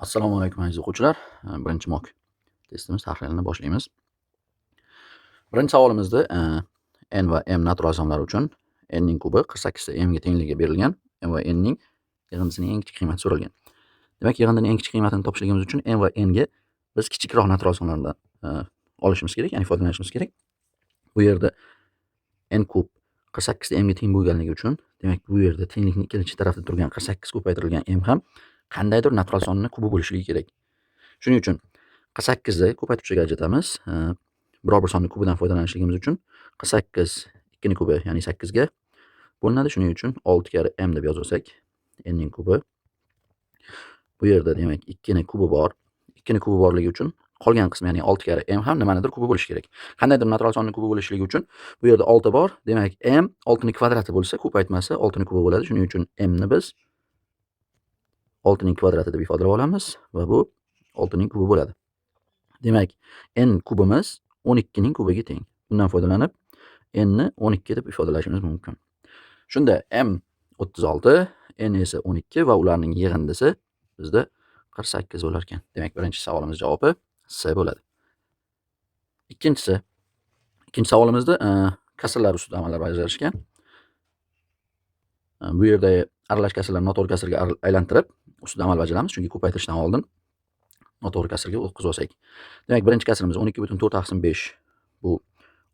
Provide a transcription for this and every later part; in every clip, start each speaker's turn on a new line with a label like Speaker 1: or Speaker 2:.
Speaker 1: Assalomu alaykum aziz o'quvchilar. Birinchi mock testimiz tahlilini boshlaymiz. Birinchi savolimizda n va m natural sonlari uchun n ning kubi 48 ta m ga tengligiga berilgan. M va n ning yig'indisining eng kichik qiymati so'ralgan. Demak, yig'indining eng kichik qiymatini topishligimiz uchun m va n ga biz kichikroq natural sonlardan olishimiz kerak, ya'ni foydalanishimiz kerak. Bu yerda n kub 48 ta m ga teng bo'lganligi uchun, demak, bu yerda tenglikning ikkinchi tarafida turgan 48 ko'paytirilgan m ham qandaydir natural sonning kubi bo'lishligi kerak. Shuning uchun 48 ni ko'paytiruvchiga ajratamiz. Biror bir sonning kubidan foydalanishligimiz uchun 48 2 ning kubi, ya'ni 8 ga bo'linadi. Shuning uchun 6 karra m deb yozsak, n ning kubi. Bu yerda demak 2 ning kubi bor. 2 ning kubi borligi uchun qolgan qismi, ya'ni 6 karra m ham nimanidir kubi bo'lishi kerak. Qandaydir natural sonning kubi bo'lishligi uchun bu yerda 6 bor. Demak, m 6 ning kvadrati bo'lsa, ko'paytmasi 6 ning kubi bo'ladi. Shuning uchun m ni biz 6 ning kvadrati deb ifodalab olamiz va bu 6 ning kubi bo'ladi. Demak, n kubimiz 12 ning kubiga teng. Bundan foydalanib n ni 12 deb ifodalashimiz mumkin. Shunda m 36, n esa 12 va ularning yig'indisi bizda 48 bo'lar ekan. Demak, birinchi savolimiz javobi C bo'ladi. Ikkinchi savolimizda kasrlar ustida amallar bajarishgan. Bu yerda aralash kasrlarni noto'g'ri kasrga aylantirib ustida amal bajaramiz, chunki ko'paytirishdan oldin noto'g'ri kasrga o'tkazib olsak. Demak, birinchi kasrimiz 12/4/5 bu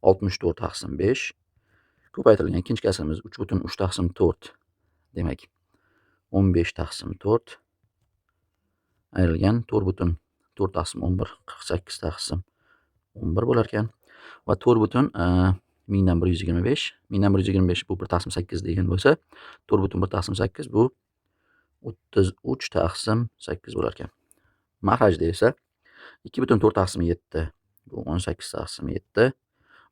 Speaker 1: 64/5 ko'paytirilgan. Ikkinchi kasrimiz 3/3/4 demak 15/4 ayrilgan 4/4/11 48/11 bo'lar ekan va 4/1000dan 125 1000dan 125 bu 1/8 degan bo'lsa 4/1/8 bu 33/8 bo'lar ekan. Mahrajda esa 2/4/7 bu 18/7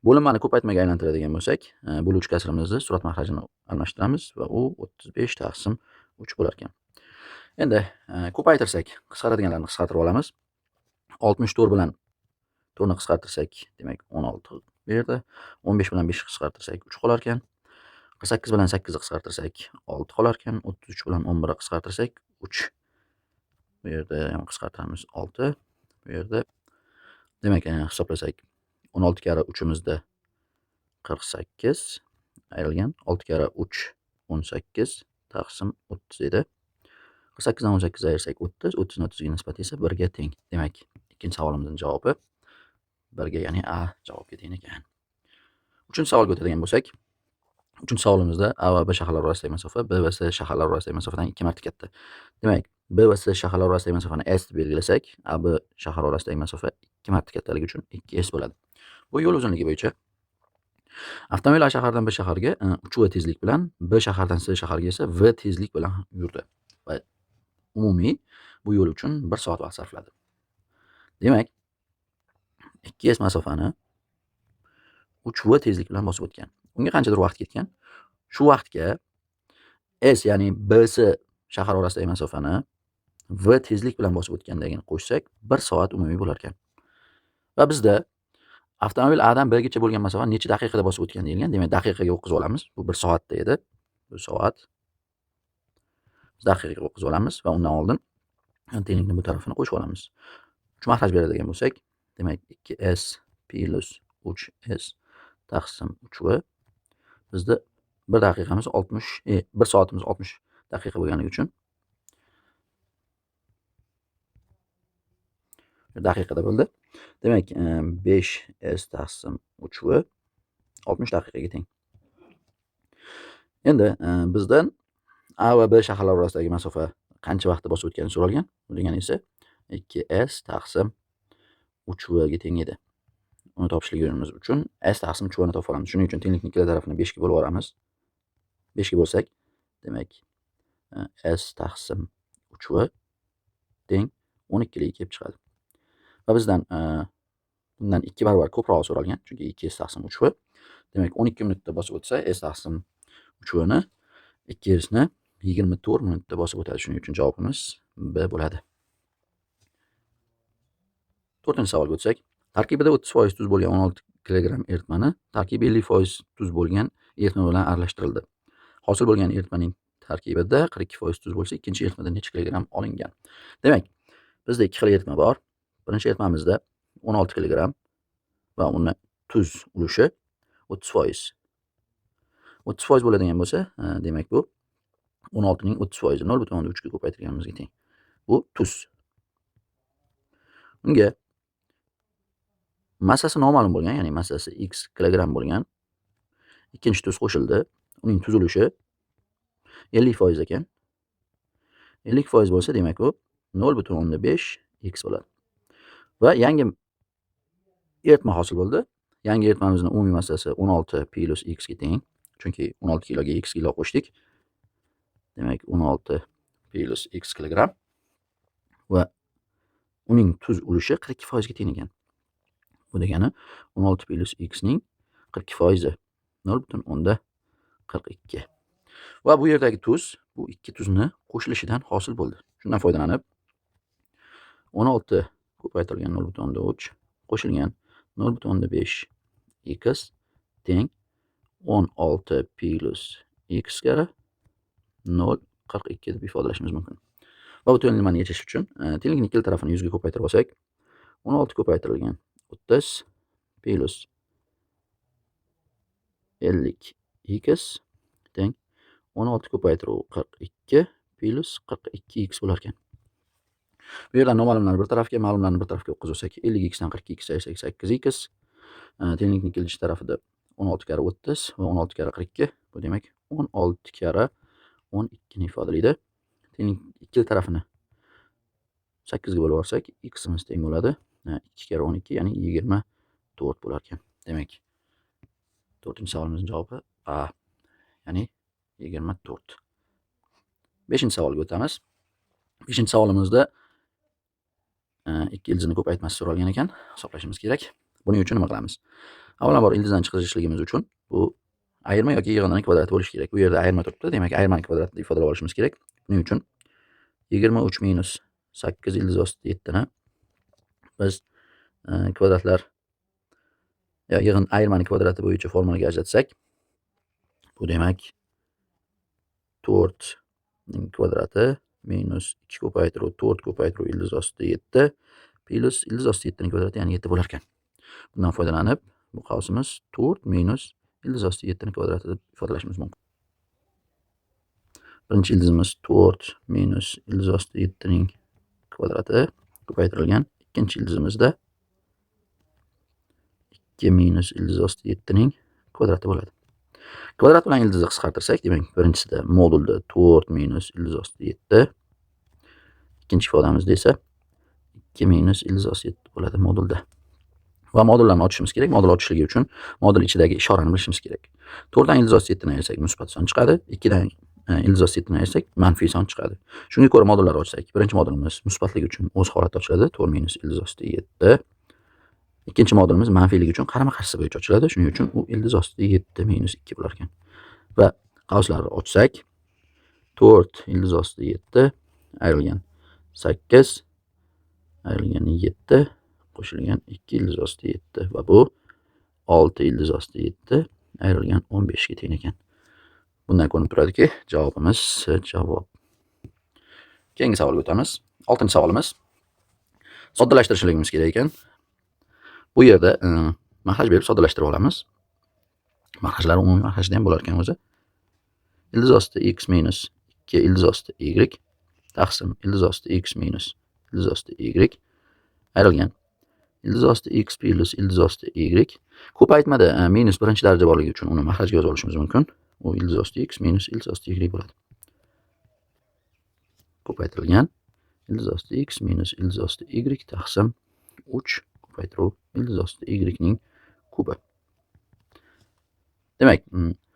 Speaker 1: bo'linmani ko'paytmaga aylantiradigan bo'lsak, bo'luvchi kasrimizni surat mahrajini almashtiramiz va u 35/3 bo'lar ekan. Endi ko'paytirsak, qisqaradiganlarni qisqartirib olamiz. 64 bilan 4 ni qisqartirsak, demak 16 bu yerda. 15 bilan 5 ni qisqartirsak 3 qolar ekan. 48 bilan 8 ni qisqartirsak 6 qolar ekan. 33 bilan 11 ni qisqartirsak 3. Bu yerda ham qisqartiramiz 6. Bu yerda demak, hisoblasak 16 karra 3imizda 48 ayrilgan 6 karra 3 18 taqsim 30 edi. 48 dan 18 ayirsak 30, 30 ni 30 ga nisbati esa 1 ga teng. Demak, ikkinchi savolimizning javobi 1 ga, ya'ni A javobga teng ekan. Uchinchi savolga o'tadigan bo'lsak, uchinchi savolimizda A va B shaharlar orasidagi masofa B va C shaharlar orasidagi masofadan 2 marta katta. Demak, B va C shaharlar orasidagi masofani S deb belgilasak, A B shahar orasidagi masofa 2 marta kattaligi uchun 2S bo'ladi. Bu yo'l uzunligi bo'yicha avtomobil A shahardan B shaharga 3V tezlik bilan, B shahardan C shaharga esa V tezlik bilan yurdi va umumiy bu yo'l uchun 1 soat vaqt sarfladi. Demak, 2S masofani 3V tezlik bilan bosib o'tgan. Unga qanchadir vaqt ketgan. Shu vaqtga S, ya'ni BC shahar orasidagi masofani V tezlik bilan bosib o'tganligini qo'shsak, 1 soat umumiy bo'lar ekan. Va bizda avtomobil A dan B gacha bo'lgan masofani necha daqiqada bosib o'tgan deyilgan. Demak, daqiqaga o'tkazib olamiz. Bu 1 soatda edi. Bu soat. Biz daqiqaga o'tkazib olamiz va undan oldin tenglikni bu tarafini qo'shib olamiz. 3 mahraj beradigan bo'lsak, demak 2S plus 3S taqsim 3V bizda 1 daqiqamiz 60, 1 soatimiz 60 daqiqa bo'lganligi uchun daqiqada bo'ldi. Demak, 5S taqsim 3V 60 daqiqaga teng. Endi bizdan A va B shaharlar orasidagi masofa qancha vaqtda bosib o'tgani so'ralgan. Bu degani esa 2S taqsim 3V ga teng edi. Uni topishligimiz uchun S taqsim 3V ni topib olamiz. Shuning uchun tenglikning ikkala tarafini 5 ga bo'lib olamiz. 5 ga bo'lsak, demak S taqsim 3V teng 12 liga kelib chiqadi. Va bizdan bundan 2 barobar ko'proq so'ralgan, chunki 2S taqsim 3V. Demak, 12 minutda bosib o'tsa, S taqsim 3V ni 2S ni 24 minutda bosib o'tadi. Shuning uchun javobimiz B bo'ladi. 4-savolga o'tsak, tarkibida 30% tuz bo'lgan 16 kilogramm eritmani tarkibi 50% tuz bo'lgan eritma bilan aralashtirildi. Hosil bo'lgan eritmaning tarkibida 42% tuz bo'lsa, ikkinchi eritmada necha kilogramm olingan? Demak, Bizda 2 xil eritma bor. Birinchi eritmamizda 16 kilogramm va uni tuz ulushi 30%. 30% bo'ladigan bo'lsa, demak bu 16 ning 30%, 0.3 ga ko'paytirganimizga teng. Bu tuz. Unga massasi noma'lum bo'lgan, ya'ni massasi x kilogramm bo'lgan ikkinchi tuz qo'shildi. Uning tuz ulushi 50% ekan. 50% bo'lsa, demak u 0.5 x bo'ladi. Va yangi eritma hosil bo'ldi. Yangi eritmamizning umumiy massasi 16 plus x ga teng. Chunki 16 kiloga x kilo qo'shdik. Demak 16 plus x kilogramm va uning tuz ulushi 42% ga teng ekan. Bu degani 16 plus x ning 42%, 0.42. Va bu yerdagi tuz, bu ikki tuzni qo'shilishidan hosil bo'ldi. Shundan foydalanib 16 ko'paytirilgan 0.3 qo'shilgan 0.5 x teng 16 plus x kare 0.42 deb ifodalashimiz mumkin. Va bu tenglikni yechish uchun tenglikning ikkala tarafini 100 ga ko'paytirib olsak, 16 ko'paytirilgan 30 plus 50 x teng 16 ko'paytiruv 42 plus 42 x bo'lar ekan. Bu yerdan noma'lumlarni bir tarafga, ma'lumlarni bir tarafga o'tkazib olsak, 50 x dan 42 x ayirsak 8 x. Tenglikning kelishchi tarafida 16 kare 30 va 16 kare 42. Bu demak 16 kare 12 ni ifodalaydi. Tenglik ikkala tarafini 8 ga bo'lib olsak, x'imiz teng bo'ladi. 2 kare 12, ya'ni 24 bo'lar ekan. Demak, 4-savolimizning javobi A, ya'ni 24. 5-savolga o'tamiz. 5-savolimizda 2 ildizni ko'paytmasi so'ralgan ekan, hisoblashimiz kerak. Buning uchun nima qilamiz? Avvalambor ildizdan chiqarishligimiz uchun bu ayirma yoki yig'inning kvadrati bo'lishi kerak. Bu yerda ayirma turibdi, demak ayirmaning kvadratini ifodalab olishimiz kerak. Buning uchun 23 minus 8 ildiz osti 7 ni biz kvadratlar yig'in ayirmaning kvadrati bo'yicha formulaga ajratsak, bu demak 4 ning kvadrati minus 2 ko'paytiruv 4 ko'paytiruv ildiz osti 7 plus ildiz osti 7 ning kvadrati, ya'ni 7 bo'lar ekan. Bundan foydalanib, bu qavsimiz 4 minus ildiz osti 7 ning kvadrati deb ifodalashimiz mumkin. Birinchi ildizimiz 4 minus ildiz osti 7 ning kvadrati ko'paytirilgan. Ikkinchi ildizimizda 2 minus ildiz osti 7 ning kvadrati bo'ladi. Kvadrat bilan ildizni qisqartirsak, demak, birinchisida modulda 4 minus ildiz osti 7, ikkinchi ifodamizda esa 2 minus ildiz osti 7 bo'ladi modulda. Va modullarni ochishimiz kerak. Modul ochishligi uchun modul ichidagi ishorani bilishimiz kerak. 4 dan ildiz osti 7 ni ayirsak musbat son chiqadi, 2 dan ildiz osti 7 ni ayirsak manfiy son chiqadi. Shunga ko'ra modullarni ochsak, birinchi modulimiz musbatligi uchun o'z holatida ochiladi, 4 minus ildiz osti 7. Ikkinchi modulimiz manfiyligi uchun qarama-qarshisi bo'yicha ochiladi. Shuning uchun u ildiz osti 7 minus 2 bo'lar ekan. Va qavslarni ochsak, 4 ildiz osti 7 ayrilgan 8 ayrilgan 7 qo'shilgan 2 ildiz osti 7 va bu 6 ildiz osti 7 ayrilgan 15 ga teng ekan. Bundan ko'rinib turadiki, javobimiz javob. Keyingi savolga o'tamiz. 6-savolimiz. Soddalashtirishligimiz kerak ekan. Bu yerda mahraj berib soddalashtirib olamiz. Mahrajlar umumiy mahrajda ham bo'lar ekan o'zi. Ildiz osti x minus 2 ildiz osti y taqsim ildiz osti x minus ildiz osti y ayrilgan ildiz osti x plus ildiz osti y. Ko'paytmada minus birinchi daraja borligi uchun uni mahrajga yozib olishimiz mumkin. U ildiz osti x minus ildiz osti y bo'ladi. Ko'paytirilgan ildiz osti x minus ildiz osti y taqsim 3 ko'paytiruv ildiz osti y ning kubi. Demak,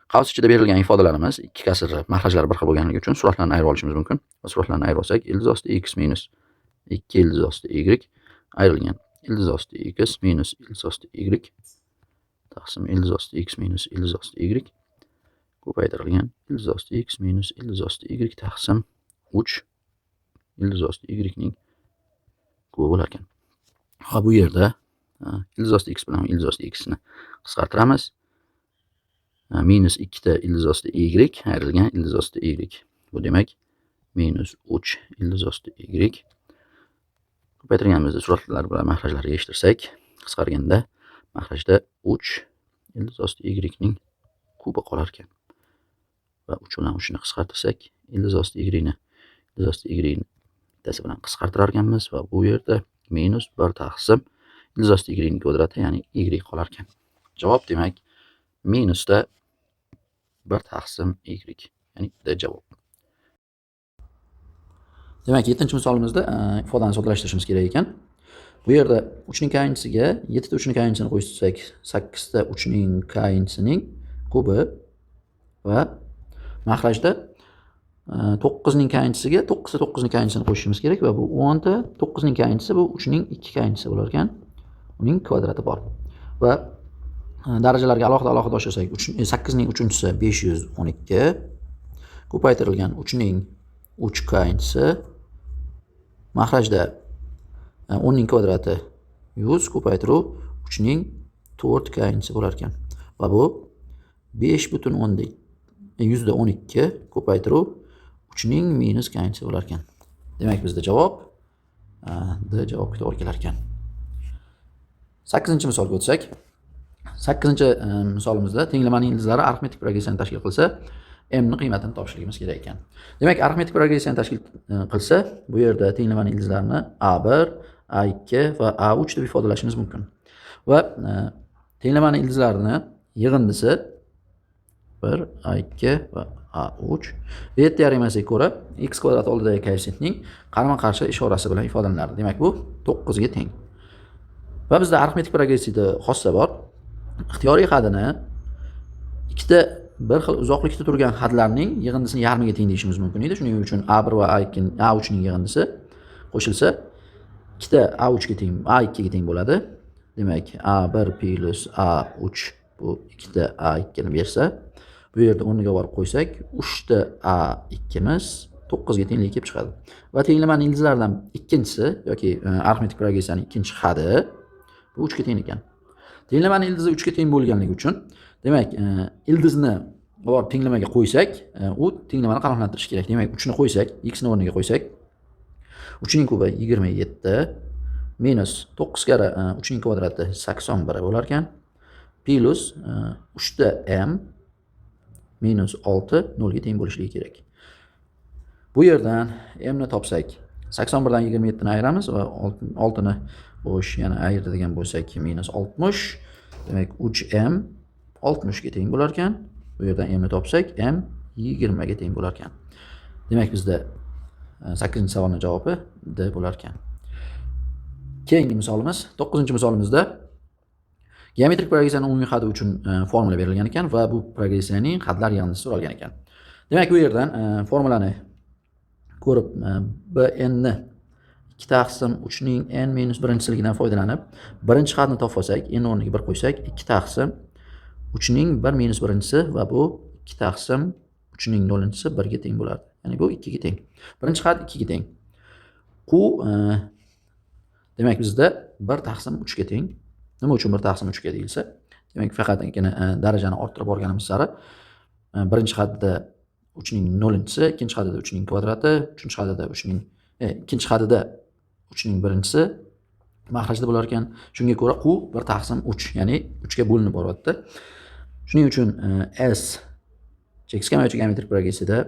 Speaker 1: qavs ichida berilgan ifodalarimiz ikki kasr mahrajlari bir xil bo'lganligi uchun suratlarni ayirib olishimiz mumkin. Va suratlarni ayirib olsak, ildiz osti x minus 2 ildiz osti y ayrilgan ildiz osti x minus ildiz osti y taqsim ildiz osti x minus ildiz osti y ko'paytirilgan ildiz osti x minus ildiz osti y taqsim 3 ildiz osti y ning kubi bo'lar ekan. Va bu yerda ildiz osti x bilan ildiz osti x ni qisqartiramiz. Minus 2 ta ildiz osti y ayrilgan ildiz osti y. Bu demak minus 3 ildiz osti y Ko'paytirganimizda suratlar bilan mahrajlarga eshittirsak, qisqarganda mahrajda 3 ildiz osti y ning kubi qolar ekan. Va 3 bilan 3 ni qisqartirsak, ildiz osti y ni bittasi bilan qisqartirar ekanmiz va bu yerda minus 1 taqsim ildiz osti y ning kvadrati, ya'ni y qolar ekan. Javob demak minusda 1 taqsim y, ya'ni D javob. Demak, 7-misolimizda ifodani soddalashtirishimiz kerak ekan. Bu yerda 3 ning kaynisiga 7 ta 3 ning kaynisini qo'shsak, 8 ta 3 ning kaynisining kubi va mahrajda 9 ning kaynisiga 9 ta 9 ning kaynisini qo'shishimiz kerak va bu 10 ta 9 ning kaynisi bu 3 ning 2 kaynisi bo'lar ekan. Uning kvadrati bor. Va darajalarga alohida oshirsak, 8 ning 3-chisi 512 ko'paytirilgan 3 ning 3 kaynisi mahrajda 10 ning kvadrati 100 ko'paytiruv 3 ning 4 kaynisi bo'lar ekan. Va bu 5,12 ko'paytiruv 3 ning minus kaynisi bo'lar ekan. Demak, bizda javob D javobga to'g'ri kelar ekan. 8-misolga o'tsak, 8-misolimizda tenglamaning ildizlari arifmetik progressiyani tashkil qilsa, m ni qiymatini topishligimiz kerak ekan. Demak, arifmetik progressiyani tashkil qilsa, bu yerda tenglamaning ildizlarini A1, A2 va A3 deb ifodalashimiz mumkin. Va tenglamaning ildizlarini yig'indisi 1, A2 va A3 bet teoremasiga ko'ra x kvadrat oldidagi koeffitsiyentning qarama-qarshi ishorasi bilan ifodalanadi. Demak, bu 9 ga teng. Va bizda arifmetik progressiyada xossa bor. Ixtiyoriy hadini ikkita bir xil uzoqlikda turgan hadlarning yig'indisini yarmiga teng deyishimiz mumkin edi. Shuning uchun A1 va A3 ning yig'indisi qo'shilsa, ikkita A3 ga teng, A2 ga teng bo'ladi. Demak, A1 plus A3 bu ikkita A2 ni bersa, bu yerda o'rniga borib qo'ysak, 3 ta A2 miz 9 ga tenglik kelib chiqadi. Va tenglamaning ildizlaridan ikkinchisi yoki arifmetik progressiyaning ikkinchi hadi bu 3 ga teng ekan. Tenglamaning ildizi 3 ga teng bo'lganligi uchun, demak, ildizni borib tenglamaga qo'ysak, u tenglamani qanoatlantirishi kerak. Demak, 3 ni qo'ysak, x ni o'rniga qo'ysak, 3 ning kubi 27 minus 9 karra 3 ning kvadrati 81 bo'lar ekan. Plus 3 ta m minus 6 0 ga teng bo'lishligi kerak. Bu yerdan m ni topsak, 81 dan 27 ni ayiramiz va 6 ni bo'sh, yana ayiradigan bo'lsak minus 60. Demak, 3m 60 ga teng bo'lar ekan. Bu yerdan m ni topsak, m 20 ga teng bo'lar ekan. Demak, bizda 8-savolning javobi D bo'lar ekan. Keyingi misolimiz, 9-misolimizda geometrik progressiyaning umumiy hadi uchun formula berilgan ekan va bu progressiyaning hadlar yig'indisi so'ralgan ekan. Demak, bu yerdan formulani ko'rib, bn ni 2 taqsim 3 ning n minus 1-siligidan foydalanib, birinchi hadni topib olsak, n o'rniga 1 qo'ysak, 2 taqsim 3 ning 1 minus 1-si va bu 2 taqsim 3 ning 0-si 1 ga teng bo'ladi. Ya'ni bu 2 ga teng. Birinchi had 2 ga teng. Demak, bizda 1 taqsim 3 ga teng. Nima uchun 1 taqsim 3 ga deyilsa, demak, faqatgina darajani orttirib borganimiz sari birinchi hadda 3 ning 0-si, ikkinchi hadda 3 ning kvadrati, uchinchi hadda 3 ning ikkinchi hadda 3 ning 1-si mahrajda bo'lar ekan. Shunga ko'ra q 1 taqsim 3, ya'ni 3 ga bo'linib boryapti. Shuning uchun s cheksiz kamayuvchi geometrik progressiyada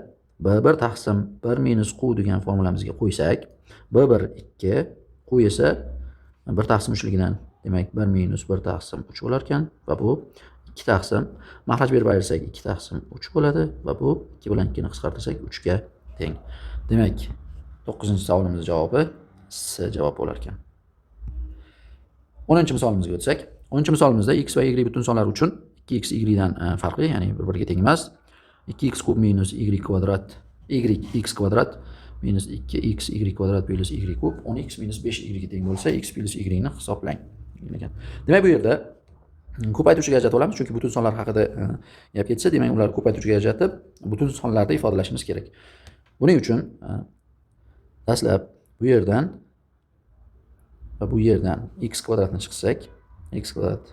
Speaker 1: b1 taqsim 1 minus q degan formulamizga qo'ysak, b1 2, q esa 1 taqsim 3ligidan, demak 1 minus 1 taqsim 3 bo'lar ekan va bu 2 taqsim, mahraj berib ayirsak 2 taqsim 3 bo'ladi va bu 2 bilan 2 ni qisqartirsak 3 ga teng. Demak, 9-savolimizning javobi C javob bo'lar ekan. 10-misolimizga o'tsak, 10-misolimizda x va y butun sonlar uchun 2x y dan farqli, ya'ni bir-biriga teng emas. 2x kub minus y kvadrat, x kvadrat minus 2x y kvadrat plus y kub 10x minus 5y ga teng bo'lsa, x plus y ni hisoblang. Demak, bu yerda ko'paytiruvchi gadjet olamiz, chunki butun sonlar haqida gap ketsa, demak, ular ko'paytiruvchi gadjetni butun sonlarda ifodalashimiz kerak. Buning uchun dastlab bu yerdan va bu yerdan x kvadratni chiqsak, x kvadrat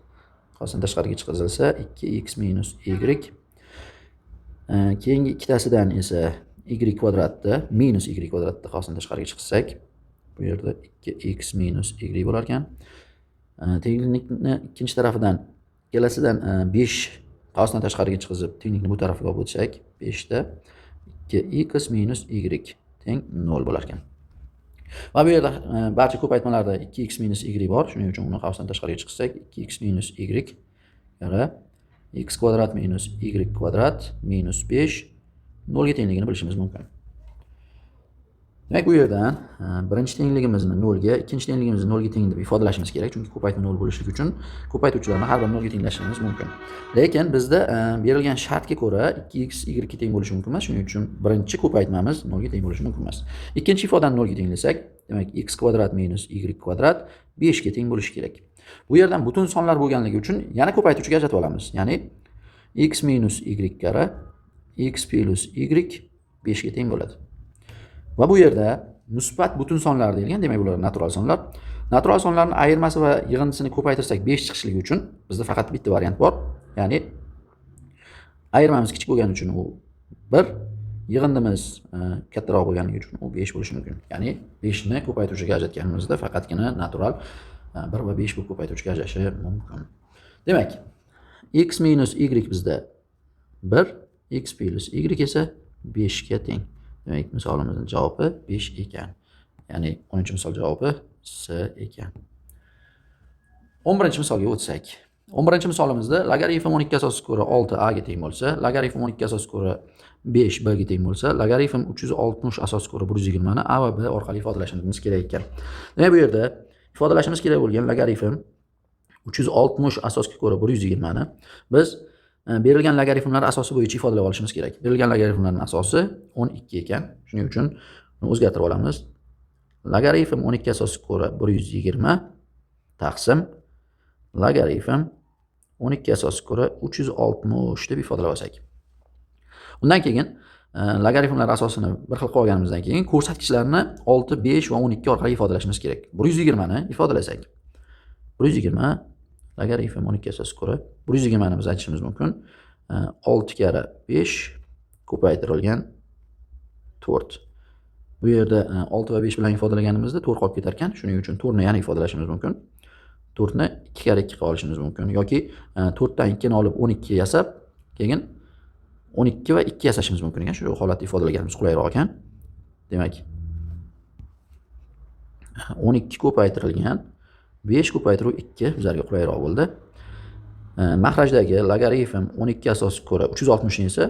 Speaker 1: qosini tashqariga chiqarilsa 2x minus y, keyingi ikkitasidan esa y kvadratda minus y kvadratda qosini tashqariga chiqsak, Bu yerda 2x minus y bo'lar ekan. Tenglikni ikkinchi tarafidan kelasidan 5 qavsdan tashqariga chiqizib, tenglikni bu tarafiga olib o'tsak, 5 da 2x minus y teng 0 bo'lar ekan. Va bu yerda barcha ko'paytmalarda 2x minus y bor. Shuning uchun uni qavsdan tashqariga chiqsak, 2x minus y yana x kvadrat minus y kvadrat minus 5 0 ga tengligini bilishimiz mumkin. Demak, bu yerdan birinchi tengligimizni 0 ga, ikkinchi tengligimizni 0 ga teng deb ifodalashimiz kerak, chunki ko'paytma 0 bo'lishligi uchun ko'paytuvchilarni har bir 0 ga tenglashimiz mumkin. Lekin bizda berilgan shartga ko'ra 2x y ga teng bo'lishi mumkin emas. Shuning uchun birinchi ko'paytmamiz 0 ga teng bo'lishi mumkin emas. Ikkinchi ifodani 0 ga tenglasak, demak x kvadrat minus y kvadrat 5 ga teng bo'lishi kerak. Bu yerdan butun sonlar bo'lganligi uchun yana ko'paytuvchiga ajratib olamiz. Ya'ni x minus y kara x plus y 5 ga teng bo'ladi. Va bu yerda musbat butun sonlar deyilgan, demak bular natural sonlar. Natural sonlarning ayirmasi va yig'indisini ko'paytirsak 5 chiqishligi uchun bizda faqat bitta variant bor. Ya'ni ayirmamiz kichik bo'lgani uchun u 1, yig'indimiz kattaroq bo'lganligi uchun u 5 bo'lishi mumkin. Ya'ni 5 ni ko'paytuvchiga ajratganimizda faqatgina natural 1 va 5 bu ko'paytuvchiga ajrashi mumkin. Demak, x minus y bizda 1, x plus y esa 5 ga teng. Demak, misolimizning javobi 5 ekan. Ya'ni 10-misol javobi C ekan. 11-misolga o'tsak. 11-misolimizda logaritm 12 asosi ko'ra 6a ga teng bo'lsa, logaritm 12 asosi ko'ra 5 b ga teng bo'lsa, logaritm 360 asosi ko'ra 120 ni a va b orqali ifodalashimiz kerak ekan. Demak, bu yerda ifodalashimiz kerak bo'lgan logaritm 360 asosga ko'ra 120 ni biz berilgan logaritmlar asosi bo'yicha ifodalab olishimiz kerak. Berilgan logaritmlarning asosi 12 ekan. Shuning uchun uni o'zgartirib olamiz. Logaritm 12 asosiga ko'ra 120 taqsim logaritm 12 asosiga ko'ra 360 deb ifodalab olsak. Undan keyin logaritmlar asosini bir xil qilib olganimizdan keyin ko'rsatkichlarni 6, 5 va 12 orqali ifodalashimiz kerak. 120 ni ifodalasak. 120 logaritm 12 asosiga ko'ra 120 ni biz aytishimiz mumkin. 6 kara 5 ko'paytirilgan 4. Bu yerda 6 va 5 bilan ifodalaganimizda 4 qolib ketar ekan. Shuning uchun 4 ni yana ifodalashimiz mumkin. 4 ni 2 kara 2 qilib olishimiz mumkin yoki 4 dan 2 ni olib 12 yasab, keyin 12 va 2 yasashimiz mumkin ekan. Shu holatda ifodalaganimiz qulayroq ekan. Demak, 12 ko'paytirilgan 5 ko'paytiruv 2 bizlarga qulayroq bo'ldi. Maxrajdagi logaritm 12 asosiga ko'ra 360 ni esa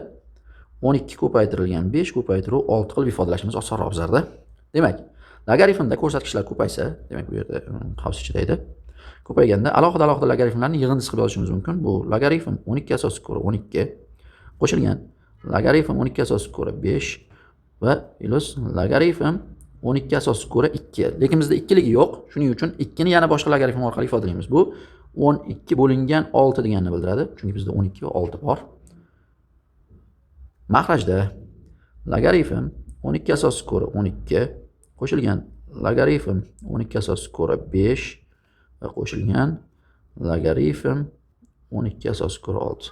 Speaker 1: 12 ko'paytirilgan 5 ko'paytiruv 6 qilib ifodalashimiz osonroq bizlarda. Demak, logaritmda ko'rsatkichlar ko'paysa, demak bu yerda qavs ichida edi. Ko'payganda alohida logaritmlarni yig'indisi qilib yozishimiz mumkin. Bu logaritm 12 asosiga ko'ra 12 qo'shilgan logaritm 12 asosiga ko'ra 5 va plus logaritm 12 asosiga ko'ra 2. Lekin bizda ikkiligi yo'q. Shuning uchun 2 ni yana boshqa logaritm orqali ifodalaymiz. Bu 12 bo'lingan 6 deganini bildiradi. Chunki bizda 12 va 6 bor. Maxrajda logaritm 12 asosiga ko'ra 12 qo'shilgan logaritm 12 asosiga ko'ra 5 va qo'shilgan logaritm 12 asosiga ko'ra 6.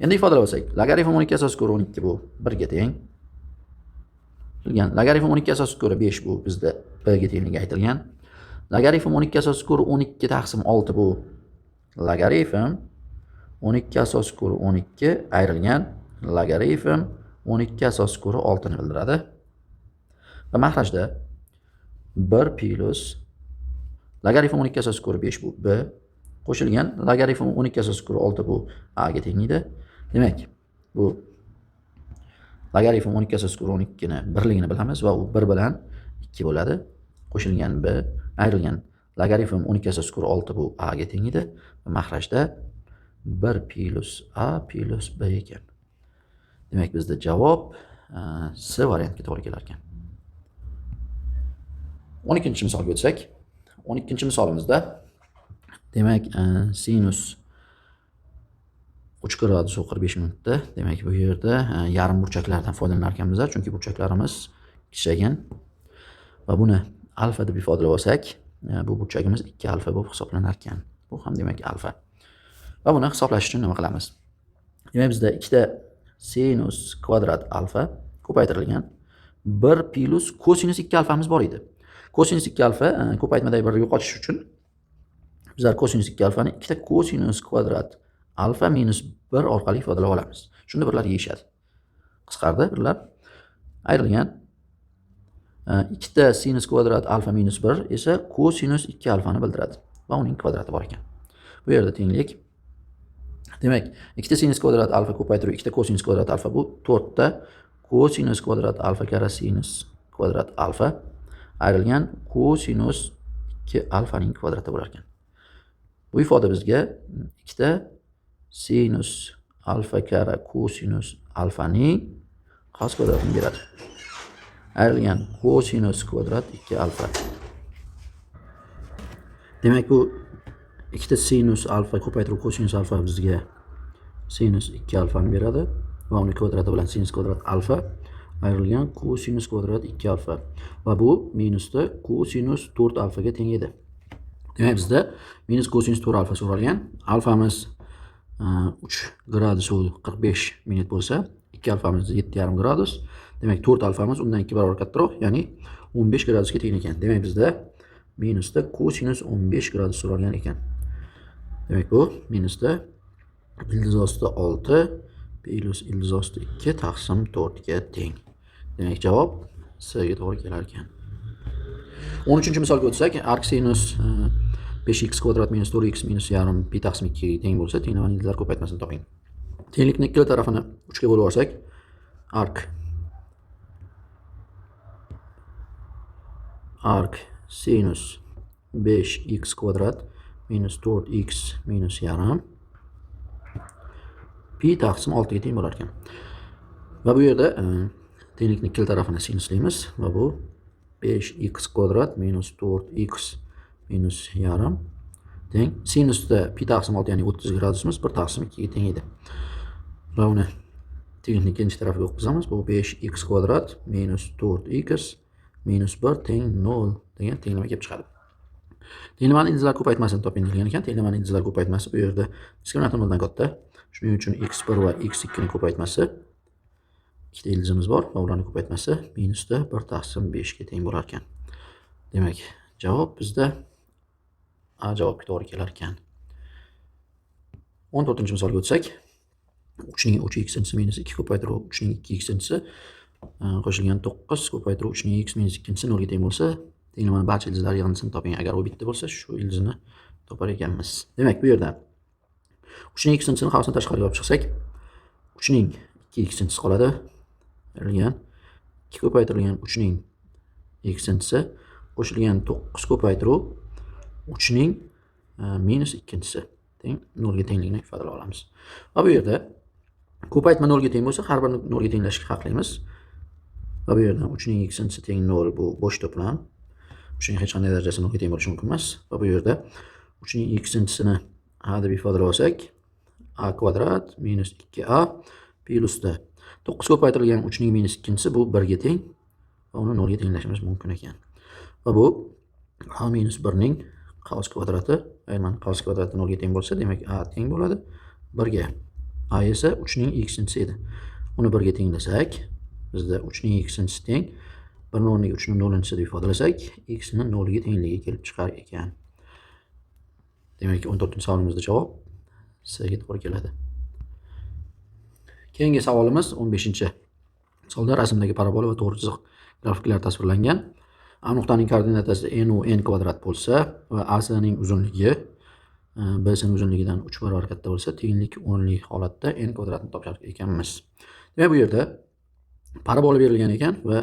Speaker 1: Endi ifodalab olsak, logaritm 12 asosiga ko'ra 12 bu 1 ga teng. Logaritm 12 asosiga ko'ra 5 bu bizda b ga tengligi aytilgan. Logaritm 12 asosiga ko'ra 12 taqsim 6 bu logaritm 12 asosiga ko'ra 12 ayrilgan logaritm 12 asosiga ko'ra 6 ni bildiradi. Va maxrajda 1 plus logaritm 12 asosiga ko'ra 5 bu b qo'shilgan logaritm 12 asosiga ko'ra 6 bu a ga tenglaydi. Demak, bu logaritm 12 asosiga ko'ra 12 ni birligini bilamiz va u 1 bilan 2 bo'ladi. Qo'shilgan b ayrilgan logaritm 12 asosiga ko'ra 6 bu a ga tenglaydi. Va maxrajda 1 plus a plus b ekan. Demak, bizda javob C variantiga to'g'ri kelar ekan. 12-misolga o'tsak, 12-misolimizda demak, sinus 3 gradus 45 minutda. Demak, bu yerda yarim burchaklardan foydalanar ekanmiz, chunki burchaklarimiz kichaygan. Va buni alfa deb ifodalab olsak, bu burchagimiz 2 alfa bo'lib hisoblanar ekan. Bu ham demak alfa. Va buni hisoblash uchun nima qilamiz? Demak, bizda ikkita sinus kvadrat alfa ko'paytirilgan 1 plus kosinus 2 alfamiz bor edi. Kosinus 2 alfa ko'paytmadagi birni yo'qotish uchun bizlar kosinus 2 alfani ikkita kosinus kvadrat alfa minus 1 orqali ifodalab olamiz. Shunda birlar yeyishadi. Qisqardi birlar. Ayrilgan. Ikkita sinus kvadrat alfa minus 1 esa kosinus 2 alfani bildiradi va uning kvadrati bor ekan. Bu yerda tenglik. Demak, ikkita sinus kvadrat alfa ko'paytirib ikkita kosinus kvadrat alfa bu 4 ta kosinus kvadrat alfa kara sinus kvadrat alfa ayrilgan kosinus 2 alfaning kvadrati bo'lar ekan. Bu ifoda bizga ikkita sinus alfa kara kosinus alfaning xos kvadratini beradi. Ayrilgan kosinus kvadrat 2 alfa. Demak, bu ikkita sinus alfa ko'paytirib kosinus alfa bizga sinus 2 alfani beradi va uning kvadrati bilan sinus kvadrat alfa ayrilgan kosinus kvadrat 2 alfa va bu minusda kosinus 4 alfaga teng edi. Demak, bizda minus kosinus 4 alfa so'ralgan. Alfamiz 3 gradus 45 minut bo'lsa, 2 alfamiz 7,5 gradus. Demak, 4 alfamiz undan 2 barobar kattaroq, ya'ni 15 gradusga teng ekan. Demak, bizda minusda kosinus 15 gradus so'ralgan ekan. Demak, bu minusda ildiz osti 6 plus ildiz osti 2 taqsim 4 ga teng. Demak, javob C ga to'g'ri kelar ekan. 13-misolga o'tsak, arc sinus 5x kvadrat minus 4x minus yarim pi taqsim 2 ga teng bo'lsa, tenglamani ildizlar ko'paytmasini toping. Tenglikning ikkala tarafini 3 ga bo'lib olsak, arc sinus 5x kvadrat minus 4x minus yarim pi taqsim 6 ga teng bo'lar ekan. Va bu yerda tenglikning ikkala tarafini sinuslaymiz va bu 5x kvadrat minus 4x minus yarim teng. Sinusda pi taqsim 6 ya'ni 30 gradusimiz 1 taqsim 2 ga teng edi. Va uni tenglikning ikkinchi tarafiga o'tkazamiz. Bu 5x kvadrat minus 4x minus 1 teng 0 degan tenglama kelib chiqadi. Tenglamani ildizlar ko'paytmasini toping degan ekan. Tenglamani ildizlar ko'paytmasi bu yerda diskriminant noldan katta. Shuning uchun x1 va x2 ning ko'paytmasi ikkita ildizimiz bor va ularning ko'paytmasi minusda 1 taqsim 5 ga teng bo'lar ekan. Demak, javob bizda A javobga to'g'ri kelar ekan. 14-misolga o'tsak, 3 ning 3x minus 2 ko'paytirib 3 ning 2x qo'shilgan 9 ko'paytirib 3 ning x minus 2 0 ga teng bo'lsa, tenglamani barcha ildizlar yig'indisini toping. Agar u bitta bo'lsa, shu ildizni topar ekanmiz. Demak, bu yerda 3 ning x-ni havasini tashqariga olib chiqsak, 3 ning 2x qoladi. Berilgan 2 ko'paytirilgan 3 ning x qo'shilgan 9 ko'paytiruv 3 ning minus 2 teng 0 ga tengligini ifodalay olamiz. Va bu yerda ko'paytma 0 ga teng bo'lsa, har birini 0 ga tenglashga haqlimiz. Va bu yerdan 3 ning x teng 0 bu bo'sh to'plam. 3 ning hech qanday darajasi 0 ga teng bo'lishi mumkin emas. Va bu yerda 3 ning x-ni a deb ifodalay olsak, a kvadrat minus 2a plusda 9 ko'paytirilgan 3 ning minus 2 bu 1 ga teng va uni 0 ga tenglashimiz mumkin ekan. Va bu a minus 1 ning qavs kvadrati, aynan qavs kvadrati 0 ga teng bo'lsa, demak a teng bo'ladi 1 ga. A esa 3 ning x edi. Uni 1 ga tenglasak, bizda 3 ning x teng 1 ning o'rniga 3 ning 0 deb ifodalasak, x ni 0 ga tengligi kelib chiqar ekan. Demak, 14-savolimizda javob C ga to'g'ri keladi. Keyingi savolimiz 15-misolda rasmdagi parabola va to'g'ri chiziq grafiklar tasvirlangan. A nuqtaning koordinatasi n u n kvadrat bo'lsa va A ning uzunligi B ning uzunligidan 3 barobar katta bo'lsa, tenglik o'rinli holatda n kvadratni topar ekanmiz. Demak, bu yerda parabola berilgan ekan va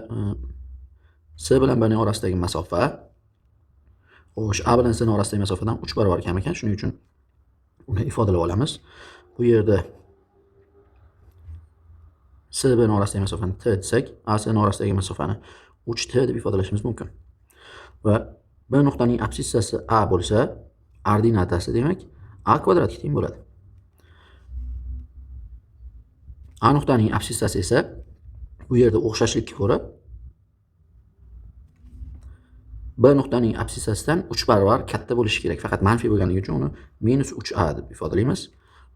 Speaker 1: C bilan B ning orasidagi masofa A bilan C ning orasidagi masofadan 3 barobar kam ekan. Shuning uchun uni ifodalab olamiz. Bu yerda C B ning orasidagi masofani t desak, A C ning orasidagi masofani 3t deb ifodalashimiz mumkin. Va B nuqtaning absissasi A bo'lsa, ordinatasi demak A kvadratga teng bo'ladi. A nuqtaning absissasi esa bu yerda o'xshashlikka ko'ra B nuqtaning absissasidan 3 barobar katta bo'lishi kerak. Faqat manfiy bo'lganligi uchun uni minus 3a deb ifodalaymiz.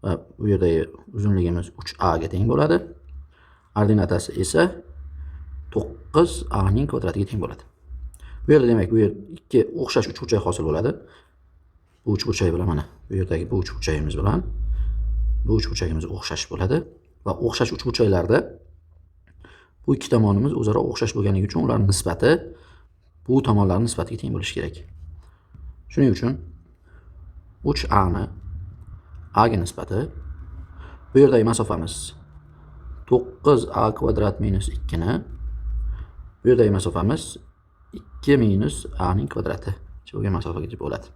Speaker 1: Va bu yerdagi uzunligimiz 3a ga teng bo'ladi. Ordinatasi esa 9a ning kvadratiga teng bo'ladi. Bu yerda demak, bu yer ikki o'xshash uchburchak hosil bo'ladi. Bu uchburchak bilan mana bu yerdagi bu uchburchagimiz bilan bu uchburchagimiz o'xshash bo'ladi va o'xshash uchburchaklarda bu ikki tomonimiz o'zaro o'xshash bo'lganligi uchun ularning nisbati bu tomonlarning nisbatiga teng bo'lishi kerak. Shuning uchun 3a ni a ga nisbati, bu yerdagi masofamiz 9a kvadrat minus 2 ni, bu yerdagi masofamiz 2 minus a ning kvadrati bo'lgan masofaga deb bo'ladi.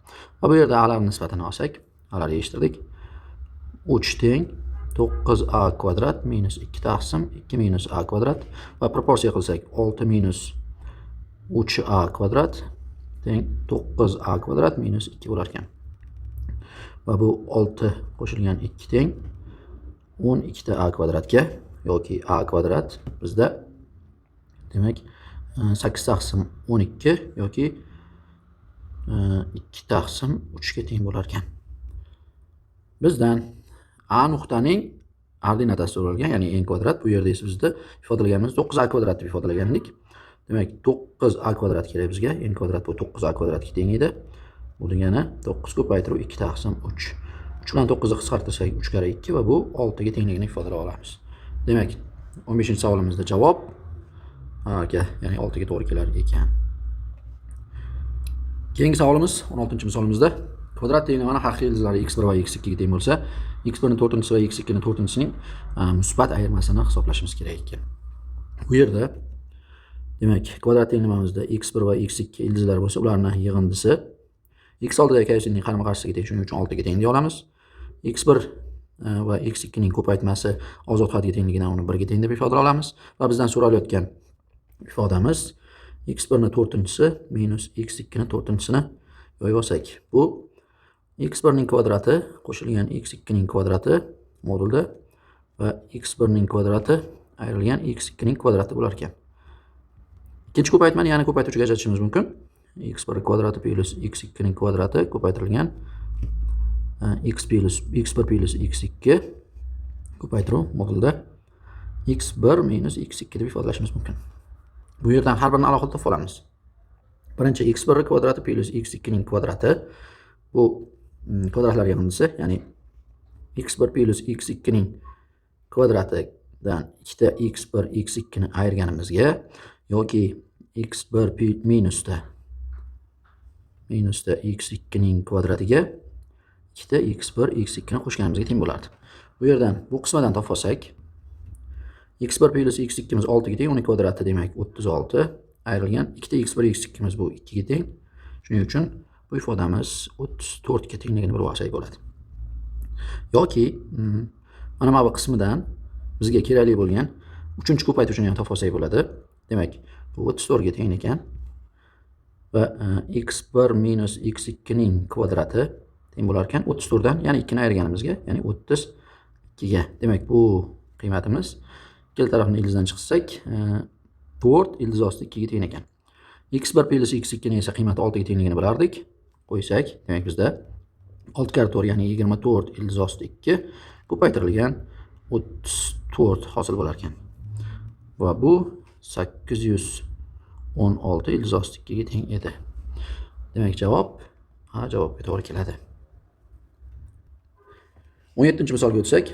Speaker 1: Va bu yerda a larning nisbatini olsak, a larni yechtirdik. 3 teng 9a kvadrat minus 2 taqsim 2 minus a kvadrat va proporsiya qilsak 6 minus 3a kvadrat teng 9a kvadrat minus 2 bo'lar ekan. Va bu 6 qo'shilgan 2 teng 12 ta a kvadratga yoki a kvadrat bizda demak 8 taqsim 12 yoki 2 taqsim 3 ga teng bo'lar ekan. Bizdan a nuqtaning ordinatasi so'ralgan, ya'ni n kvadrat. Bu yerda esa bizda ifodalaganimiz 9a kvadrat deb ifodalagandik. Demak, 9a kvadrat kerak bizga. N kvadrat bu 9a kvadratga teng edi. Bu degani 9 ko'paytirib 2 taqsim 3. 3 bilan 9 ni qisqartirsak 3 kare 2 va bu 6 ga tengligini ifodalay olamiz. Demak, 15-savolimizda javob a ga, ya'ni 6 ga to'g'ri kelar ekan. Keyingi savolimiz 16-misolimizda kvadrat tenglamani haqiqiy ildizlari x1 va x2 ga teng bo'lsa, x1 ning 4-si va x2 ning 4-sining musbat ayirmasini hisoblashimiz kerak ekan. Bu yerda demak, kvadrat tenglamamizda x1 va x2 ildizlar bo'lsa, ularning yig'indisi x oldidagi koeffitsiyentning qarama-qarshisiga teng, shuning uchun 6 ga teng deya olamiz. x1 va x2 ning ko'paytmasi ozod hadga tengligidan uni 1 ga teng deb ifodalay olamiz va bizdan so'ralayotgan ifodamiz x1 ning 4-si minus x2 ning 4-sini yo'yib olsak, bu x1 ning kvadrati qo'shilgan x2 ning kvadrati modulda va x1 ning kvadrati ayrilgan x2 ning kvadrati bo'lar ekan. Ikkinchi ko'paytmani yana ko'paytiruvchiga ajratishimiz mumkin. x1 kvadrati plus x2 ning kvadrati ko'paytirilgan x1 plus x2 ko'paytiruv modulda x1 minus x2 deb ifodalashimiz mumkin. Bu yerdan har birini alohida topib olamiz. Birinchi x1 kvadrati plus x2 ning kvadrati bu kvadratlar yig'indisi, ya'ni x1 plus x2 ning kvadratidan 2 ta x1 x2 ni ayirganimizga yoki x1 minusda x2 ning kvadratiga 2 ta x1 x2 ni qo'shganimizga teng bo'lardi. Bu yerdan bu qismadan topib olsak, x1 plus x2 miz 6 ga teng, uning kvadrati demak 36 ayrilgan 2 ta x1 x2 miz bu 2 ga teng. Shuning uchun bu ifodamiz 34 ga tengligini bilib olsak bo'ladi. Yoki mana bu qismidan bizga kerakli bo'lgan 3-chi ko'paytiruvchini ham topib olsak bo'ladi. Demak, bu 34 ga teng ekan va x1 minus x2 ning kvadrati teng bo'lar ekan 34 dan, ya'ni 2 ni ayirganimizga, ya'ni 32 ga. Demak, bu qiymatimiz ikkala tarafni ildizdan chiqsak 4 ildiz osti 2 ga teng ekan. x1 plus x2 ning esa qiymati 6 ga tengligini bilardik. Qo'ysak, demak bizda 6 kare 4, ya'ni 24 ildiz osti 2 ko'paytirilgan 34 hosil bo'lar ekan. Va bu 816 ildiz osti 2 ga teng edi. Demak, javob A javobga to'g'ri keladi. 17-misolga o'tsak,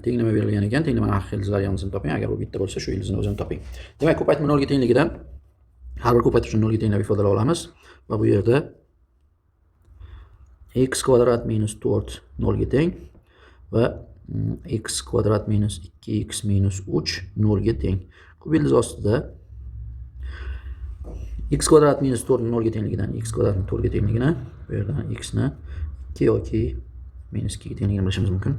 Speaker 1: tenglama berilgan ekan. Tenglamaning haqiqiy ildizlari yig'indisini toping. Agar u bitta bo'lsa, shu ildizni o'zini toping. Demak, ko'paytma 0 ga tengligidan har bir ko'paytiruvchini 0 ga tenglab ifodalay olamiz va bu yerda x kvadrat minus 4 0 ga teng va x kvadrat minus 2x minus 3 0 ga teng. Kub ildiz ostida x kvadrat minus 4 0 ga tengligidan x kvadrat 4 ga tengligini, bu yerdan x ni 2 yoki minus 2 ga tengligini bilishimiz mumkin.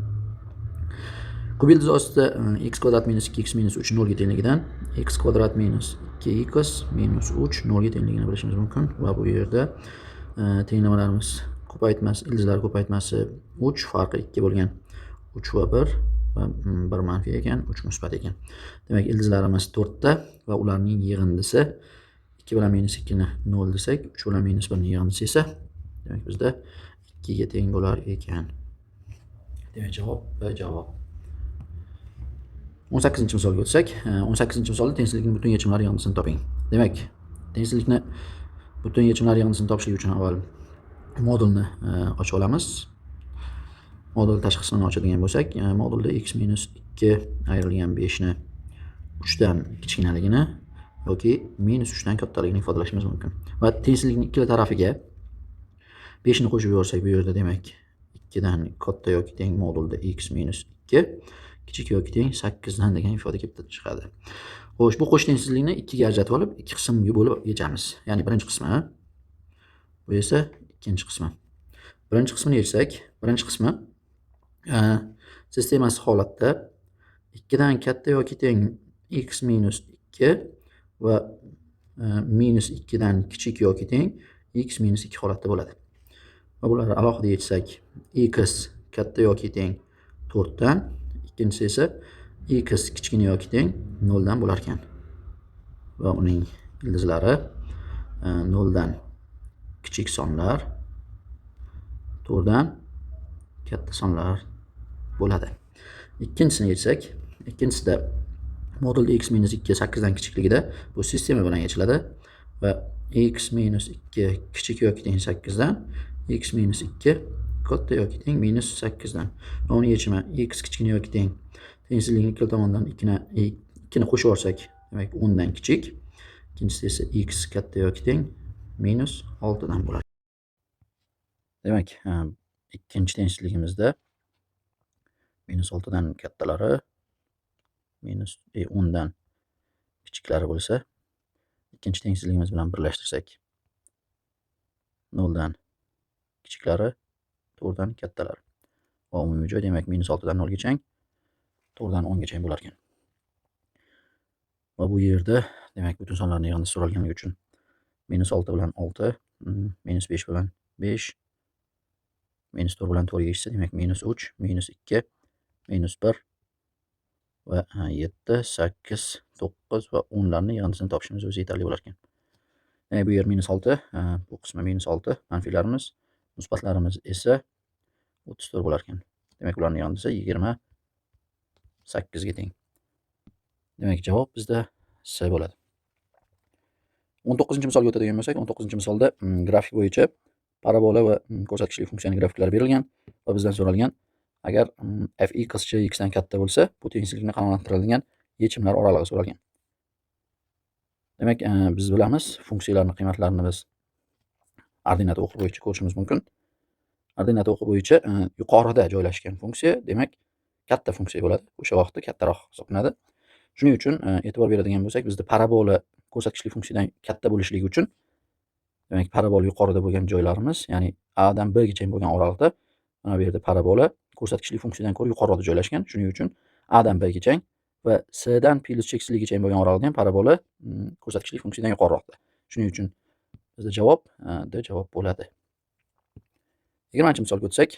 Speaker 1: Kub ildiz ostida x kvadrat minus 2x minus 3 0 ga tengligidan x kvadrat minus 2x minus 3 0 ga tengligini bilishimiz mumkin va bu yerda tenglamalarimiz ko'paytmasi, ildizlar ko'paytmasi 3, farqi 2 bo'lgan 3 va 1 va 1 manfiy ekan, 3 musbat ekan. Demak, ildizlarimiz 4 ta va ularning yig'indisi 2 bilan minus 2 ni 0 desak, 3 bilan minus 1 ning yig'indisi esa demak bizda 2 ga teng bo'lar ekan. Demak, javob B javob. 18-misolga o'tsak, 18-misolda tengsizlikning butun yechimlari yig'indisini toping. Demak, tengsizlikni Butun yechimlar yig'indisini topishlik uchun avval modulni ochib olamiz. Modul tashqi qismini ochadigan bo'lsak, modulda x minus 2 ayrilgan 5 ni 3 dan kichkinaligini yoki minus 3 dan kattaligini ifodalashimiz mumkin. Va tengsizlikning ikkala tarafiga 5 ni qo'shib yuborsak, bu yerda demak 2 dan katta yoki teng modulda x minus 2 kichik yoki teng 8 dan degan ifoda kelib chiqadi. Xo'sh, bu qo'sh tengsizlikni ikkiga ajratib olib, ikki qismga bo'lib yechamiz. Ya'ni birinchi qismi, bu esa ikkinchi qismi. Birinchi qismini yechsak, birinchi qismi sistemasi holatda 2 dan katta yoki teng x minus 2 va minus 2 dan kichik yoki teng x minus 2 holatda bo'ladi. Va bularni alohida yechsak, x katta yoki teng 4 dan, ikkinchisi esa x kichkina yoki teng 0 dan bo'lar ekan. Va uning ildizlari 0 dan kichik sonlar, 4 dan katta sonlar bo'ladi. Ikkinchisini yechsak, ikkinchisida modulda x minus 2 8 dan kichikligida bu sistema bilan yechiladi va x minus 2 kichik yoki teng 8 dan, x minus 2 katta yoki teng minus 8 dan. Va uning yechimi x kichkina yoki teng tengsizlikning ikkala tomonidan 2 ni qo'shib olsak, demak 10 dan kichik. Ikkinchisi esa x katta yoki teng minus 6 dan bo'ladi. Demak, ikkinchi tengsizligimizda minus 6 dan kattalari, minus 10 dan kichiklari bo'lsa, ikkinchi tengsizligimiz bilan birlashtirsak 0 dan kichiklari, 4 dan kattalari. Va umumiy joy demak minus 6 dan 0 gacha, 4 dan 10 gacha bo'lar ekan. Va bu yerda demak butun sonlarning yig'indisi so'ralganligi uchun minus 6 bilan 6, minus 5 bilan 5, minus 4 bilan 4 yechsa, demak minus 3, minus 2, minus 1 va 7, 8, 9 va 10 larni yig'indisini topishimiz o'zi yetarli bo'lar ekan. Demak, bu yer minus 6, bu qismi minus 6, manfiylarimiz, musbatlarimiz esa 34 bo'lar ekan. Demak, ularning yig'indisi 28 ga teng. Demak, javob bizda C bo'ladi. 19-misolga o'tadigan bo'lsak, 19-misolda grafik bo'yicha parabola va ko'rsatkichli funksiyaning grafiklari berilgan va bizdan so'ralgan, agar fx x dan katta bo'lsa, bu tengsizlikni qanoatlantiradigan yechimlar oralig'i so'ralgan. Demak, biz bilamiz, funksiyalarning qiymatlarini biz ordinat o'qi bo'yicha ko'rishimiz mumkin. Ordinat o'qi bo'yicha yuqorida joylashgan funksiya, demak, katta funksiya bo'ladi. O'sha vaqtda kattaroq hisoblanadi. Shuning uchun e'tibor beradigan bo'lsak, bizda parabola ko'rsatkichli funksiyadan katta bo'lishligi uchun, demak, parabola yuqorida bo'lgan joylarimiz, ya'ni a dan b gacha bo'lgan oraliqda, mana bu yerda parabola ko'rsatkichli funksiyadan ko'ra yuqorida joylashgan. Shuning uchun a dan b gacha va c dan plus cheksizligicha bo'lgan oraliqda ham parabola ko'rsatkichli funksiyadan yuqoriroqda. Shuning uchun bizda javob D javob bo'ladi. 20-misolga o'tsak,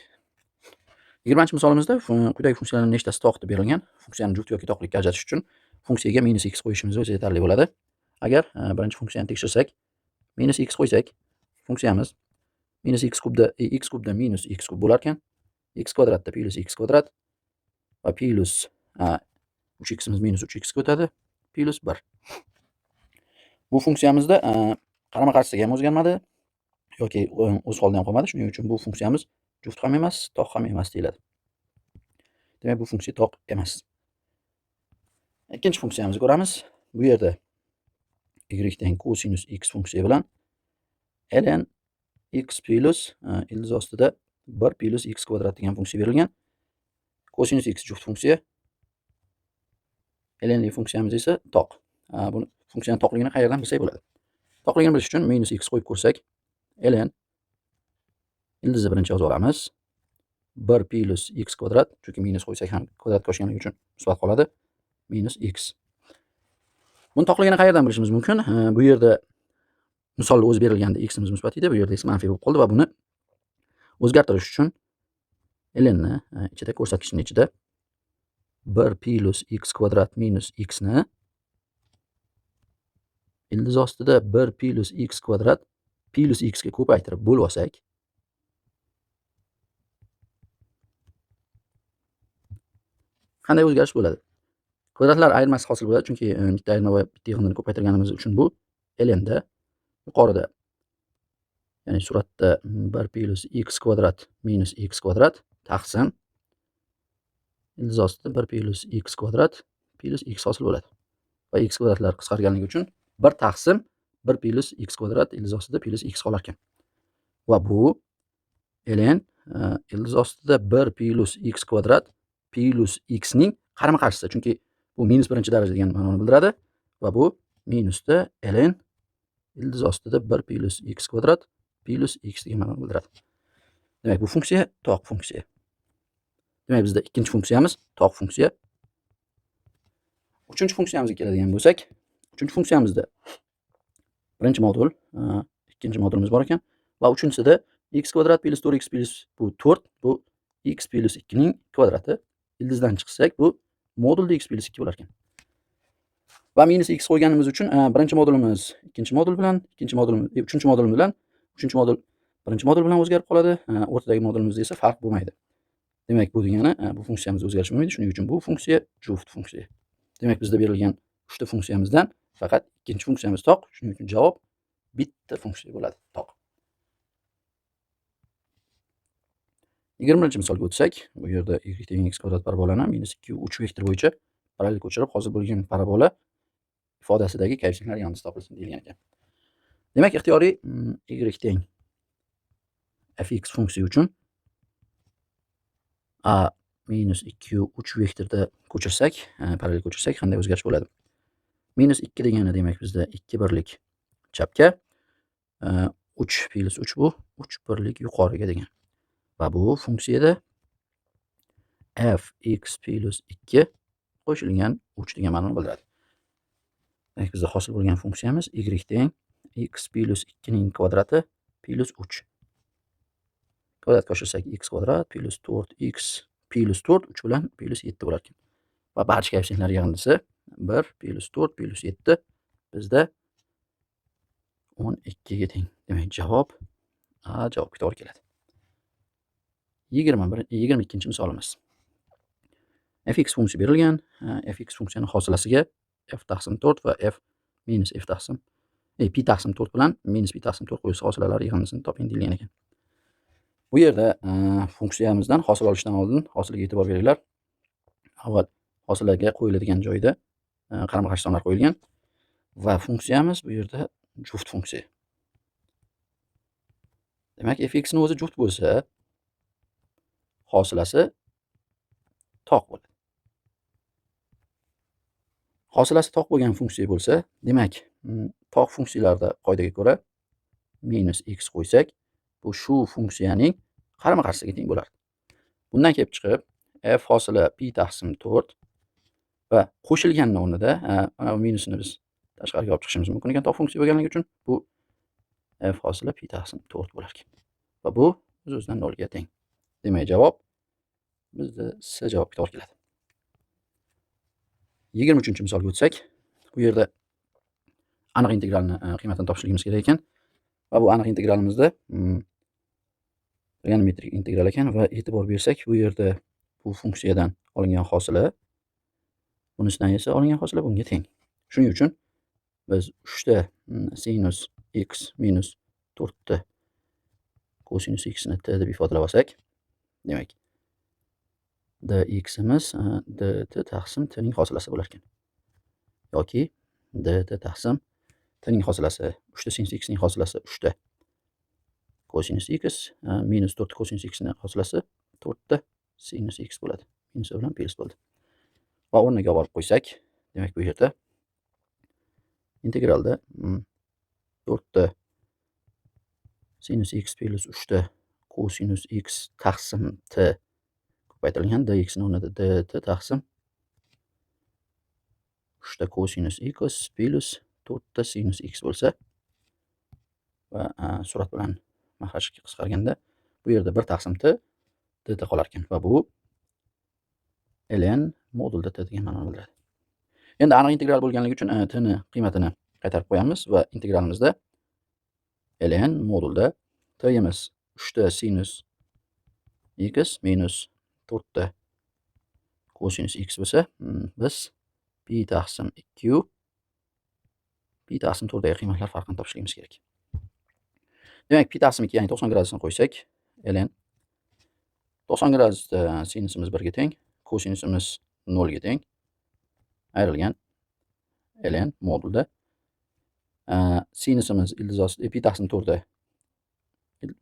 Speaker 1: 20-misolimizda quyidagi funksiyalarning nechtasi toq deb berilgan. Funksiyani juft yoki toqlikka ajratish uchun funksiyaga minus x qo'yishimiz o'zi yetarli bo'ladi. Agar birinchi funksiyani tekshirsak, minus x qo'ysak, funksiyamiz minus x kubda minus x kub bo'lar ekan. X kvadratda plus x kvadrat va plus 3ximiz minus 3x ga o'tadi, plus 1. Bu funksiyamizda qarama-qarshiligi ham o'zgarmadi yoki o'z holida ham qolmadi. Shuning uchun bu funksiyamiz juft ham emas, toq ham emas deyiladi. Demak, bu funksiya toq emas. Ikkinchi funksiyamizni ko'ramiz. Bu yerda y teng kosinus x funksiya bilan ln x plus ildiz ostida 1 plus x kvadrat degan funksiya berilgan. Kosinus x juft funksiya, lnli funksiyamiz esa toq. Buni funksiyaning toqligini qayerdan bilsak bo'ladi? Toqligini bilish uchun minus x qo'yib ko'rsak, ln ildizni birinchi yozib olamiz. 1 plus x kvadrat, chunki minus qo'ysak ham kvadratga oshganligi uchun musbat qoladi, minus x. Buni toqligini qayerdan bilishimiz mumkin? Bu yerda misolda o'zi berilganda x'imiz musbat edi, bu yerda x manfiy bo'lib qoldi va buni o'zgartirish uchun lnni ichida, ko'rsatkichning ichida 1 plus x kvadrat minus x ni ildiz ostida 1 plus x kvadrat plus x ga ko'paytirib bo'lib olsak, qanday o'zgarish bo'ladi? Kvadratlar ayirmasi hosil bo'ladi, chunki bitta ayirma va bitta yig'indini ko'paytirganimiz uchun bu lnda yuqorida ya'ni suratda 1 plus x kvadrat minus x kvadrat taqsim ildiz ostida 1 plus x kvadrat plus x hosil bo'ladi. Va x kvadratlar qisqarganligi uchun 1 taqsim 1 plus x kvadrat ildiz ostida plus x qolar ekan. Va bu ln ildiz ostida 1 plus x kvadrat plus x ning qarama-qarshisi. Chunki bu minus birinchi daraja degan ma'noni bildiradi va bu minusda ln ildiz ostida 1 plus x kvadrat plus x degan ma'noni bildiradi. Demak, bu funksiya toq funksiya. Demak, bizda ikkinchi funksiyamiz toq funksiya. Uchinchi funksiyamizga keladigan bo'lsak, uchinchi funksiyamizda birinchi modul, ikkinchi modulimiz bor ekan va uchinchisida x kvadrat plus 4x plus bu 4, bu x plus 2 ning kvadrati. Ildizdan chiqsak, bu modulda x plus 2 bo'lar ekan. Va minus x qo'yganimiz uchun birinchi modulimiz ikkinchi modul bilan, ikkinchi modulimiz uchinchi modul bilan, uchinchi modul birinchi modul bilan o'zgarib qoladi. O'rtadagi modulimizda esa farq bo'lmaydi. Demak, bu degani bu funksiyamizda o'zgarish bo'lmaydi. Shuning uchun bu funksiya juft funksiya. Demak, bizda berilgan 3 ta funksiyamizdan faqat ikkinchi funksiyamiz toq. Shuning uchun javob bitta funksiya bo'ladi, toq. 20-misolga o'tsak, bu yerda y teng x kvadrat parabolani -2 3 vektor bo'yicha parallel ko'chirib hosil bo'lgan parabola ifodasidagi koeffitsiyentlar yig'indisi topilsin deyilgan ekan. Demak, ixtiyoriy y teng fx funksiya uchun a -2 3 vektorda ko'chirsak, parallel ko'chirsak qanday o'zgarish bo'ladi? -2 degani demak bizda 2 birlik chapga, 3 plus 3 bu 3 birlik yuqoriga degan. Va bu funksiyada fx plus 2 qo'shilgan 3 degan ma'noni bildiradi. Demak, bizda hosil bo'lgan funksiyamiz y teng x plus 2 ning kvadrati plus 3. Kvadrat qo'shilsak x kvadrat plus 4x plus 4 3 bilan plus 7 bo'lar ekan. Va barcha koeffitsiyentlar yig'indisi 1 plus 4 plus 7 bizda 12 ga teng. Demak, javob javobga to'g'ri keladi. 22-misolimiz. fx funksiya berilgan. Fx funksiyani hosilasiga f taqsim 4 va f minus f taqsim pi taqsim 4 bilan minus pi taqsim 4 qo'yilsa hosilalar yig'indisini toping deyilgan ekan. Bu yerda funksiyamizdan hosil olishdan oldin hosiliga e'tibor beringlar. Avval hosilaga qo'yiladigan joyda qarama-qarshi sonlar qo'yilgan va funksiyamiz bu yerda juft funksiya. Demak, fx ning o'zi juft bo'lsa, hosilasi toq bo'ladi. Hosilasi toq bo'lgan funksiya bo'lsa, demak, toq funksiyalarda qoidaga ko'ra minus x qo'ysak, bu shu funksiyaning qarama-qarshisiga teng bo'lardi. Bundan kelib chiqib, f hosila pi taqsim 4 va qo'shilganning o'rnida mana bu minusni biz tashqariga olib chiqishimiz mumkin ekan toq funksiya bo'lganligi uchun bu f hosila pi taqsim 4 bo'lar ekan. Va bu o'z-o'zidan 0 ga teng. Demak, javob bizda C javobga to'g'ri keladi. 23-misolga o'tsak, bu yerda aniq integralni qiymatini topishligimiz kerak ekan. Va bu aniq integralimizda trigonometrik integral ekan va e'tibor bersak, bu yerda bu funksiyadan olingan hosila bunisidan esa olingan hosila bunga teng. Shuning uchun biz 3 ta sinus x minus 4 ta kosinus x ni t deb ifodalab olsak, demak, dximiz dt taqsim t ning hosilasi bo'lar ekan. Yoki dt taqsim t ning hosilasi 3 ta sinus x ning hosilasi 3 ta kosinus x minus 4 ta kosinus x ning hosilasi 4 ta sinus x bo'ladi. Minus bilan plus bo'ldi. Va o'rniga olib qo'ysak, demak, bu yerda integralda 4 ta sinus x plus 3 ta kosinus x taqsim t ko'paytirilgan dx ning o'rnida dt taqsim 3 ta kosinus x plus 4 ta sinus x bo'lsa va surat bilan mahrajga qisqarganda bu yerda 1 taqsim t dt qolar ekan va bu ln modulda t degan ma'noni bildiradi. Endi aniq integral bo'lganligi uchun t ni qiymatini qaytarib qo'yamiz va integralimizda ln modulda t imiz 3 ta sinus x minus 4 ta kosinus x bo'lsa, biz pi taqsim 2 pi taqsim 4 dagi qiymatlar farqini topishligimiz kerak. Demak, pi taqsim 2, ya'ni 90 gradusni qo'ysak, ln 90 gradusda sinusimiz 1 ga teng, kosinusimiz 0 ga teng. Ayrilgan ln modulda sinusimiz ildiz ostida pi taqsim 4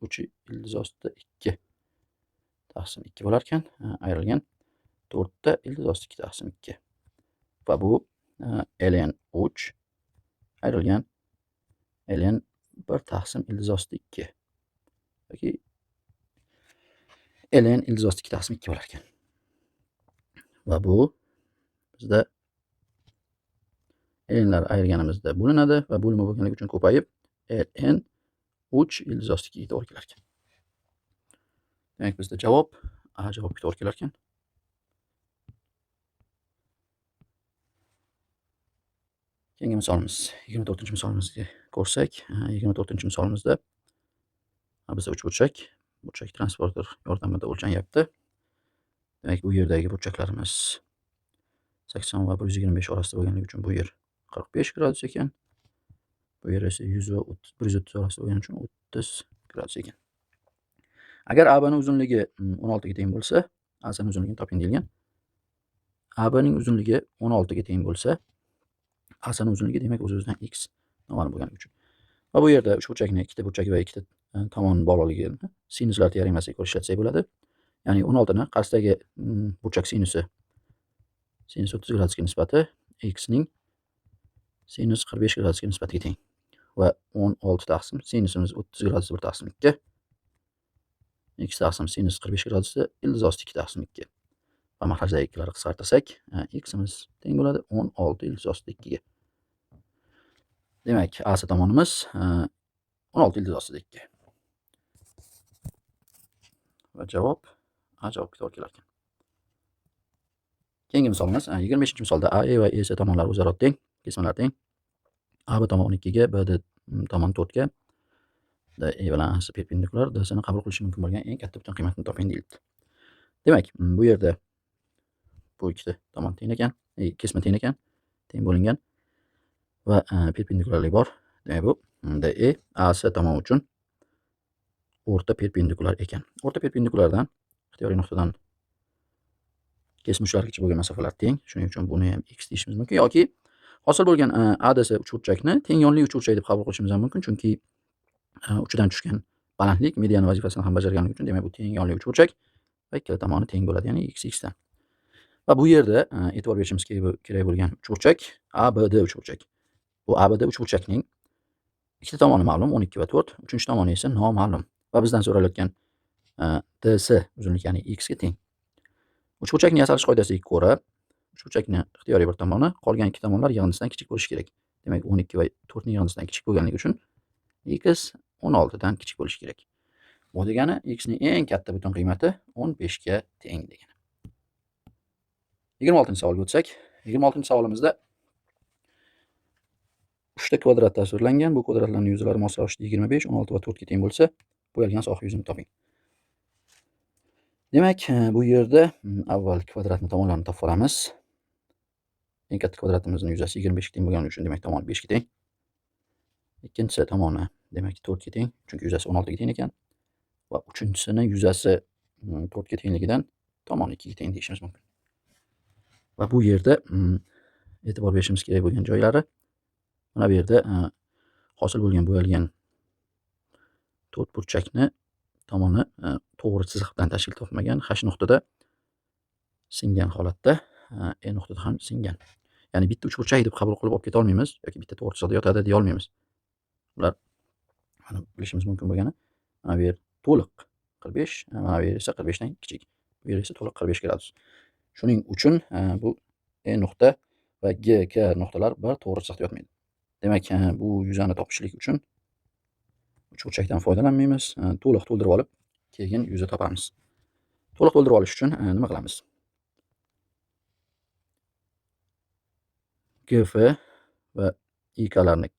Speaker 1: uchi ildiz ostida 2 taqsim 2 bo'larkan, ayrilgan 4 ildiz ostida 2 taqsim 2. Va bu ln 3 ayrilgan ln 1 taqsim ildiz ostida 2 yoki ln ildiz ostida 2 taqsim 2 bo'larkan. Va bu bizda lnlar ayirganimizda bo'linadi va bo'limi bo'lganligi uchun ko'payib ln 3 ildiz ostida 2 ga to'g'ri kelar ekan. Demak, bizda javob A javobga to'g'ri kelar ekan. Keyingi misolimiz 24-misolimizga ko'rsak, 24-misolimizda bizda 3 burchak transporter yordamida o'lchanyapti. Demak, bu yerdagi burchaklarimiz 80 va 125 orasida bo'lganligi uchun bu yer 45 gradus ekan. Bu yer esa 100 va 130 orasida bo'lgani uchun 30 gradus ekan. Agar ABning uzunligi 16 ga teng bo'lsa, ASning uzunligini toping deyilgan. ABning uzunligi 16 ga teng bo'lsa, ASning uzunligi demak o'z-o'zidan x noma'lum bo'lganligi uchun. Va bu yerda uchburchakni ikkita burchak va ikkita tomon bog'liqligini sinuslar teoremasiga ko'ra ishlatsak bo'ladi. Ya'ni 16 ni qarshdagi burchak sinusi sinus 30 gradusga nisbati x ning sinus 45 gradusga nisbatiga teng. Va 16 taqsim sinusimiz 30 gradus 1 taqsim 2 x taqsim sinus 45 gradusda ildiz ostida 2 taqsim 2. Va maxrajdagi ikkilarni qisqartirsak, ximiz teng bo'ladi 16 ildiz ostida 2 ga. Demak, AC tomonimiz 16 ildiz ostida 2. Va javob A javobga to'g'ri kelar ekan. Keyingi misolimiz 25-misolda AE va EC tomonlari o'zaro teng, kesmalar teng. AB tomon 12 ga, BD tomon 4 ga. E bilan AC perpendikulyar, DCni qabul qilishi mumkin bo'lgan eng katta butun qiymatni toping deyildi. Demak, bu yerda bu ikkita tomon teng ekan, kesma teng ekan, teng bo'lingan va perpendikulyarlik bor. Demak, bu DE AC tomon uchun o'rta perpendikulyar ekan. O'rta perpendikulyardan ixtiyoriy nuqtadan kesma uchlargacha bo'lgan masofalar teng. Shuning uchun buni ham x deyishimiz mumkin yoki hosil bo'lgan ADC uchburchakni teng yonli uchburchak deb qabul qilishimiz ham mumkin, chunki uchidan tushgan balandlik median vazifasini ham bajarganligi uchun, demak bu teng yonli uchburchak va ikkala tomoni teng bo'ladi, ya'ni x dan. Va bu yerda e'tibor berishimiz kerak bo'lgan uchburchak ABD uchburchak. Bu ABD uchburchakning ikkita tomoni ma'lum 12 va 4, uchinchi tomoni esa noma'lum. Va bizdan so'ralayotgan DC uzunlik, ya'ni x ga teng. Uchburchakning yasalish qoidasiga ko'ra, uchburchakning ixtiyoriy bir tomoni qolgan ikki tomonlar yig'indisidan kichik bo'lishi kerak. Demak, 12 va 4 ning yig'indisidan kichik bo'lganligi uchun x 16 dan kichik bo'lishi kerak. Bu degani x ning eng katta butun qiymati 15 ga teng degani. 26-savolga o'tsak, 26-savolimizda 3 ta kvadrat tasvirlangan. Bu kvadratlarning yuzlari mos ravishda 25, 16 va 4 ga teng bo'lsa, bo'yalgan soha yuzini toping. Demak, bu yerda avval kvadratning tomonlarini topib olamiz. Eng katta kvadratimizning yuzasi 25 ga teng bo'lgani uchun, demak, tomoni 5 ga teng. Ikkinchisi tomoni, demak, 4 ga teng, chunki yuzasi 16 ga teng ekan. Va uchinchisini yuzasi 4 ga tengligidan tomoni 2 ga teng deyishimiz mumkin. Va bu yerda e'tibor berishimiz kerak bo'lgan joylari mana bu yerda hosil bo'lgan bo'yalgan to'rtburchakni tomoni to'g'ri chiziq bilan tashkil topmagan, H nuqtada singan holatda, E nuqtada ham singan. Ya'ni bitta uchburchak deb qabul qilib olib keta olmaymiz yoki bitta to'g'ri chiziqda yotadi deya olmaymiz. Ular mana bilishimiz mumkin bo'lgani, mana bu yer to'liq 45, mana bu yer esa 45 dan kichik. Bu yer esa to'liq 45 gradus. Shuning uchun bu E nuqta va GK nuqtalar bir to'g'ri chiziqda yotmaydi. Demak, bu yuzani topishlik uchun uchburchakdan foydalanmaymiz, to'liq to'ldirib olib, keyin yuzni topamiz. To'liq to'ldirib olish uchun nima qilamiz? GF va IK larni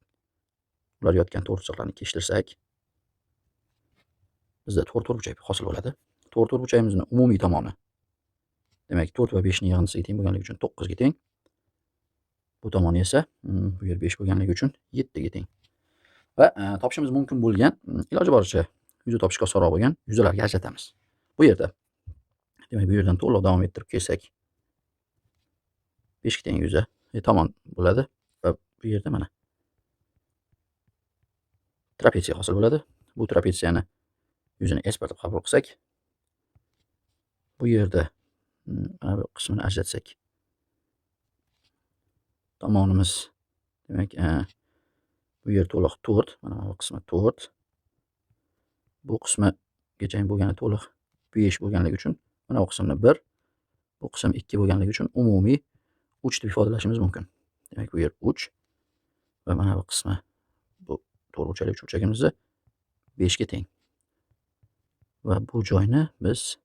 Speaker 1: ular yotgan to'g'ri chiziqlarni kesishtirsak, bizda to'rtburchak hosil bo'ladi. To'rtburchagimizning umumiy tomoni, demak, 4 va 5 ning yig'indisiga teng bo'lganligi uchun 9 ga teng. Bu tomoni esa bu yer 5 bo'lganligi uchun 7 ga teng. va topishimiz mumkin bo'lgan iloji boricha yuza topishga osonroq bo'lgan yuzalarga ajratamiz. Bu yerda demak, bu yerdan to'liq davom ettirib kelsak, beshga teng yuza tomon bo'ladi va bu yerda mana trapetsiya hosil bo'ladi. Bu trapetsiyani yuzini S deb qabul qilsak, bu yerda mana bu qismini ajratsak, tomonimiz demak, bu yer to'liq 4, mana bu qismi 4. Bu qismigacha bo'lgani to'liq 5 bo'lganligi uchun mana bu qismni 1, bu qism 2 bo'lganligi uchun umumiy 3 deb ifodalashimiz mumkin. Demak, bu yer 3 va mana bu qismi bu to'rtburchakli uchburchagimizni 5 ga teng. Va bu joyni biz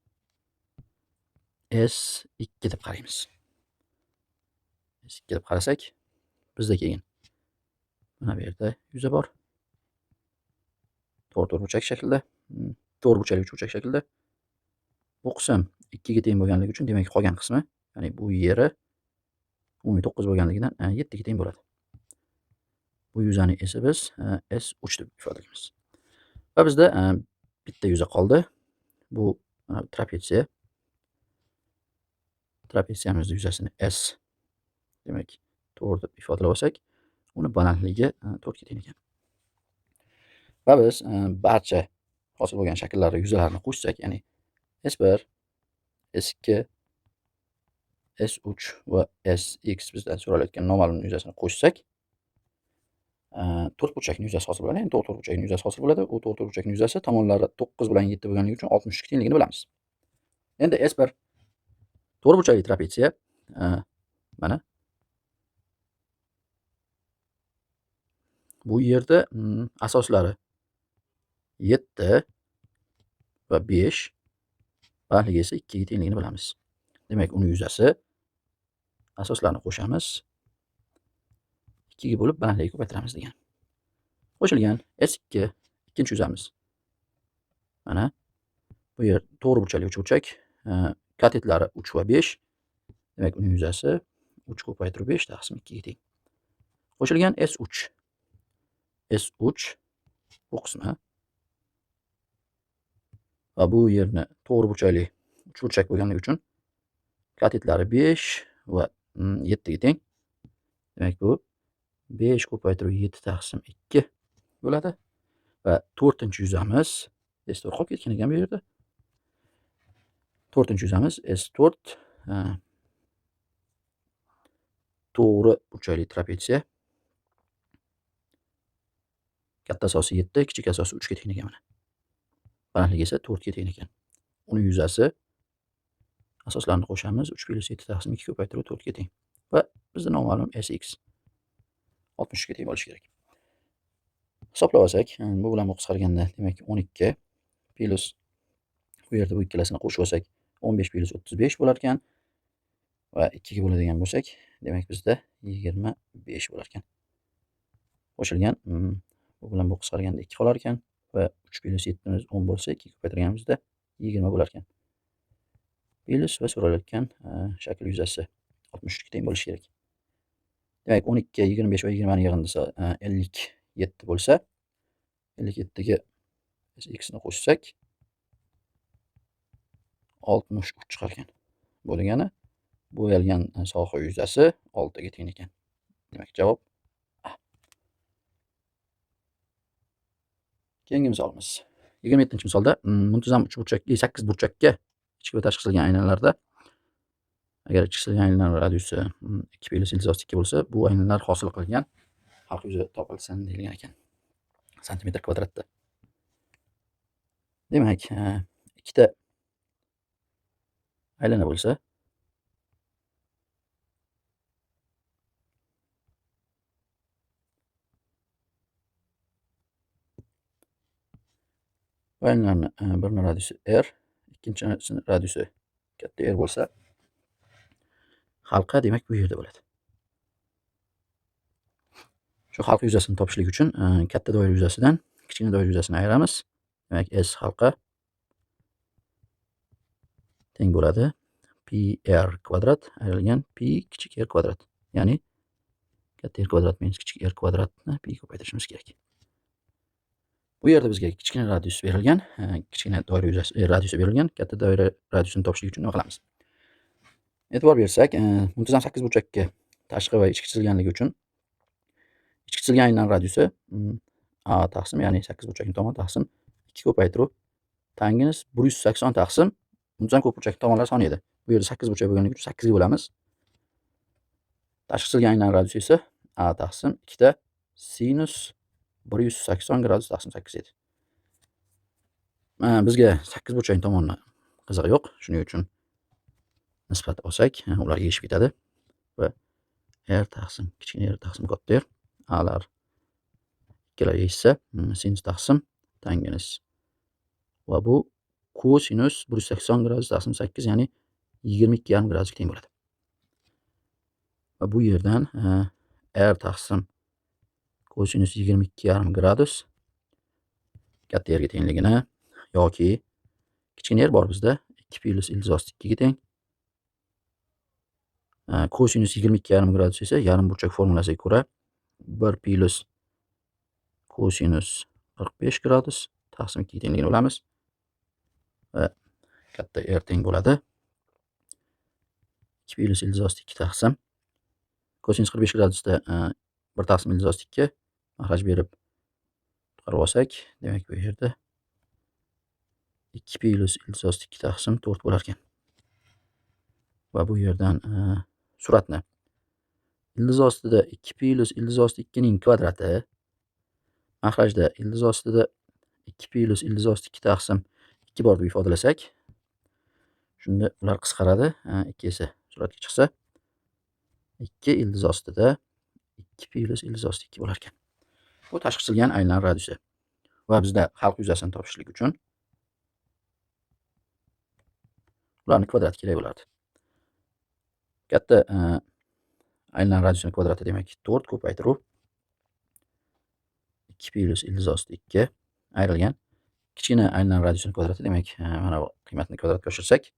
Speaker 1: S2 deb qaraymiz. S2 deb qarasak, bizda keyin mana bu yerda yuza bor. To'rtburchak shaklda, to'rtburchakli uchburchak shaklda. Bu qism 2 ga teng bo'lganligi uchun, demak, qolgan qismi, ya'ni bu yeri umumiy 9 bo'lganligidan 7 ga teng bo'ladi. Bu yuzani esa biz S3 deb ifodalaymiz. Va bizda bitta yuza qoldi. Bu trapetsiya. Trapetsiyamizning yuzasini S demak 4 deb ifodalab olsak, uni balandligi 4 ga teng ekan. Va biz barcha hosil bo'lgan shakllar yuzalarini qo'shsak, ya'ni S1, S2, S3 va SX bizdan so'ralayotgan noma'lum yuzasini qo'shsak, to'rtburchakning yuzasi hosil bo'ladi. Ya'ni to'rtburchakning yuzasi hosil bo'ladi. U to'rtburchakning yuzasi tomonlari 9 bilan 7 bo'lganligi uchun 63 ga tengligini bilamiz. Endi S1 to'rtburchakli trapetsiya mana bu yerda asoslari 7 va 5, balandligi esa 2 ga tengligini bilamiz. Demak, uni yuzasi asoslarni qo'shamiz, 2 ga bo'lib balandligiga ko'paytiramiz degan. Qo'shilgan S2 ikkinchi yuzamiz. Mana bu yer to'rtburchakli uchburchak, katetlari 3 va 5. Demak, uning yuzasi 3 ko'paytirib 5 taqsim 2 ga teng. Qo'shilgan S3. S3 bu qismi va bu yerni to'rtburchakli uchburchak bo'lganligi uchun katetlari 5 va 7 ga teng. Demak, bu 5 ko'paytirib 7 taqsim 2 bo'ladi. Va to'rtinchi yuzamiz S4 qolib ketgan ekan bu yerda. To'rtinchi yuzamiz S4 to'g'ri burchakli trapetsiya. Katta asosi 7, kichik asosi 3 ga teng ekan mana. Balandligi esa 4 ga teng ekan. Uni yuzasi asoslarini qo'shamiz, 3 + 7 taqsim 2 ko'paytirib 4 ga teng. Va bizda noma'lum SX 63 ga teng bo'lishi kerak. Hisoblab olsak, bu bilan bu qisqarganda, demak, 12 plus bu yerda bu ikkalasini qo'shib olsak, 15 + 35 bo'lar ekan. Va 2 ga bo'ladigan bo'lsak, demak, bizda 25 bo'lar ekan. Qo'shilgan bu bilan bu qisqarganda 2 qolar ekan va 3 + 7 10 bo'lsa, 2 ko'paytirganimizda 20 bo'lar ekan. Plus va so'ralayotgan shakl yuzasi 63 ga teng bo'lishi kerak. Demak, 12, 25 va 20 ni yig'indisi 57 bo'lsa, 57 ga x ni qo'shsak 63 chiqar ekan. Bu degani bo'yalgan soha yuzasi 6 ga teng ekan. Demak, javob A. Keyingi misolimiz. 27-misolda muntazam uchburchakli 8 burchakka ichki va tashqi qilgan aylanlarda agar ichki qilgan aylanlar radiusi 2 + iltizosi 2 bo'lsa, bu aylanlar hosil qilgan halqa yuzi topilsin deyilgan ekan. Santimetr kvadratda. Demak, ikkita aylana bo'lsa, bu aylanlarni birini radiusi R, ikkinchisini radiusi katta R bo'lsa, halqa demak bu yerda bo'ladi. Shu halqa yuzasini topishlik uchun katta doira yuzasidan kichkina doira yuzasini ayiramiz. Demak, S halqa teng bo'ladi PR kvadrat ayrilgan P kichik R kvadrat. Ya'ni katta R kvadrat minus kichik R kvadratni P ko'paytirishimiz kerak. yerda bizga kichkina radius berilgan, kichkina doira yuzasi radiusi berilgan. Katta doira radiusini topishlik uchun nima qilamiz? E'tibor bersak, muntazam sakkizburchakka tashqi va ichki chizilganligi uchun ichki chizilgan aynan radiusi a taqsim, ya'ni sakkizburchakning tomoni taqsim 2 ko'paytiruv tangens 180 taqsim muntazam ko'pburchak tomonlar soni edi. Bu yerda sakkizburchak bo'lganligi uchun 8 ga bo'lamiz. Tashqi chizilgan aynan radiusi esa a taqsim 2 ta sinus 180 gradus taqsim 8 edi. Bizga sakkizburchakning tomoni qizig'i yo'q. Shuning uchun nisbat olsak, ular yeyishib ketadi va r taqsim kichkina r taqsim katta r alar ikkalar yeyishsa, sinus taqsim tangens va bu kosinus 180 gradus taqsim 8, ya'ni 22,5 gradusga teng bo'ladi. Va bu yerdan r taqsim kosinus 22,5 gradus katta r ga tengligini yoki kichkina r bor bizda 2 + ildiz 2 ga teng. Kosinus 22,5 gradus esa yarim burchak formulasiga ko'ra 1 + kosinus 45 gradus taqsim 2 ga tengligini bilamiz. Va katta r teng bo'ladi 2 + ildiz 2 taqsim kosinus 45 gradusda 1 taqsim ildiz 2 mahraj berib chiqarib olsak, demak bu yerda 2 + ildiz 2 taqsim 4 bo'lar ekan. Va bu yerdan suratni ildiz ostida 2 + ildiz 2 ning kvadrati mahrajda ildiz ostida 2 + ildiz 2 taqsim 2 bor deb ifodalasak, shunda ular qisqaradi. 2 esa suratga chiqsa 2 ildiz ostida 2 + ildiz 2 bo'lar ekan. Bu tashqi chizilgan aylan radiusi. Va bizda halq yuzasini topishlik uchun ularni kvadrati kerak bo'lardi. Katta aylan radiusining kvadrati demak 4 ko'paytiruv 2 + ildiz 2 ayrilgan kichkina aylan radiusining kvadrati, demak mana bu qiymatni kvadratga oshirsak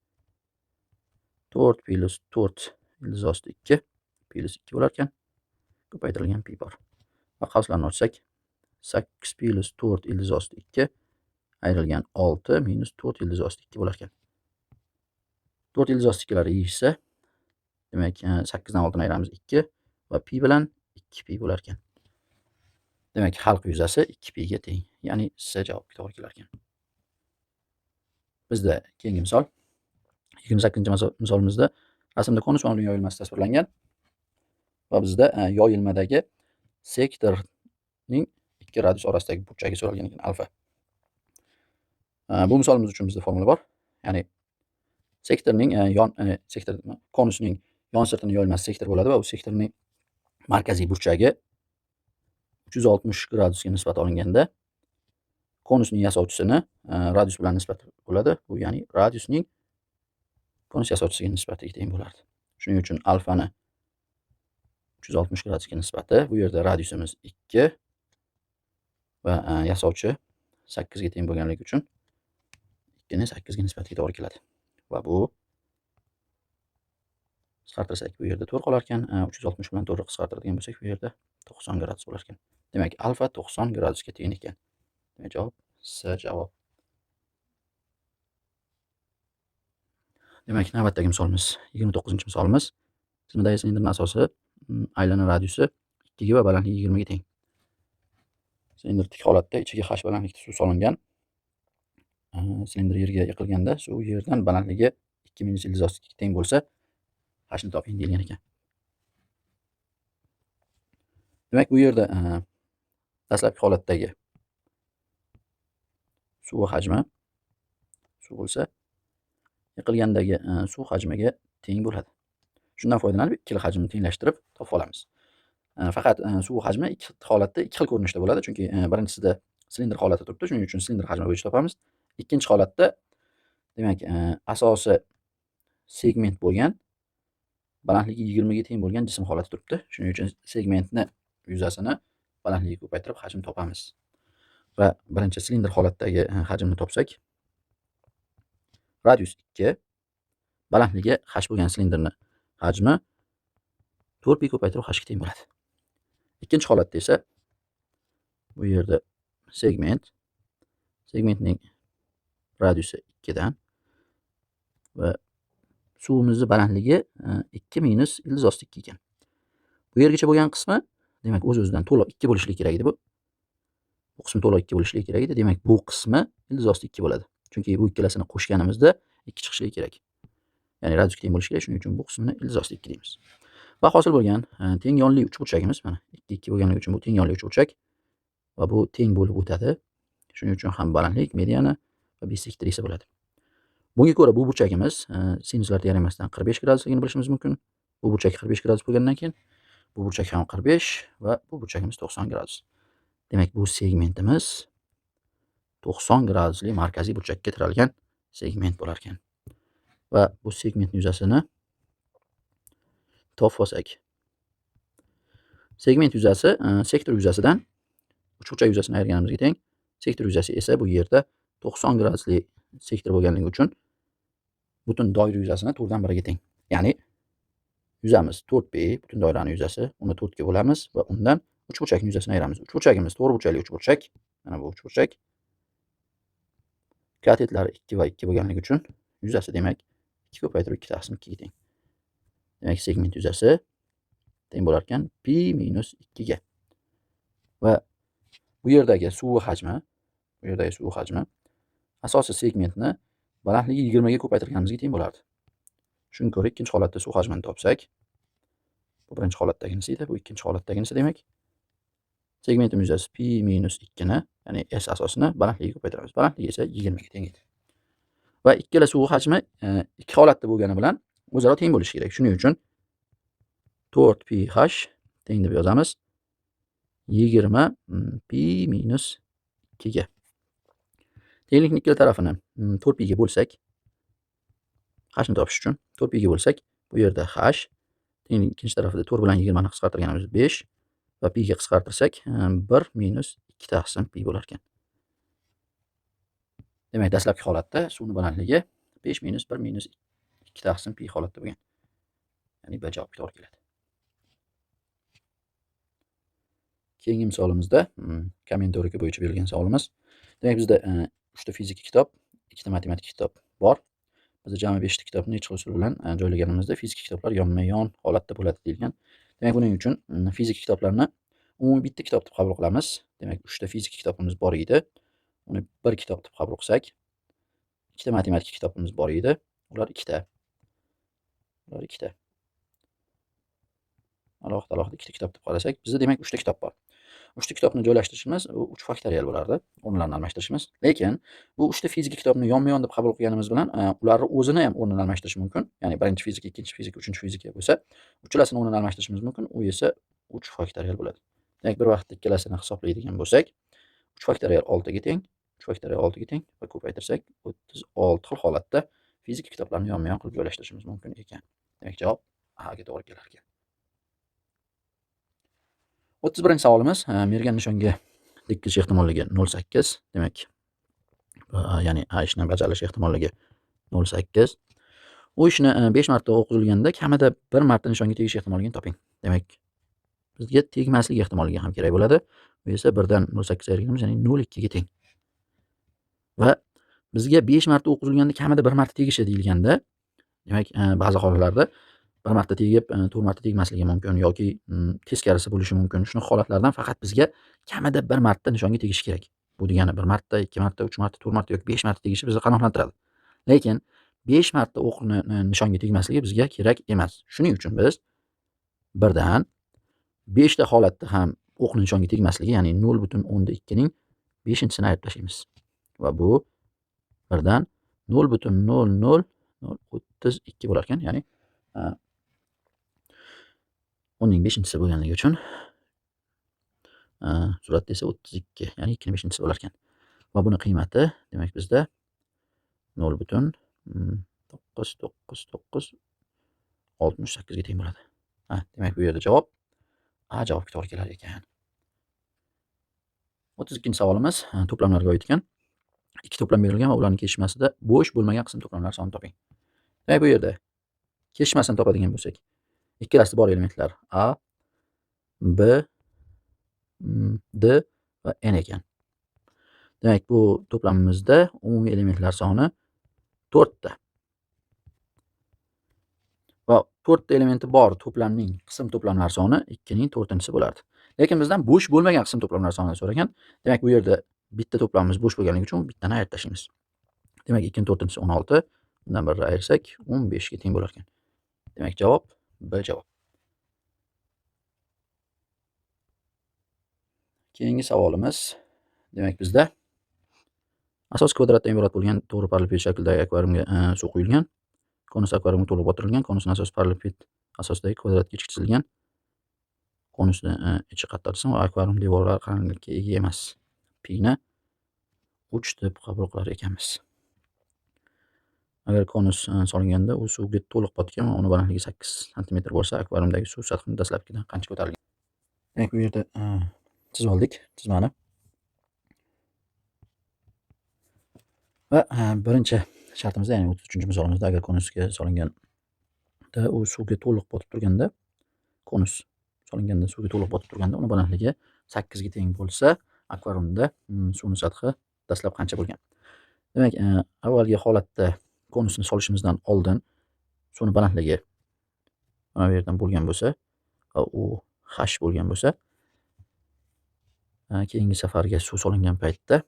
Speaker 1: 4 + 4 ildiz 2 + 2 bo'lar ekan. Ko'paytirilgan pi bor. Va qavslarni ochsak 8 + 4 ildiz 2 ayrilgan 6 - 4 ildiz 2 bo'lar ekan. 4 ildiz 2lar yeyishsa, demak 8 dan 6ni ayiramiz 2 va pi bilan 2 pi bo'lar ekan. Demak, halq yuzasi 2 pi ga teng. Ya'ni C javobga to'g'ri kelar ekan. Bizda keyingi misol 28-misolimizda rasmda konus ma'lum yoyilmasi tasvirlangan va bizda yoyilmadagi sektorning 2 radius orasidagi burchagi so'ralgan ekan, alfa. Bu misolimiz uchun bizda formula bor. Ya'ni sektorning konusning yon sirtini yoyilmasi sektor bo'ladi va u sektorning markaziy burchagi 360 gradusga nisbat olinganda konusning yasovchisini radius bilan nisbat bo'ladi. Bu ya'ni radiusning konus yasovchisiga nisbatiga teng bo'lardi. Shuning uchun alfani 360 gradusga nisbati, bu yerda radiusimiz 2 va yasovchi 8 ga teng bo'lganligi uchun 2 ni 8 ga nisbatiga to'g'ri keladi. Va bu qisqartirsak bu yerda 4 qolar ekan. 360 bilan 4 ni qisqartiradigan bo'lsak, bu yerda 90 gradus bo'lar ekan. Demak, alfa 90 gradusga teng ekan. Demak, javob C javob. Demak, navbatdagi misolimiz 29-misolimiz. Tizimdagi silindrning asosi aylana radiusi 2 ga va balandligi 20 ga teng. Silindr tik holatda ichiga h balandlikda suv solingan. Silindr yerga yiqilganda suv yerdan balandligi 2 - ildiz 2 ga teng bo'lsa, h ni toping deyilgan ekan. Demak, bu yerda dastlabki holatdagi suv hajmi suv bo'lsa, yiqilgandagi suv hajmiga teng bo'ladi. Shundan foydalanib ikkala hajmni tenglashtirib topib olamiz. Faqat suv hajmi ikki holatda ikki xil ko'rinishda bo'ladi. Chunki birinchisida silindr holati turibdi. Shuning uchun silindr hajmi bo'yicha topamiz. Ikkinchi holatda demak, asosi segment bo'lgan, balandligi 20 ga teng bo'lgan jism holati turibdi. Shuning uchun segmentni yuzasini balandligiga ko'paytirib hajm topamiz. Va birinchi silindr holatdagi hajmni topsak, radius 2, balandligi h bo'lgan silindrning hajmi 4 pi ko'paytirib h ga teng bo'ladi. Ikkinchi holatda esa bu yerda segment Segmentning radiusi 2 dan va suvimizning balandligi 2 minus ildiz osti 2 ekan. Bu yergacha bo'lgan qismi, demak, o'z-o'zidan to'liq 2 bo'lishligi kerak edi bu. Bu qismi to'liq 2 bo'lishligi kerak edi. Demak, bu qismi ildiz osti 2 bo'ladi. Chunki bu ikkalasini qo'shganimizda 2 chiqishligi kerak. Ya'ni radius teng bo'lishi kerak. Shuning uchun bu qismini ildiz osti 2 deymiz. Va hosil bo'lgan teng yonli uchburchagimiz mana 2 2 bo'lganligi uchun bu teng yonli uchburchak va bu teng bo'lib o'tadi. Shuning uchun ham balandlik, mediana va bisektrisa bo'ladi. Bunga ko'ra bu burchagimiz sinuslar teoremasdan 45 gradusligini bilishimiz mumkin. Bu burchak 45 gradus bo'lgandan keyin bu burchak ham 45 va bu burchagimiz 90 gradus. Demak, bu segmentimiz 90 gradusli markaziy burchakka tiralgan segment bo'lar ekan. Va bu segment yuzasini topib olsak. Segment yuzasi sektor yuzasidan uchburchak yuzasini ayirganimizga teng. Sektor yuzasi esa bu yerda 90 gradusli sektor bo'lganligi uchun butun doira yuzasini 4 dan 1 ga teng. Ya'ni yuzamiz 4p, butun doiraning yuzasi, uni 4 ga bo'lamiz va undan uchburchakning yuzasini ayiramiz. Uchburchagimiz to'g'ri burchakli uchburchak. Mana bu uchburchak. Katetlari 2 va 2 bo'lganligi uchun yuzasi demak 2 ko'paytirib 2 taqsim 2 ga teng. Demak, segment yuzasi teng bo'lar ekan pi minus 2 ga. Va bu yerdagi suv hajmi asosiy segmentni balandligi 20 ga ko'paytirganimizga teng bo'lardi. Shunga ko'ra ikkinchi holatda suv hajmini topsak, bu birinchi holatdaginisi edi, bu ikkinchi holatdaginisi demak. Segmentimiz yuzasi pi minus 2 ni, ya'ni s asosini balandligiga ko'paytiramiz. Balandligi esa 20 ga teng edi. Va ikkala suv hajmi ikki holatda bo'lgani bilan o'zaro teng bo'lishi kerak. Shuning uchun 4ph teng deb yozamiz 20 pi minus 2 ga. Tenglikning ikkala tarafini 4pi ga bo'lsak, h ni topish uchun 4pi ga bo'lsak, bu yerda h tenglikning ikkinchi tarafida 4 bilan 20 ni qisqartirganimiz 5 va pi ga qisqartirsak 1 minus 2 taqsim pi bo'lar ekan. Demak, dastlabki holatda suvning balandligi 5 minus 1 minus 2 taqsim pi holatda bo'lgan. Ya'ni B javobga to'g'ri keladi. Keyingi misolimizda kommentorika bo'yicha berilgan savolimiz. Demak, bizda 3 ta fizika kitob, 2 ta matematika kitob bor. Biz jami 5 ta kitobni ichki usul bilan joylaganimizda fizika kitoblar yonma-yon holatda bo'ladi deyilgan. Demak, buning uchun fizika kitoblarini umumiy bitta kitob deb qabul qilamiz. Demak, 3 ta fizika kitobimiz bor edi. Uni bir kitob deb qabul qilsak, 2 ta matematika kitobimiz bor edi. Ular 2 ta. Alohida 2 ta kitob deb qarasak, bizda demak 3 ta kitob bor. 3 ta kitobni joylashtirishimiz 3 faktorial bo'lardi. O'rnlarini almashtirishimiz. Lekin bu 3 ta fizika kitobni yonma-yon deb qabul qilganimiz bilan ularni o'zini ham o'rnini almashtirish mumkin. Ya'ni birinchi fizika, ikkinchi fizika, uchinchi fizika bo'lsa, uchalasini o'rnini almashtirishimiz mumkin. U esa 3 faktorial bo'ladi. Demak, bir vaqtda ikkalasini hisoblaydigan bo'lsak, 3 faktorial 6 ga teng, 3 faktorial 6 ga teng va ko'paytirsak 36 xil holatda fizika kitoblarini yonma-yon qilib joylashtirishimiz mumkin ekan. Demak, javob A ga to'g'ri kelar ekan. 31-savolimiz berilgan nishonga dik kelish ehtimolligi 0.8. Demak, ya'ni A ishni bajarish ehtimolligi 0.8. U ishni 5 marta o'qilganda kamida 1 marta nishonga tegish ehtimolligini toping. Demak, bizga tegmaslik ehtimolligi ham kerak bo'ladi. Bu esa 1 dan 0.8 ayirganimiz, ya'ni 0.2 ga teng. Va bizga 5 marta o'qilganda kamida 1 marta tegishi deyilganda, demak, ba'zi hollarda 1 marta tegib, 4 marta tegmasligi mumkin yoki teskarisi bo'lishi mumkin. Shunaqa holatlardan faqat bizga kamida 1 marta nishonga tegishi kerak. Bu degani 1 marta, 2 marta, 3 marta, 4 marta yoki 5 marta tegishi bizni qanoatlantiradi. Lekin 5 marta o'qni nishonga tegmasligi bizga kerak emas. Shuning uchun biz 1 dan 5 ta holatda ham o'qni nishonga tegmasligi, ya'ni 0.2 ning 5-sini ayirib tashlaymiz. Va bu 1 dan 0.0032 bo'lar ekan, ya'ni 10 ning 5-si bo'lganligi uchun suratda esa 32, ya'ni 2 ning 5-si bo'lar ekan. Va buni qiymati demak bizda 0.99968 ga teng bo'ladi. Demak, bu yerda javob A javobga to'g'ri kelar ekan. 32-savolimiz to'plamlarga oid ekan. 2 to'plam berilgan va ularning kesishmasida bo'sh bo'lmagan qism to'plamlari sonini toping. Demak, bu yerda kesishmasini topadigan bo'lsak, ikkalasi bor elementlar A, B, D va N ekan. Demak, bu to'plamimizda umumiy elementlar soni 4 ta. Va 4 ta elementi bor to'plamning qism to'plamlar soni 2 ning 4-si bo'lardi. Lekin bizdan bo'sh bo'lmagan qism to'plamlar sonini so'ragan. Demak, bu yerda bitta to'plamimiz bo'sh bo'lganligi uchun bittani ayirib tashlaymiz. Demak, 2 ning 4-si 16, bundan birni ayirsak 15 ga teng bo'lar ekan. Demak, javob B javob. Keyingi savolimiz, demak bizda asos kvadratdan iborat bo'lgan to'g'ri parallelped shaklidagi akvariumga suv quyilgan. Konus akvariumga to'liq botirilgan. Konusning asosi parallelped asosidagi kvadratga chizilgan. Konusni ichi qattiqsin va akvarium devorlari qalinlikka ega emas. Pi ni 3 deb qabul qilar ekanmiz. Agar konus solinganda u suvga to'liq botgan va uni balandligi 8 santimetr bo'lsa, akvariumdagi suv sathini dastlabkidan qancha ko'tarilgan? Demak, bu yerda chizib oldik chizmani. Va birinchi shartimizda, ya'ni 33-misolimizda agar konusga solinganda u suvga to'liq botib turganda, konus solinganda suvga to'liq botib turganda, uni balandligi 8 ga teng bo'lsa, akvariumda suvning sathi dastlab qancha bo'lgan? Demak, avvalgi holatda konusni solishimizdan oldin suvning balandligi mana bu yerdan bo'lgan bo'lsa va u h bo'lgan bo'lsa, keyingi safarga suv solingan paytda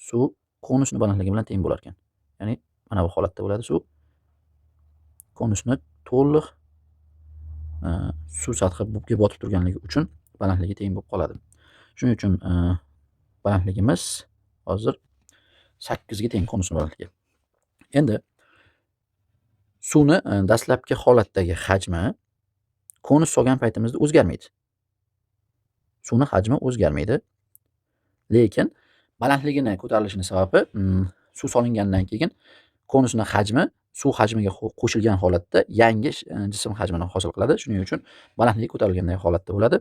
Speaker 1: suv konusni balandligi bilan teng bo'lar ekan. Ya'ni mana bu holatda bo'ladi suv. Konusni to'liq suv sathiga botib turganligi uchun balandligi teng bo'lib qoladi. Shuning uchun balandligimiz hozir 8 ga teng konusning balandligi. Endi suvni dastlabki holatdagi hajmi konus solgan paytimizda o'zgarmaydi. Suvning hajmi o'zgarmaydi. Lekin balandligini ko'tarilishini sababi suv solingandan keyin konusning hajmi suv hajmiga qo'shilgan holatda yangi jism hajmini hosil qiladi. Shuning uchun balandligi ko'tarilganday holatda bo'ladi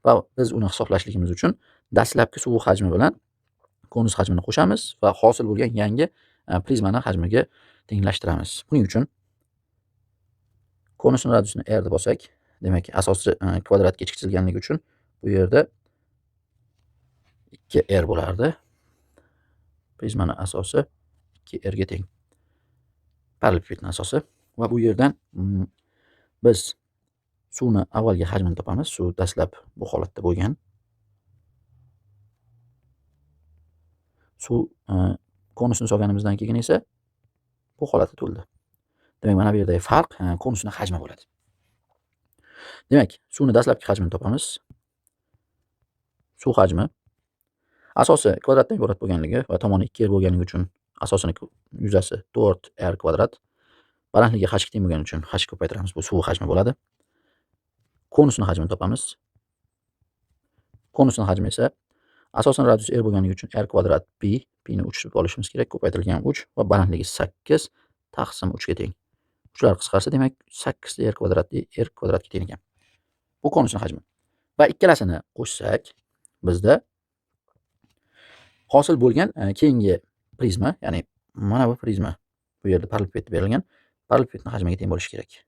Speaker 1: va biz uni hisoblashligimiz uchun dastlabki suv hajmi bilan konus hajmini qo'shamiz va hosil bo'lgan yangi prizmani hajmiga tenglashtiramiz. Buning uchun konusning radiusini r deb olsak, demak, asosi kvadratga chizilganligi uchun bu yerda 2r bo'lardi. Prizmaning asosi 2r ga teng. Parallelpedning asosi va bu yerdan biz suvni avvalgi hajmini topamiz. Suv dastlab bu holatda bo'lgan. Suv konusni solganimizdan keyin esa bu holatga to'ldi. Demak, mana bu yerdagi farq konusning hajmi bo'ladi. Demak, suvni dastlabki hajmini topamiz. Suv hajmi asosi kvadratdan iborat bo'lganligi va tomoni 2r bo'lganligi uchun asosining yuzasi 4r kvadrat. Balandligi h ga teng bo'lgani uchun h ko'paytiramiz, bu suv hajmi bo'ladi. Konusning hajmini topamiz. Konusning hajmi esa asosining radiusi r bo'lganligi uchun r kvadrat pi ni 3 deb olishimiz kerak, ko'paytirilgan 3 va balandligi 8 taqsim 3 ga teng. Uchlar qisqarsa, demak 8 r kvadratli r kvadratga teng ekan. Bu konusning hajmi. Va ikkalasini qo'shsak, bizda hosil bo'lgan keyingi prizma, ya'ni mana bu prizma, bu yerda parallelped berilgan, parallelpedning hajmiga teng bo'lishi kerak.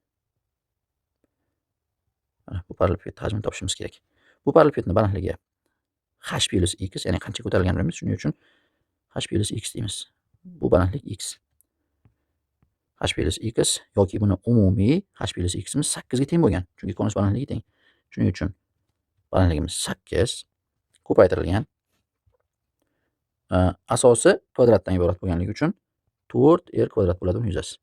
Speaker 1: Mana bu parallelped hajmini topishimiz kerak. Bu parallelpedning balandligi h plus x, ya'ni qancha ko'tarilganini bilamiz. Shuning uchun h plus x deymiz. Bu balandlik x. H plus x yoki buni umumiy h plus ximiz 8 ga teng bo'lgan. Chunki konus balandligi teng. Shuning uchun balandligimiz 8 ko'paytirilgan asosi kvadratdan iborat bo'lganligi uchun 4r kvadrat bo'ladi uning yuzasi.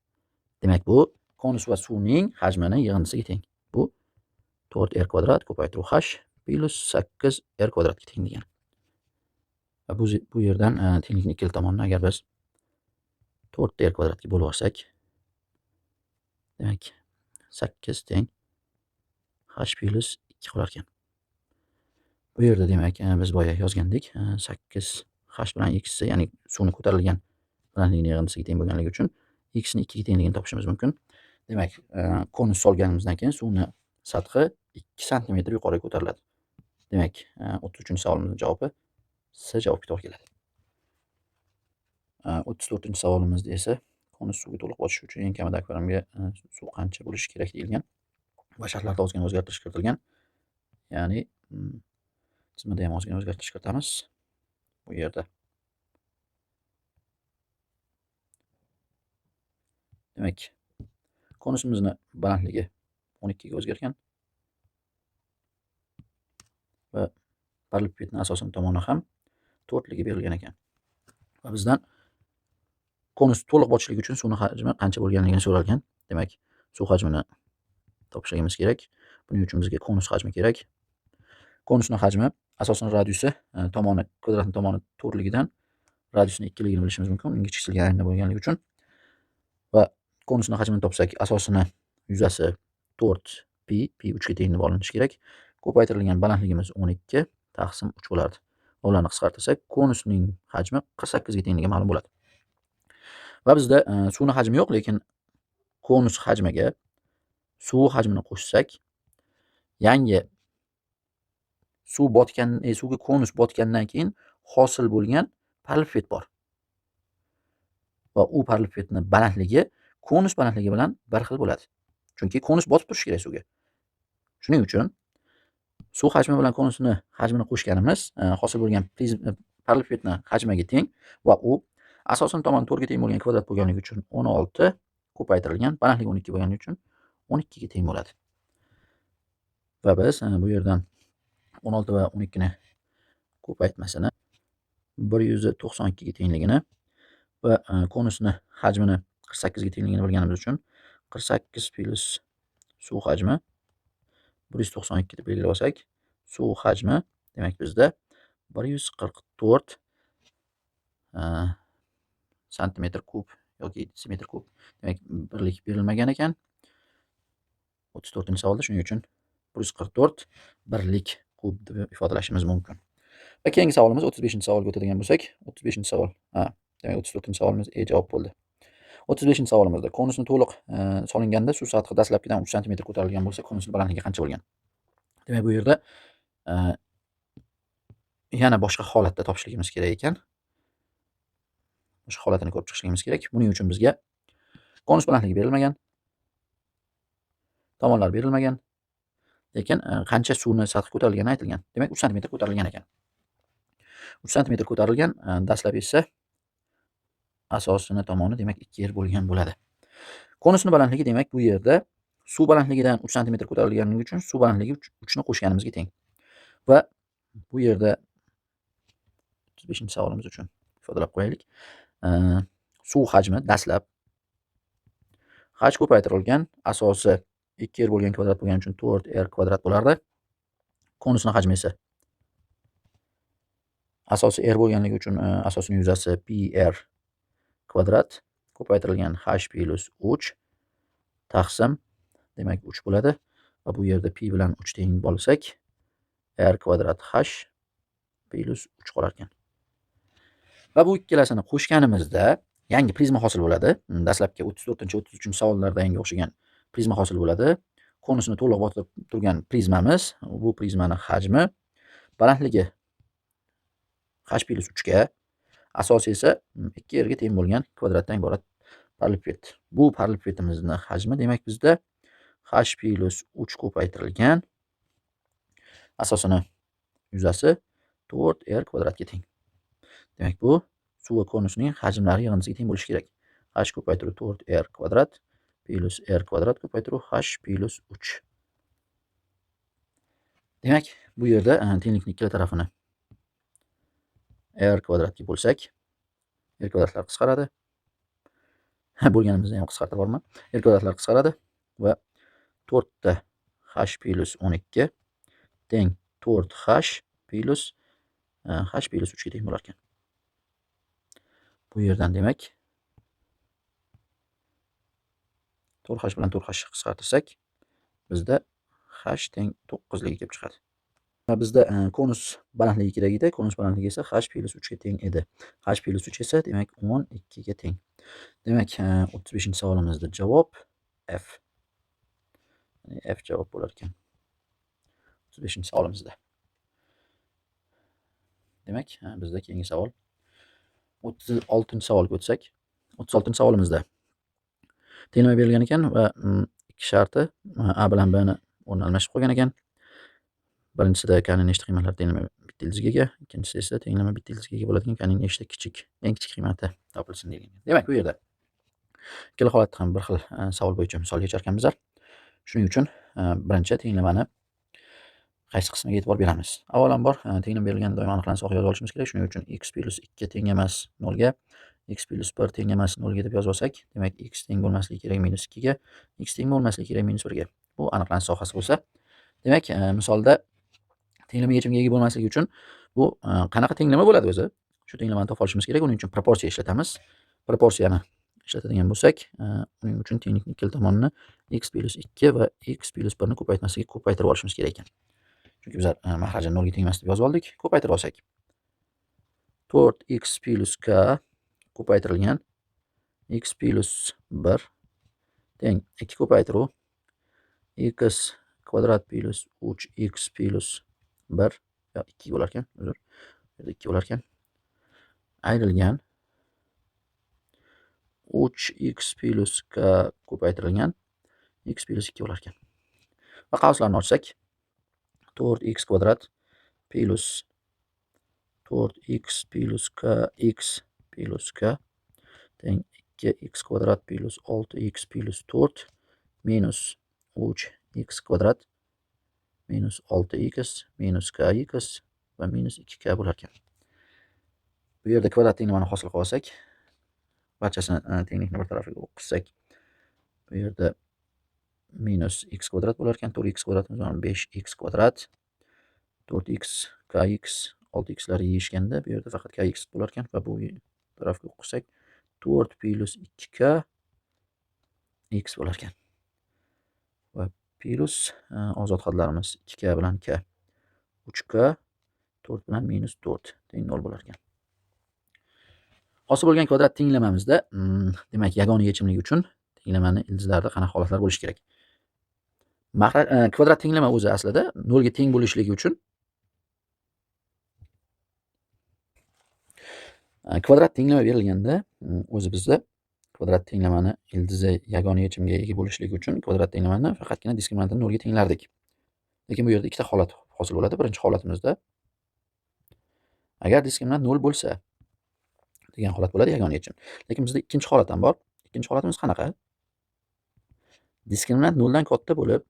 Speaker 1: Demak, bu konus va suvning hajmining yig'indisiga teng. Bu 4r kvadrat ko'paytiruv h plus 8r kvadratga teng degan. Va bu yerdan tenglikning ikkala tomonini agar biz 4r kvadratga bo'lib olsak, demak 8 teng h plus 2 qolar ekan. Bu yerda demak biz boya yozgandik, 8 h bilan x, ya'ni suvni ko'tarilgan balandligining yig'indisiga teng bo'lganligi uchun x ni 2 ga tengligini topishimiz mumkin. Demak, konus solganimizdan keyin suvni sathi 2 santimetr yuqoriga ko'tariladi. Demak, 33-savolimizning javobi C javobga to'g'ri keladi. 34-savolimizda esa konus suvga to'liq botishi uchun eng kamida akvariumga suv qancha bo'lishi kerak deyilgan va shartlarda ozgina o'zgartirish kiritilgan. Ya'ni chizmada ham ozgina o'zgartirish kiritamiz. Bu yerda Demak, konusimizni balandligi 12 ga o'zgargan va parallelipipedning asosiy tomoni ham 4 ligi berilgan ekan. Va bizdan konus to'liq bochishligi uchun suvning hajmi qancha bo'lganligini so'ralgan. Demak, suv hajmini topishligimiz kerak. Buning uchun bizga konus hajmi kerak. Konusning hajmi asosan radiusi tomoni, kvadratning tomoni 4 ligidan radiusning 2 ligini bilishimiz mumkin. Uning kichiksilgan aylanma bo'lganligi uchun. Va konusning hajmini topsak, asosini yuzasi 4 pi 3 ga teng deb olinishi kerak. Ko'paytirilgan balandligimiz 12 taqsim 3 bo'lardi. Ularni qisqartirsak, konusning hajmi 48 ga tengligi ma'lum bo'ladi. Va bizda suvning hajmi yo'q, lekin konus hajmiga suv hajmini qo'shsak, yangi suvga konus botgandan keyin hosil bo'lgan parallelipiped bor. Va u parallelipipedning balandligi konus balandligi bilan bir xil bo'ladi. Chunki konus botib turishi kerak suvga. Shuning uchun suv hajmi bilan konusning hajmini qo'shganimiz hosil bo'lgan parallelipipedning hajmiga teng va u asosan tomon 4 ga teng bo'lgan kvadrat bo'lganligi uchun 16 ko'paytirilgan balandligi 12 bo'lganligi uchun 12 ga teng bo'ladi. Va biz bu yerdan 16 va 12 ni ko'paytmasini 192 ga tengligini va konusning hajmini 48 ga tengligini bilganimiz uchun 48 plus suv hajmi 192 deb belgilab olsak, suv hajmi demak bizda 144 santimetr kub yoki desimetr kub. Demak, birlik berilmagan ekan. 34-savolda shuning uchun 144 birlik kub deb ifodalashimiz mumkin. Va keyingi savolimiz 35-savolga o'tadigan bo'lsak, 35-savol. Demak 34-savolimiz javob bo'ldi. 35-savolimizda konusni to'liq solinganda suv sathi dastlabkidan 3 sm ko'tarilgan bo'lsa, konusning balandligi qancha bo'lgan? Demak, bu yerda yana boshqa holatda topishligimiz kerak ekan. O'sha holatini ko'rib chiqishligimiz kerak. Buning uchun bizga konus balandligi berilmagan, tomonlar berilmagan, lekin qancha suvni sathi ko'tarilgani aytilgan. Demak, 3 sm ko'tarilgan ekan. 3 sm ko'tarilgan, dastlab esa asosini tomoni demak 2 yer bo'lgan bo'ladi. Konusning balandligi demak bu yerda suv balandligidan 3 sm ko'tarilganligi uchun suv balandligi 3 ni qo'shganimizga teng. Va bu yerda 35-savolimiz uchun ifodalab qo'yaylik. Suv hajmi dastlab haj ko'paytirilgan, asosi 2 yer bo'lgan kvadrat bo'lgani uchun 4r kvadrat bo'lardi. Konusning hajmi esa asosi r bo'lganligi uchun asosining yuzasi pr kvadrat ko'paytirilgan h plus 3 taqsim demak 3 bo'ladi. Va bu yerda pi bilan 3 teng bo'lsak, r kvadrat h plus 3 qolar ekan. Va bu ikkalasini qo'shganimizda yangi prizma hosil bo'ladi. Dastlabki 34-33-savollarda yangi o'xshagan prizma hosil bo'ladi. Konusni to'liq botib turgan prizmamiz, bu prizmaning hajmi balandligi h plus 3 ga, asosi esa 2 yerga teng bo'lgan kvadratdan iborat parallelipiped. Bu parallelipipedimizning hajmi demak bizda h plus 3 ko'paytirilgan, asosini yuzasi 4r kvadratga teng. Demak, bu suv va konusning hajmlari yig'indisiga teng bo'lishi kerak. H ko'paytiruv 4r kvadrat plus r kvadrat ko'paytiruv h plus 3. Demak, bu yerda tenglikning ikkala tarafini r kvadratga bo'lsak, r kvadratlar qisqaradi. Bo'lganimizda ham qisqartirib borman. R kvadratlar qisqaradi va 4 ta h plus 12 teng 4h plus h plus 3 ga teng bo'lar ekan. Bu yerdan demak 4h bilan 4h qisqartirsak, bizda h teng 9 ligi kelib chiqadi. Va bizda konus balandligi kerak edi. Konus balandligi esa h plus 3 ga teng edi. H plus 3 esa demak 12 ga teng. Demak, 35-savolimizda javob F. F javob bo'lar ekan. 35-savolimizda. Demak, bizda keyingi savol 36-savolga o'tsak, 36-savolimizda tenglama berilgan ekan va ikki sharti A bilan B ni o'rni almashib qolgan ekan. Birinchisida kaning nechta qiymatlari tenglama bitta ildizga ega, ikkinchisida esa tenglama bitta ildizga ega bo'ladigan kaning nechta eng kichik qiymati topilsin degan. Demak, bu yerda Ikkala holatda ham bir xil savol bo'yicha misol yecharkanmizlar. Shuning uchun birinchi tenglamani qaysi qismiga e'tibor beramiz? Avvalambor tenglama berilgan doim aniqlansa yozib olishimiz kerak. Shuning uchun x plus 2 teng emas 0 ga, x plus 1 teng emas 0 ga deb yozib olsak, demak x teng bo'lmasligi kerak minus 2 ga, x teng bo'lmasligi kerak minus 1 ga. Bu aniqlanish sohasi bo'lsa, demak misolda tenglama yechimga ega bo'lmasligi uchun bu qanaqa tenglama bo'ladi o'zi? Shu tenglamani topib olishimiz kerak. Uning uchun proporsiya ishlatamiz. Proporsiyani ishlatadigan bo'lsak, uning uchun tenglikning ikkala tomonini x plus 2 va x plus 1 ni ko'paytirib olishimiz kerak ekan. Chunki bizlar mahrajini 0 ga teng emas deb yozib oldik. Ko'paytirib olsak 4x plus k ko'paytirilgan x plus 1 teng 2 ko'paytiruv x kvadrat plus 3x plus 1 yo 2 bo'lar ekan, uzr. Bu yerda 2 bo'lar ekan. Ayrilgan 3x plus k ko'paytirilgan x plus 2 bo'lar ekan. Va qavslarni ochsak 4x kvadrat plus 4x plus k x plus k teng 2x kvadrat plus 6x plus 4 minus 3x kvadrat minus 6x minus kx va minus 2k bo'lar ekan. Bu yerda kvadrat tenglamani hosil qilib olsak, barchasini tenglikni bir tarafiga o'qitsak, bu yerda minus x kvadrat bo'lar ekan. 4x kvadratimiz 5x kvadrat 4x kx 6x lar yeyishganda bu yerda faqat kx bo'lar ekan va bu tarafga o'qitsak 4 plus 2k x bo'lar ekan. Va plus ozod hadlarimiz 2k bilan k 3k 4 bilan minus 4 teng 0 bo'lar ekan. Hosil bo'lgan kvadrat tenglamamizda demak yagona yechimlik uchun tenglamani ildizlarida qanaqa holatlar bo'lishi kerak? Kvadrat tenglama o'zi aslida 0 ga teng bo'lishligi uchun kvadrat tenglama berilganda o'zi bizda kvadrat tenglamani ildizi yagona yechimga ega bo'lishligi uchun kvadrat tenglamani faqatgina diskriminantini 0 ga tenglardik. Lekin bu yerda ikkita holat hosil bo'ladi. Birinchi holatimizda agar diskriminant 0 bo'lsa degan holat bo'ladi yagona yechim. Lekin bizda ikkinchi holat ham bor. Ikkinchi holatimiz qanaqa? Diskriminant 0 dan katta bo'lib,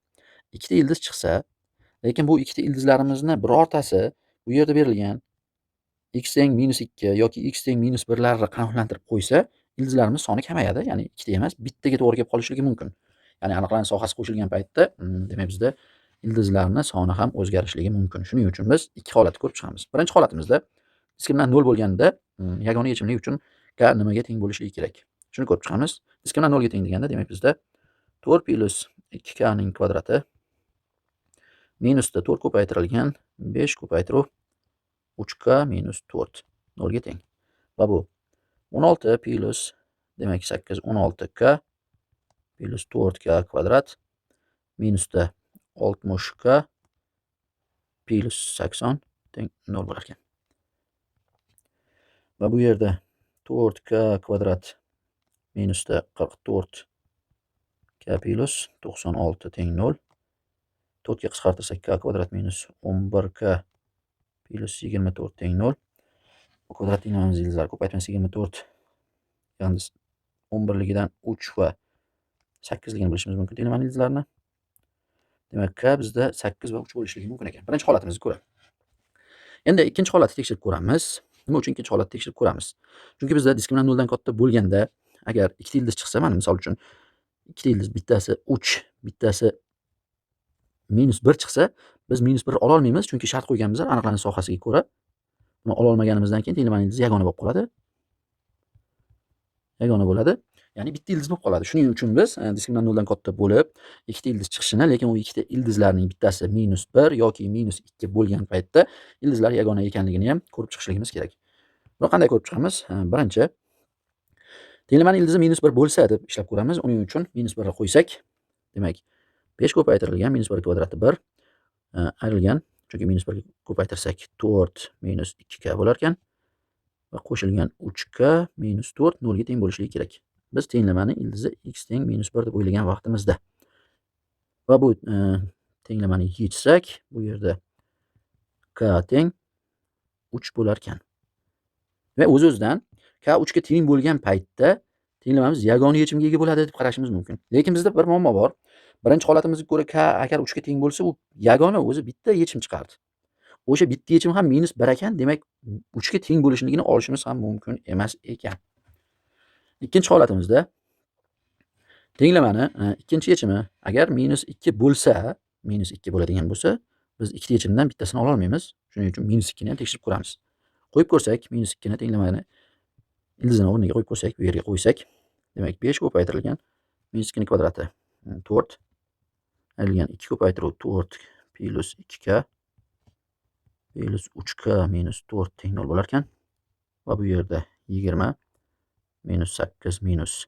Speaker 1: ikkita ildiz chiqsa, lekin bu ikkita ildizlarimizni birortasi bu yerda berilgan x teng minus 2 yoki x teng minus 1 larni qanoatlantirib qo'ysa, ildizlarimiz soni kamayadi. Ya'ni ikkita emas, bittaga to'g'ri kelib qolishligi mumkin. Ya'ni aniqlanish sohasi qo'shilgan paytda, demak bizda ildizlarni soni ham o'zgarishligi mumkin. Shuning uchun biz ikki holatni ko'rib chiqamiz. Birinchi holatimizda diskriminant 0 bo'lganda yagona yechimlik uchun k nimaga teng bo'lishligi kerak? Shuni ko'rib chiqamiz. Diskriminant 0 ga teng deganda demak bizda 4 plus 2k ning kvadrati minusda 4 ko'paytirilgan 5 ko'paytiruv 3k minus 4 0 ga teng. Va bu 16 plus demak 8 16k plus 4k kvadrat minusda 60k plus 80 teng 0 bo'lar ekan. Va bu yerda 4k kvadrat minusda 44k plus 96 teng 0. 4 ga qisqartirsak k kvadrat minus 11k plus 24 teng 0. Bu kvadrat tenglamamiz ildizlari ko'paytmasi 24 yalnız 11 ligidan 3 va 8 ligini bilishimiz mumkin tenglamani ildizlarini. Demak k bizda 8 va 3 bo'lishligi mumkin ekan. Birinchi holatimizga ko'ra. Endi ikkinchi holatni tekshirib ko'ramiz. Nima uchun ikkinchi holatni tekshirib ko'ramiz? Chunki bizda diskriminant 0 dan katta bo'lganda agar ikkita ildiz chiqsa, mana misol uchun ikkita ildiz bittasi 3, bittasi minus 1 chiqsa, biz minus 1 ola olmaymiz, chunki shart qo'yganmiz aniqlanish sohasiga ko'ra. Buni ola olmaganimizdan keyin tenglamaning ildizi yagona bo'lib qoladi. Yagona bo'ladi. Ya'ni bitta ildiz bo'lib qoladi. Shuning uchun biz diskriminant 0 dan katta bo'lib, ikkita ildiz chiqishini, lekin u ikkita ildizlarning bittasi minus 1 yoki minus 2 bo'lgan paytda ildizlar yagona ekanligini ham ko'rib chiqishligimiz kerak. Buni qanday ko'rib chiqamiz? Birinchi tenglamaning ildizi minus 1 bo'lsa deb ishlab ko'ramiz. Uning uchun minus 1 ni qo'ysak, demak 5 ko'paytirilgan minus 1 kvadrati 1 ayrilgan, chunki minus 1 ga ko'paytirsak 4 minus 2k bo'lar ekan va qo'shilgan 3k minus 4 0 ga teng bo'lishligi kerak. Biz tenglamani ildizi x teng minus 1 deb o'ylagan vaqtimizda. Va bu tenglamani yechsak, bu yerda k teng 3 bo'lar ekan. Va o'z-o'zidan k 3 ga teng bo'lgan paytda tenglamamiz yagona yechimga ega bo'ladi deb qarashimiz mumkin. Lekin bizda bir muammo bor. Birinchi holatimizga ko'ra k agar 3 ga teng bo'lsa, u yagona o'zi bitta yechim chiqardi. O'sha bitta yechim ham -1 ekan, demak 3 ga teng bo'lishligini olishimiz ham mumkin emas ekan. Ikkinchi holatimizda tenglamani ikkinchi yechimi agar -2 bo'lsa, -2 bo'ladigan bo'lsa, biz ikkita yechimdan bittasini ola olmaymiz. Shuning uchun -2 ni ham tekshirib ko'ramiz. Qo'yib ko'rsak, -2 ni tenglamani ildizini o'rniga qo'yib ko'rsak, bu yerga qo'ysak, demak 5 ko'paytirilgan -2 ni kvadrati 4 ayrilgan 2 ko'paytiruv 4 plus 2k plus 3k minus 4 teng 0 bo'lar ekan. Va bu yerda 20 minus 8 minus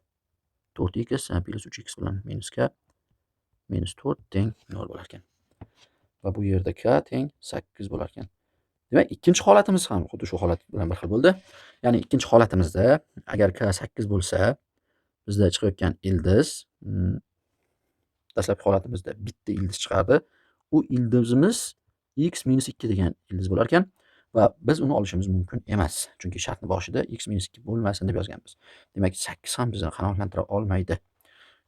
Speaker 1: 4x plus 3x bilan minus k minus 4 teng 0 bo'lar ekan. Va bu yerda k teng 8 bo'lar ekan. Demak, ikkinchi holatimiz ham xuddi shu holat bilan bir xil bo'ldi. Ya'ni ikkinchi holatimizda agar k 8 bo'lsa, bizda chiqayotgan ildiz dastlabki holatimizda bitta ildiz chiqardi. U ildizimiz x minus 2 degan ildiz bo'lar ekan va biz uni olishimiz mumkin emas. Chunki shartning boshida x minus 2 bo'lmasin deb yozganmiz. Demak, 8 ham bizni qanoatlantira olmaydi.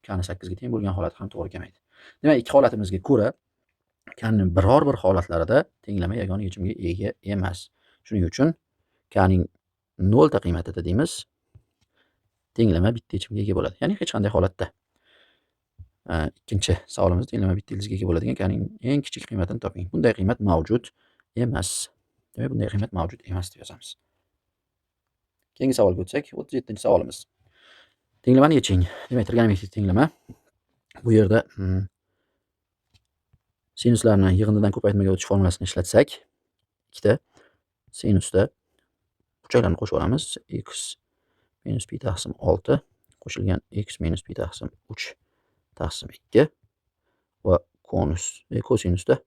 Speaker 1: K ni 8 ga teng bo'lgan holat ham to'g'ri kelmaydi. Demak, ikki holatimizga ko'ra k ning biror bir holatlarida tenglama yagona yechimga ega emas. Shuning uchun k ning 0 ta qiymatida deymiz, tenglama bitta yechimga ega bo'ladi. Ya'ni hech qanday holatda. Ikkinchi savolimizda tenglama bitta ildizga ega bo'ladigan k ning eng kichik qiymatini toping. Bunday qiymat mavjud emas. Demak, bunday qiymat mavjud emas deb yozamiz. Keyingi savolga o'tsak, 37-savolimiz. Tenglamani yeching. Demak, trigonometrik tenglama. Bu yerda sinuslarni yig'indidan ko'paytmaga o'tish formulasini ishlatsak, ikkita sinusda burchaklarni qo'shib olamiz. X minus pi taqsim 6 qo'shilgan x minus pi taqsim 3 taqsim 2 va kosinusda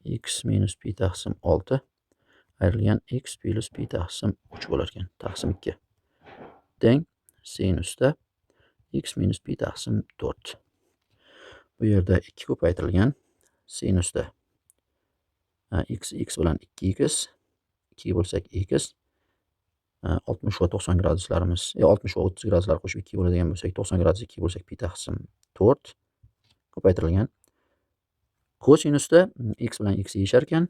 Speaker 1: x minus pi taqsim 6 ayrilgan x plus pi taqsim 3 bo'lar ekan. Taqsim 2 teng sinusda x minus pi taqsim 4. Bu yerda 2 ko'paytirilgan sinusda x bilan 2x 2 bo'lsak x 60 va 90 graduslarimiz 60 va 30 graduslar qo'shib 2 bo'ladigan bo'lsak 90 gradus 2 bo'lsak pi taqsim 4 ko'paytirilgan kosinusda x bilan x yeyishar ekan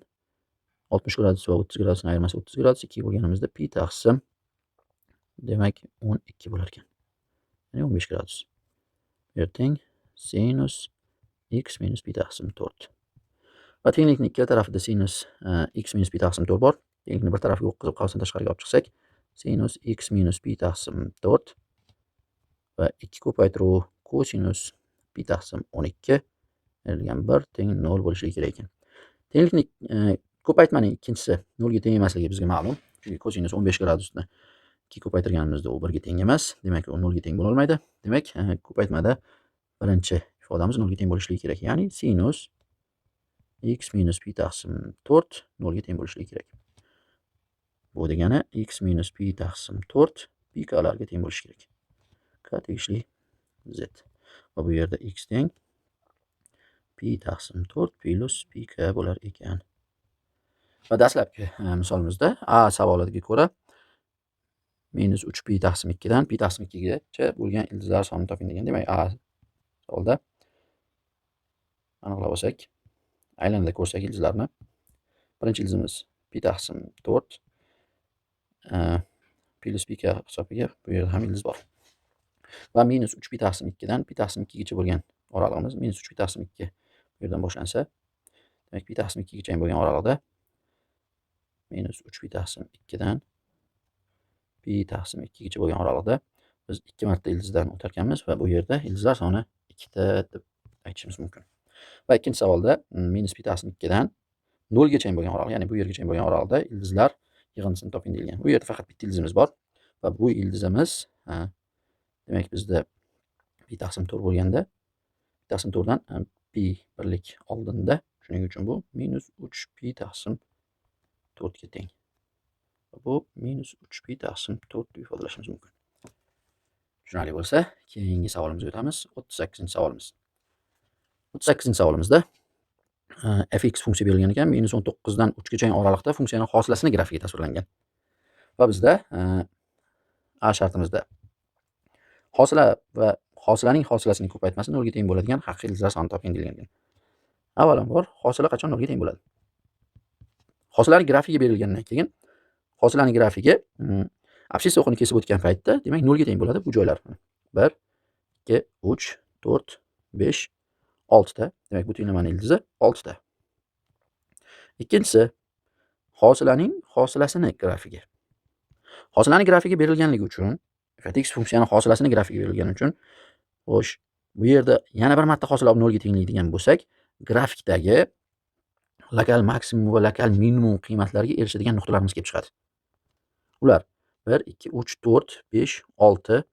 Speaker 1: 60 gradus va 30 gradusning ayirmasi 30 gradus 2 bo'lganimizda pi taqsim demak 12 bo'lar ekan. Ya'ni 15 gradus. Bu yer teng sinus x minus pi taqsim 4. Va tenglikning ikkala tarafida sinus x minus pi taqsim 4 bor. Tenglikni bir tarafiga o'tkazib qavsini tashqariga olib chiqsak, sinus x minus pi taqsim 4 va 2 ko'paytiruv kosinus pi taqsim 12 ayrilgan 1 teng 0 bo'lishi kerak ekan. Tenglikni ko'paytmaning ikkinchisi 0 ga teng emasligi bizga ma'lum. Chunki kosinus 15 gradusni 2 ko'paytirganimizda u 1 ga teng emas. Demak, u 0 ga teng bo'la olmaydi. Demak, ko'paytmada birinchi ifodamiz 0 ga teng bo'lishi kerak. Ya'ni sinus x minus pi taqsim 4 0 ga teng bo'lishi kerak. Bu degani x minus pi taqsim 4 pi klarga teng bo'lishi kerak. K tegishli z. Va bu yerda x teng pi taqsim 4 plus pi k bo'lar ekan. Va dastlabki misolimizda A savoliga ko'ra minus 3 pi taqsim 2 dan pi taqsim 2 gacha bo'lgan ildizlar sonini toping degan. Demak, A savolda aniqlab olsak, aylanada ko'rsak ildizlarni. Birinchi ildizimiz pi taqsim 4 plus pi k hisobiga bu yerda ham ildiz bor. Va minus 3 pi taqsim 2 dan pi taqsim 2 gacha bo'lgan oralig'imiz minus 3 pi taqsim 2 bu yerdan boshlansa, demak pi taqsim 2 gacha bo'lgan oralig'da minus 3 pi taqsim 2 dan pi taqsim 2 gacha bo'lgan oralig'da biz 2 marta ildizdan o'tar ekanmiz va bu yerda ildizlar soni 2 ta deb aytishimiz mumkin. Va ikkinchi savolda minus pi taqsim 2 dan 0 gacha bo'lgan oralig', ya'ni bu yergacha bo'lgan oralig'da ildizlar yig'indisini toping deyilgan. Bu yerda faqat bitta ildizimiz bor va bu ildizimiz demak bizda pi taqsim 4 bo'lganda pi taqsim 4 dan pi birlik oldinda, shuning uchun bu minus 3 pi taqsim 4 ga teng. Bu minus 3 pi taqsim 4 deb ifodalashimiz mumkin. Tushunarli bo'lsa, keyingi savolimizga o'tamiz. 38-savolimiz. 38-savolimizda fx funksiya berilgan ekan, minus 19 dan 3 gacha oralig'da funksiyaning hosilasini grafika tasvirlangan. Va bizda A shartimizda Hosila va hosilaning hosilasini ko'paytmasi 0 ga teng bo'ladigan haqiqiy ildizlar sonini toping deyilgan. Avvalambor hosila qachon 0 ga teng bo'ladi? Hosilaning grafigi berilgandan keyin hosilaning grafigi absissa o'qini kesib o'tgan paytda, demak 0 ga teng bo'ladi bu joylar. 1 2 3 4 5 6 ta. Demak bu tenglamani ildizi 6 ta. Ikkinchisi hosilaning hosilasini grafigi. Hosilaning grafigi berilganligi uchun fx funksiyani hosilasini grafigi berilgani uchun, xo'sh, bu yerda yana bir marta hosil olib 0 ga tenglaydigan bo'lsak, grafikdagi lokal maksimum va lokal minimum qiymatlarga erishadigan nuqtalarimiz kelib chiqadi. Ular 1 2 3 4 5 6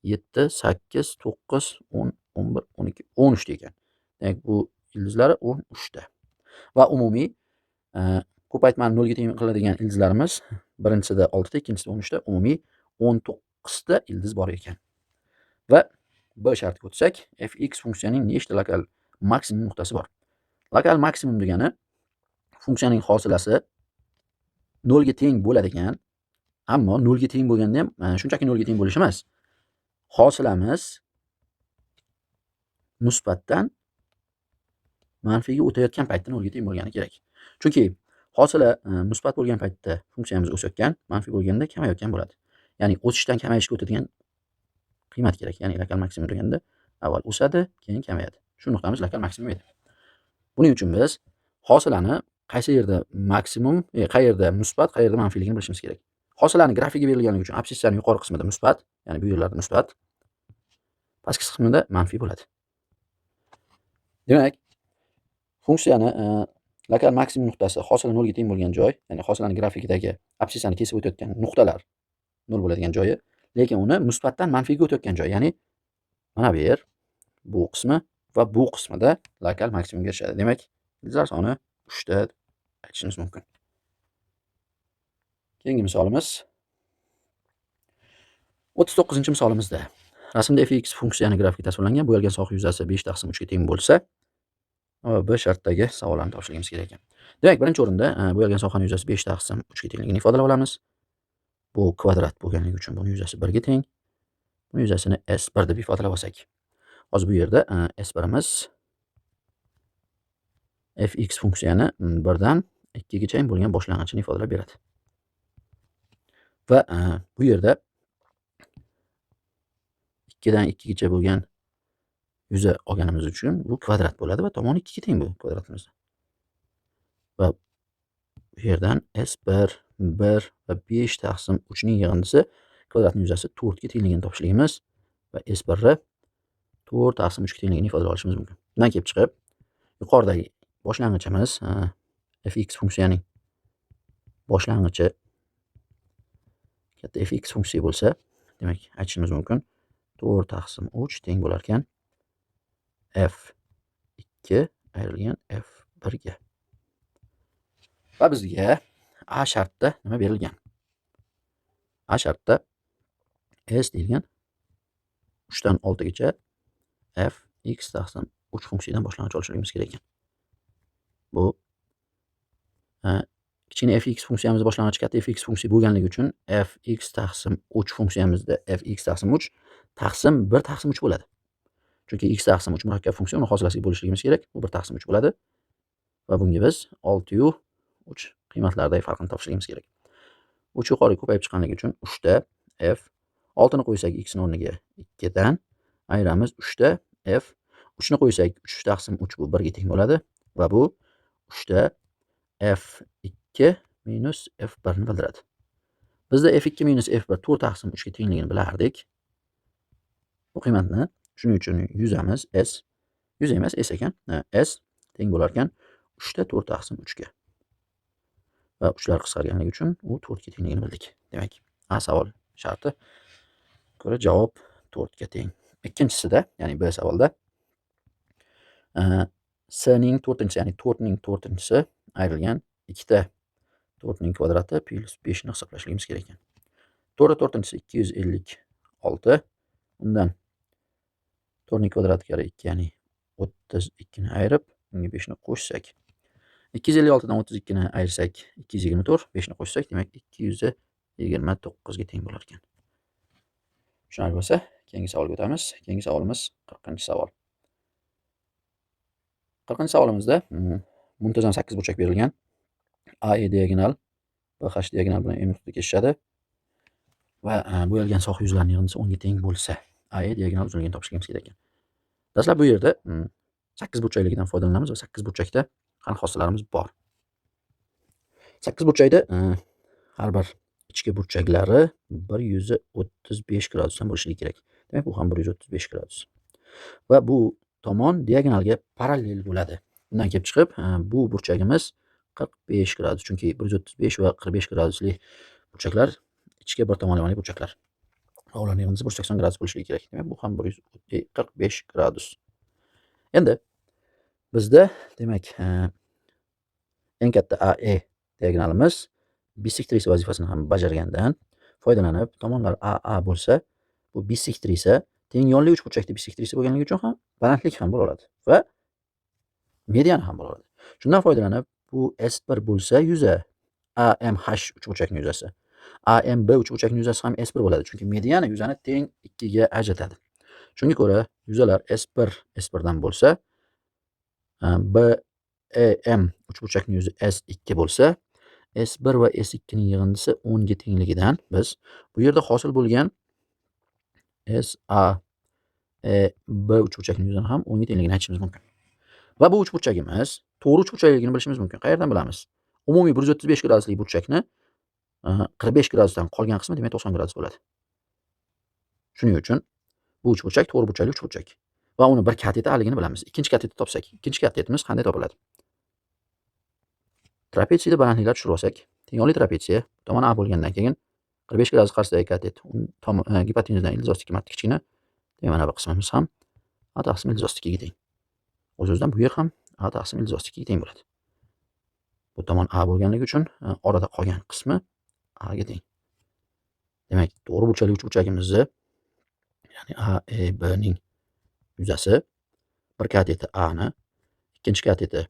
Speaker 1: 7 8 9 10 11 12 13 ekan. Demak bu ildizlari 13 ta. Va umumiy ko'paytmani 0 ga teng qiladigan ildizlarimiz birinchisida 6 ta, ikkinchisida 13 ta, umumiy 19 ta ildiz bor ekan. Va B shartiga o'tsak, fx funksiyaning nechta lokal maksimum nuqtasi bor? Lokal maksimum degani funksiyaning hosilasi 0 ga teng bo'ladigan, ammo 0 ga teng bo'lganda ham shunchaki 0 ga teng bo'lishi emas. Hosilamiz musbatdan manfiyga o'tayotgan paytda 0 ga teng bo'lgani kerak. Chunki hosila musbat bo'lgan paytda funksiyamiz o'sayotgan, manfiy bo'lganda kamayayotgan bo'ladi. Ya'ni o'sishdan kamayishga o'tadigan qiymat kerak. Ya'ni lokal maksimum deganda avval o'sadi, keyin kamayadi. Shu nuqtamiz lokal maksimum edi. Buning uchun biz hosilani qaysi yerda maksimum, qayerda musbat, qayerda manfiyligini bilishimiz kerak. Hosilaning grafigi berilganligi uchun absissaning yuqori qismida musbat, ya'ni bu yerlarda musbat, pastki qismida manfiy bo'ladi. Demak, funksiyani lokal maksimum nuqtasi hosila 0 ga teng bo'lgan joy, ya'ni hosilaning grafikidagi absissani kesib o'tayotgan nuqtalar 0 bo'ladigan joyi, lekin uni musbatdan manfiyga o'tayotgan joy, ya'ni mana bu yer, bu qismi va bu qismida lokal maksimumga erishadi. Demak, ildizlar soni 3 ta aytishimiz mumkin. Keyingi misolimiz 39-misolimizda rasmda fx funksiyani grafiki tasvirlangan, bo'yalgan soha yuzasi 5/3 ga teng bo'lsa, B shartdagi savollarni topishligimiz kerak ekan. Demak, birinchi o'rinda bo'yalgan sohaning yuzasi 5/3 ga tengligini ifodalab olamiz. Bu kvadrat bo'lganligi uchun buni yuzasi 1 ga teng. Buni yuzasini S1 deb ifodalab olsak. Hozir bu yerda S1imiz fx funksiyani 1 dan 2 gacha bo'lgan boshlang'ichini ifodalab beradi. Va bu yerda 2 dan 2 gacha bo'lgan yuza olganimiz uchun bu kvadrat bo'ladi va tomoni 2 ga teng bu kvadratimizda. Va bu yerdan S1 1 va 5/3 ning yig'indisi kvadratning yuzasi 4 ga tengligini topishligimiz va S1 ni 4/3 ga tengligini ifodalab olishimiz mumkin. Bundan kelib chiqib, yuqoridagi boshlang'ichimiz fx funksiyaning boshlang'ichi katta fx funksiya bo'lsa, demak aytishimiz mumkin 4/3 teng bo'lar ekan f2 ayrilgan f1 ga. Va bizga A shartda nima berilgan? A shartda s deyilgan 3 dan 6 gacha fx/3 funksiyadan boshlang'ich olishimiz kerak ekan. Bu kichkina fx funksiyamiz boshlang'ich katta fx funksiya bo'lganligi uchun fx/3 funksiyamizda fx/3 taqsim 1/3 bo'ladi. Chunki x/3 murakkab funksiya, uni hosilasiga bo'lishligimiz kerak. Bu 1/3 bo'ladi. Va bunga biz 6 yu 3 qiymatlaridagi farqini topishligimiz kerak. 3 yuqoriga ko'payib chiqqanligi uchun 3 ta f 6 ni qo'ysak x ni o'rniga 2 dan ayiramiz 3 ta f 3 ni qo'ysak 3/3 bu 1 ga teng bo'ladi va bu 3 ta f2 minus f1 ni bildiradi. Bizda f2 minus f1 4/3 ga tengligini bilardik. Bu qiymatni shuning uchun yuzamiz s, yuza emas s ekan, s teng bo'lar ekan 3 ta 4/3 ga. Va uchlar qisqarganligi uchun u 4 ga tengligini bildik. Demak, A savol sharti ko'ra javob 4 ga teng. Ikkinchisida, ya'ni B savolda S ning 4-si, ya'ni 4 ning 4-si ayrilgan 2 ta 4 ning kvadrati plus 5 ni hisoblashligimiz kerak ekan. 4 ta 4-si 256. Undan 4 ning kvadratiga 2, ya'ni 32 ni ayirib, unga 5 ni qo'shsak, 256 dan 32 ni ayirsak 224, 5 ni qo'shsak, demak 229 ga teng bo'lar ekan. Tushunarli bo'lsa, keyingi savolga o'tamiz. Keyingi savolimiz 40-savol. 40-savolimizda muntazam 8 burchak berilgan. AE diagonal BH diagonal bilan M nuqtada kesishadi va bo'yalgan soha yuzlarining yig'indisi 10 ga teng bo'lsa, AE diagonal uzunligini topishimiz kerak ekan. Dastlab bu yerda 8 burchakligidan foydalanamiz va 8 burchakda qanaqa xossalarimiz bor. 8 burchakda har bir ichki burchaklari 135 gradusdan bo'lishligi kerak. Demak, bu ham 135 gradus. Va bu tomon diagonalga parallel bo'ladi. Bundan kelib chiqib, bu burchagimiz 45 gradus. Chunki 135 va 45 gradusli burchaklar ichki bir tomonlamali burchaklar. Va ularning yig'indisi 180 gradus bo'lishligi kerak. Demak, bu ham 145 gradus. Endi bizda demak eng katta AE diagonalimiz bisektrisa vazifasini ham bajargandan foydalanib, tomonlar AA bo'lsa, bu bisektrisa teng yonli uchburchakda bisektrisa bo'lganligi uchun ham balandlik ham bo'la oladi va median ham bo'la oladi. Shundan foydalanib, bu S1 bo'lsa yuza AMH uchburchakning yuzasi, AMB uchburchakning yuzasi ham S1 bo'ladi. Chunki mediana yuzani teng 2 ga ajratadi. Shunga ko'ra, yuzalar S1 S1 dan bo'lsa, BEM uchburchakning yuzi S2 bo'lsa, S1 va S2 ning yig'indisi 10 ga tengligidan biz bu yerda hosil bo'lgan SAEB uchburchakning yuzini ham 10 ga tengligini aytishimiz mumkin. Va bu uchburchagimiz to'g'ri uchburchakligini bilishimiz mumkin. Qayerdan bilamiz? Umumiy 135 gradusli burchakni 45 gradusdan qolgan qismi demak 90 gradus bo'ladi. Shuning uchun bu uchburchak to'g'ri burchakli uchburchak. Va uni bir kateti aligini bilamiz. Ikkinchi kateti topsak, ikkinchi katetimiz qanday topiladi? Trapetsiyada balandliklar tushirib olsak, tengyonli trapetsiya tomon A bo'lgandan keyin 45 gradus qarshisidagi katet gipotenuzadan ildiz 2 marta kichkina. Demak, mana bu qismimiz ham A taqsim ildiz 2 ga teng. O'z-o'zidan bu yer ham A taqsim ildiz 2 ga teng bo'ladi. Bu tomon A bo'lganligi uchun orada qolgan qismi A ga teng. Demak, to'g'ri burchakli uchburchagimizni, ya'ni AEB ning yuzasi bir kateti A ni, ikkinchi kateti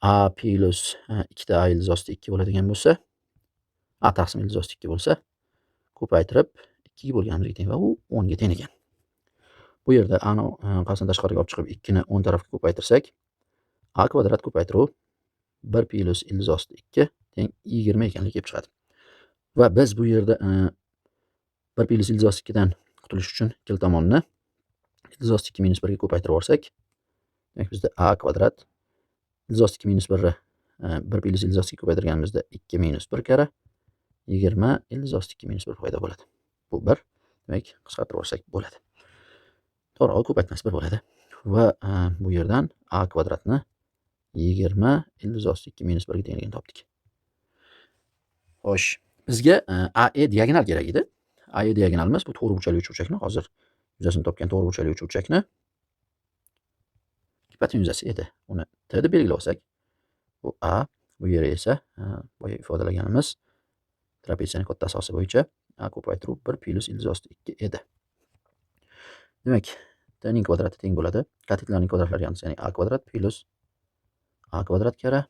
Speaker 1: A plus 2 A ildiz 2 bo'ladigan bo'lsa, A taqsim ildiz 2 bo'lsa, ko'paytirib 2 ga bo'lganimizga teng va u 10 ga teng ekan. Bu yerda A ni qasddan tashqariga olib chiqib 2 ni 10 tarafga ko'paytirsak, A kvadrat ko'paytiruv 1 plus ildiz 2 teng 20 ekanligi kelib chiqadi. Va biz bu yerda 1 plus ildiz 2 dan qutulish uchun ikkala tomonni ildiz 2 minus 1 ga ko'paytirib olsak, demak bizda A kvadrat ildiz 2 minus 1 1 plus ildiz 2 ko'paytirganimizda 2 minus 1 kara 20 ildiz 2 minus 1 paydo bo'ladi. Bu 1. Demak, qisqartirib olsak bo'ladi. To'g'ri, ko'paytmasi 1 bo'ladi. Va bu yerdan A kvadratni 20 ildiz 2 minus 1 ga tengligini topdik. Xo'sh, bizga AE diagonal kerak edi. AE diagonalimiz bu to'g'ri burchakli uchburchakni, hozir yuzasini topgan to'g'ri burchakli uchburchakni gipotenuzasi edi. Uni T deb belgilab olsak, bu A, bu yeri esa boya ifodalaganimiz trapetsiyaning katta asosi bo'yicha A ko'paytiruv 1 plus ildiz 2 edi. Demak, T ning kvadrati teng bo'ladi. Katetlarning kvadratlari yig'indisi, ya'ni A kvadrat plus A kvadrat kara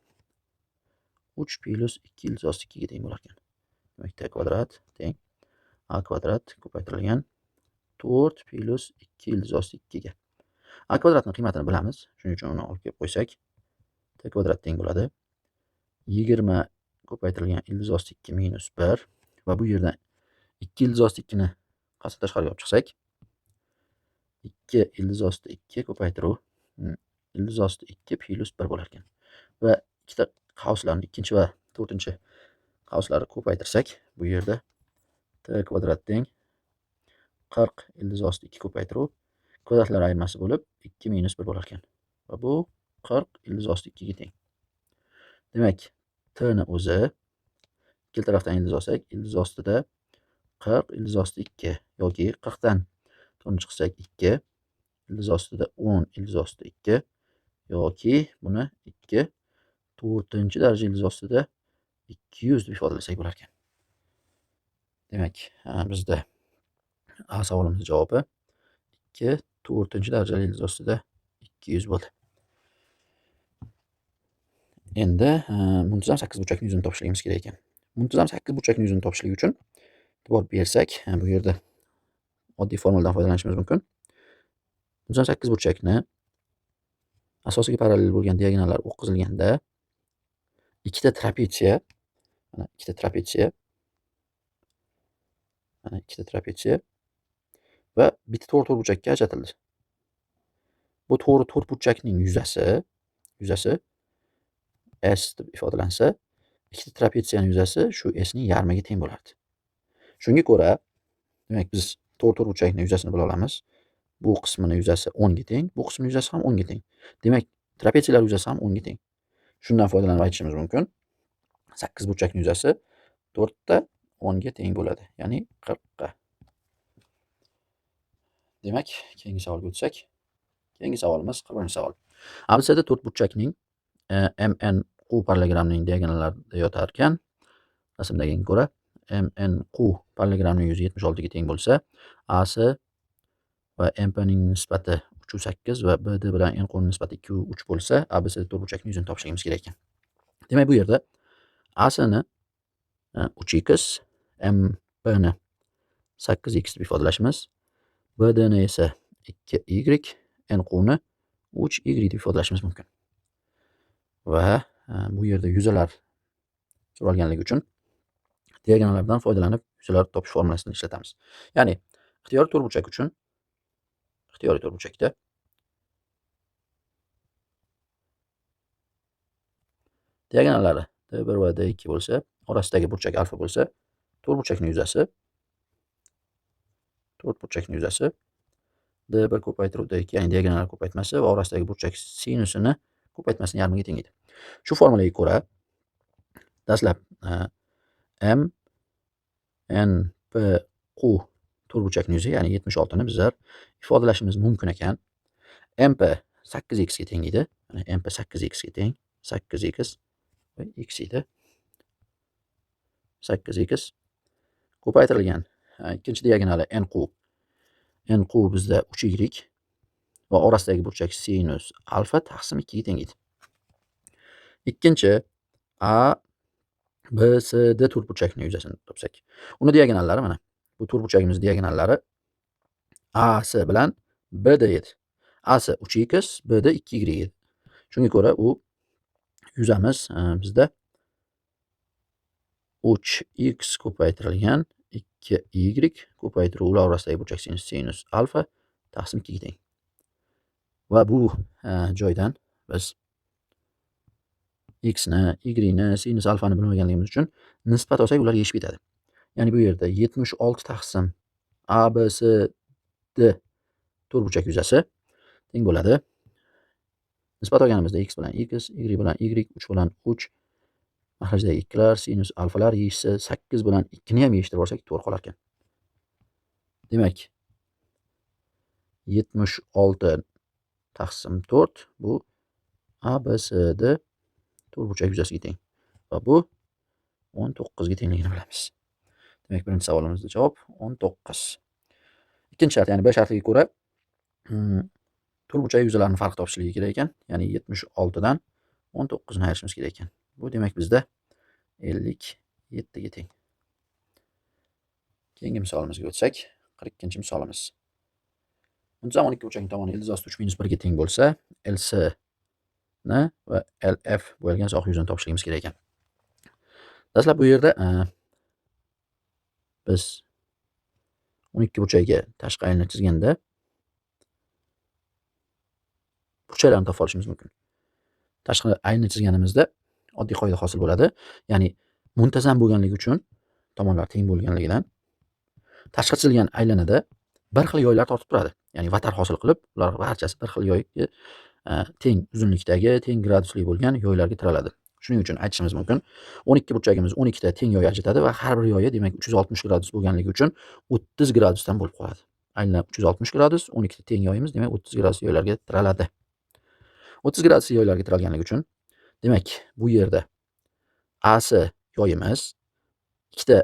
Speaker 1: 3 plus 2 ildiz 2 ga teng bo'lar ekan. Demak, T kvadrat teng A kvadrat ko'paytirilgan 4 plus 2 ildiz 2 ga. A kvadratning qiymatini bilamiz. Shuning uchun uni olib kelib qo'ysak, T kvadrat teng bo'ladi 20 ko'paytirilgan ildiz 2 minus 1 va bu yerdan 2 ildiz 2 ni qasddan tashqariga olib chiqsak, 2 ildiz 2 ko'paytiruv ildiz 2 plus 1 bo'lar ekan. Va ikkita qavslarni, ikkinchi va to'rtinchi qavslarni ko'paytirsak, bu yerda T kvadrat teng 40 ildiz 2 ko'paytiruv kvadratlar ayirmasi bo'lib 2 minus 1 bo'lar ekan. Va bu 40 ildiz 2 ga teng. Demak, T ni o'zi ikkala tarafdan ildiz olsak, ildiz ostida 40 ildiz 2 yoki 40 dan 4 chiqsak 2 ildiz ostida 10 ildiz 2 yoki buni 2 4-chi daraja ildiz ostida 200 deb ifodalasak bo'lar ekan. Demak, bizda A savolimizning javobi 2 4-chi darajali ildiz ostida 200 bo'ldi. Endi muntazam 8 burchakning yuzini topishligimiz kerak ekan. Muntazam 8 burchakning yuzini topishlik uchun e'tibor bersak, bu yerda oddiy formuladan foydalanishimiz mumkin. 98 burchakni asosiga parallel bo'lgan diagonallar o'tqizilganda ikkita trapetsiya, mana ikkita trapetsiya va bitta to'g'ri burchakka ajratildi. Bu to'g'ri to'rtburchakning yuzasi S deb ifodalansa, ikkita trapetsiyaning yuzasi shu S ning yarmiga teng bo'lardi. Shunga ko'ra, demak biz to'rtburchakning yuzasini bila olamiz. Bu qismini yuzasi 10 ga teng, bu qismning yuzasi ham 10 ga teng. Demak, trapetsiyalar yuzasi ham 10 ga teng. Shundan foydalanib aytishimiz mumkin. 8 burchakning yuzasi 4 ta 10 ga teng bo'ladi, ya'ni 40 ga. Demak, keyingi savolga o'tsak, keyingi savolimiz 40-savol. ABCD to'rtburchakning MNQ parallelogramning diagonallarida yotar ekan, rasmdagiga ko'ra MNQ parallelogramning yuzi 76 ga teng bo'lsa, AC va MP ning nisbati 3/8 va BD bilan NQ ning nisbati 2/3 bo'lsa, ABCD to'rtburchakning yuzini topishimiz kerak ekan. Demak, bu yerda AC ni 3x, MP ni 8x deb ifodalashimiz, BD ni esa 2y, NQ ni 3y deb ifodalashimiz mumkin. Va bu yerda yuzalar so'ralganligi uchun diagonallardan foydalanib yuzalar topish formulasini ishlatamiz. Ya'ni ixtiyoriy to'rtburchak uchun ixtiyoriy to'rtburchakda diagonallari D1 va D2 bo'lsa, orasidagi burchak alfa bo'lsa, to'rtburchakning yuzasi D1 ko'paytiruv D2, ya'ni diagonallar ko'paytmasi va orasidagi burchak sinusini ko'paytmasining yarmiga teng edi. Shu formulaga ko'ra dastlab M NP Q to'rtburchakning yuzi, ya'ni 76 ni bizlar ifodalashimiz mumkin ekan. MP 8x ga teng edi. Mana MP 8x ga teng. 8x va x edi. 8x ko'paytirilgan ikkinchi diagonali NQ bizda 3y va orasidagi burchak sinus alfa taqsim 2 ga teng edi. Ikkinchi A B C D to'rtburchakning yuzasini topsak, uni diagonallari mana bu to'rtburchagimiz diagonallari AC bilan BD edi. AC 3x, BD 2y edi. Shunga ko'ra u yuzamiz bizda 3x ko'paytirilgan 2y ko'paytiruv ular orasidagi burchak sinus alfa taqsim 2 ga teng. Va bu joydan biz x ni, y ni, sinus alfani bilmaganligimiz uchun nisbat olsak ular yechib ketadi. Ya'ni bu yerda 76 taqsim ABCD to'rtburchak yuzasi teng bo'ladi. Nisbat olganimizda x bilan x, y bilan y, 3 bilan 3, maxrajdagi ikkilar, sinus alfalar yeyishsa 8 bilan 2 ni ham yeyishtirib olsak to'g'ri qolar ekan. Demak, 76 taqsim 4 bu ABCD to'rtburchak yuzasiga teng va bu 19 ga tengligini bilamiz. Demak, birinchi savolimizda javob 19. Ikkinchi shart, ya'ni B shartiga ko'ra to'rtburchak yuzalarining farq topishligi kerak ekan. Ya'ni 76 dan 19 ni ayirishimiz kerak ekan. Bu demak bizda 57 ga teng. Keyingi misolimizga o'tsak, 42-misolimiz. Muntazam 12 burchakning tomoni ildiz osti 3 - 1 ga teng bo'lsa, LC ni va LF bo'lgan soha yuzini topishligimiz kerak ekan. Dastlab bu yerda biz 12 burchakka tashqi aylanma chizganda burchaklarni topib olishimiz mumkin. Tashqi aylanma chizganimizda oddiy qoida hosil bo'ladi. Ya'ni muntazam bo'lganligi uchun tomonlar teng bo'lganligidan tashqi chizilgan aylanada bir xil yoylar tortib turadi. Ya'ni vatar hosil qilib, ular barchasi bir xil yoyga teng uzunlikdagi, teng gradusli bo'lgan yoylarga tiraladi. Shuning uchun aytishimiz mumkin, 12 burchagimiz 12 ta teng yoy ajratadi va har bir yoyi demak 360 gradus bo'lganligi uchun 30 gradusdan bo'lib qoladi. Aynan 360 gradus, 12 ta teng yoyimiz demak 30 gradus yoylarga tiraladi. 30 gradus yoylarga tiralganligi uchun demak bu yerda AC yoyimiz ikkita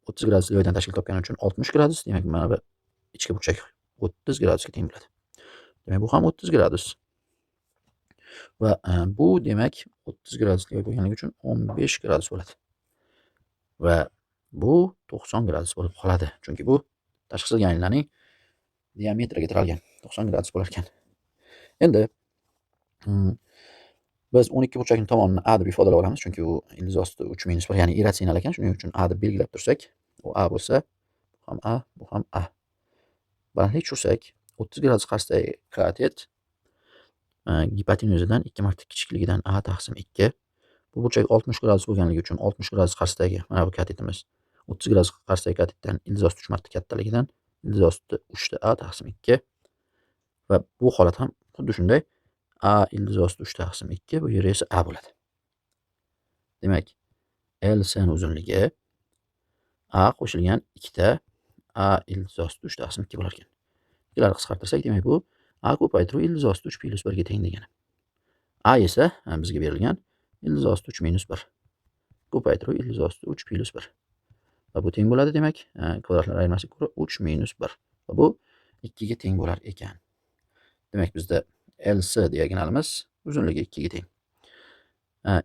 Speaker 1: 30 gradus yoydan tashkil topgani uchun 60 gradus, demak mana bu ichki burchak 30 gradusga teng bo'ladi. Demak bu ham 30 gradus. Va bu demak 30 gradusli yoy bo'lganligi uchun 15 gradus bo'ladi. Va bu 90 gradus bo'lib qoladi. Chunki bu Tashqi signalarning diametriga tiralgan 90 gradus bo'lar ekan. Endi biz 12 burchakning tomonini a deb ifodalab olamiz, chunki u ildiz osti 3 - 1, ya'ni irratsional ekan. Shuning uchun a deb belgilab tursak, u a bo'lsa, bu ham a, bu ham a. Balandlik tushirsak, 30 gradus qarshisidagi katet gipotenuzidan 2 marta kichikligidan a taqsim 2. Bu burchak 60 gradus bo'lganligi uchun 60 gradus qarshisidagi mana bu katetimiz 30 gradus qarshisidagi katetdan ildiz osti 3 marta kattaligidan ildiz osti 3 ta a taqsim 2 va bu holat ham xuddi shunday. A ildiz osti 3 taqsim 2, bu yer esa a bo'ladi. Demak, LSN uzunligi a qo'shilgan 2 ta a ildiz osti 3 taqsim 2 bo'lar ekan. Ikkilarni qisqartirsak, demak bu a ko'paytiruv ildiz osti 3 + 1 ga teng degani. A esa bizga berilgan ildiz osti 3 - 1 ko'paytiruv ildiz osti 3 + 1 va bu teng bo'ladi, demak kvadratlar ayirmasiga ko'ra 3 - 1 va bu 2 ga teng bo'lar ekan. Demak bizda LS diagonalimiz uzunligi 2 ga teng.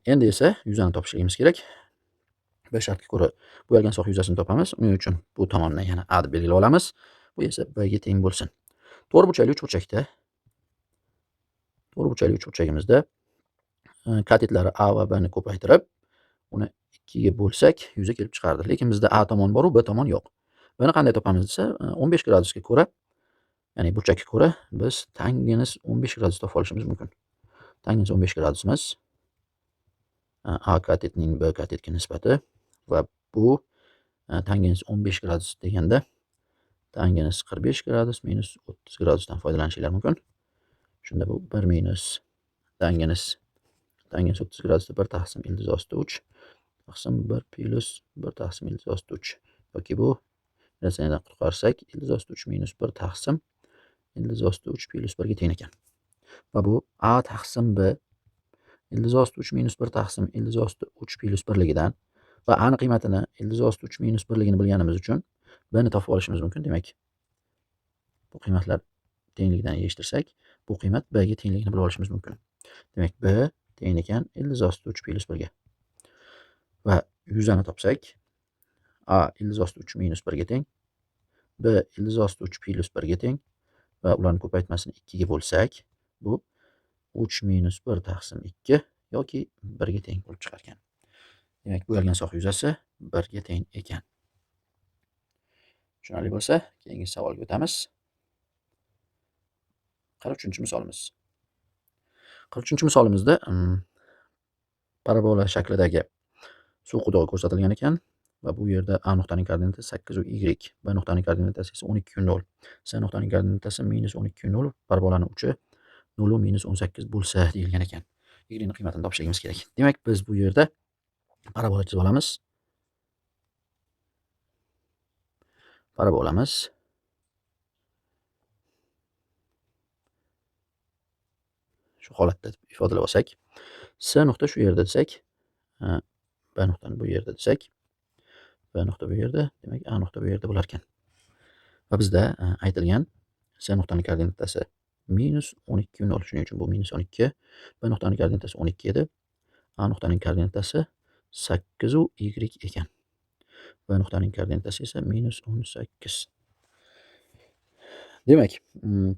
Speaker 1: Endi esa yuzani topishimiz kerak. B shartga ko'ra bo'yalgan soha yuzasini topamiz. Uning uchun bu tomonni yana a deb belgilab olamiz. Bu esa b ga teng bo'lsin. To'g'ri burchakli uchburchagimizda katetlari a va b ni ko'paytirib, uni 2 ga bo'lsak, yuza kelib chiqardi. Lekin bizda a tomon bor, b tomon yo'q. Buni qanday topamiz desa, 15 gradusga ko'ra, ya'ni burchakka ko'ra biz tangens 15 gradus topib olishimiz mumkin. Tangens 15 gradusimiz a katetning b katetga nisbati va bu tangens 15 gradus deganda tangens 45 gradus minus 30 gradusdan foydalanishingiz mumkin. Shunda bu 1 minus tangens 30 gradusda 1 taqsim ildiz osti 3 taqsim 1 plus 1 taqsim ildiz osti 3 yoki bu ratsionadan qutqarsak ildiz osti 3 minus 1 taqsim ildiz osti 3 plus 1 ga teng ekan. Va bu a taqsim b ildiz osti 3 minus 1 taqsim ildiz osti 3 plus 1 ligidan va a ni qiymatini ildiz osti 3 minus 1 ligini bilganimiz uchun b ni topib olishimiz mumkin. Demak, bu qiymatlar tengligidan yig'ishtirsak, bu qiymat b ga tengligini bilib olishimiz mumkin. Demak, b teng ekan ildiz osti 3 plus 1 ga. Va yuzani topsak, a ildiz osti 3 minus 1 ga teng, b ildiz osti 3 plus 1 ga teng va ularning ko'paytmasini 2 ga bo'lsak, bu 3 minus 1 taqsim 2 yoki 1 ga teng bo'lib chiqar ekan. Demak, bo'yalgan soha yuzasi 1 ga teng ekan. Tushunarli bo'lsa, keyingi savolga o'tamiz. 43-misolimiz. 43-misolimizda parabola shaklidagi suv qudug'i ko'rsatilgan ekan va bu yerda a nuqtaning koordinatasi 8 u y, b nuqtaning koordinatasi esa 12 u 0, c nuqtaning koordinatasi minus 12 u 0, parabolaning uchi 0 u minus 18 bo'lsa deyilgan ekan. Y ni qiymatini topishimiz kerak. Demak, biz bu yerda parabola chizib olamiz. Parabolamiz shu holatda ifodalab olsak, c nuqta shu yerda desak, b nuqtani bu yerda desak, b nuqta bu yerda, demak a nuqta bu yerda bo'lar ekan. Va bizda aytilgan c nuqtaning koordinatasi minus 12 u 0, shuning uchun bu minus 12, b nuqtaning koordinatasi 12 edi, a nuqtaning koordinatasi 8 u y ekan. B nuqtaning koordinatasi esa minus 18. Demak,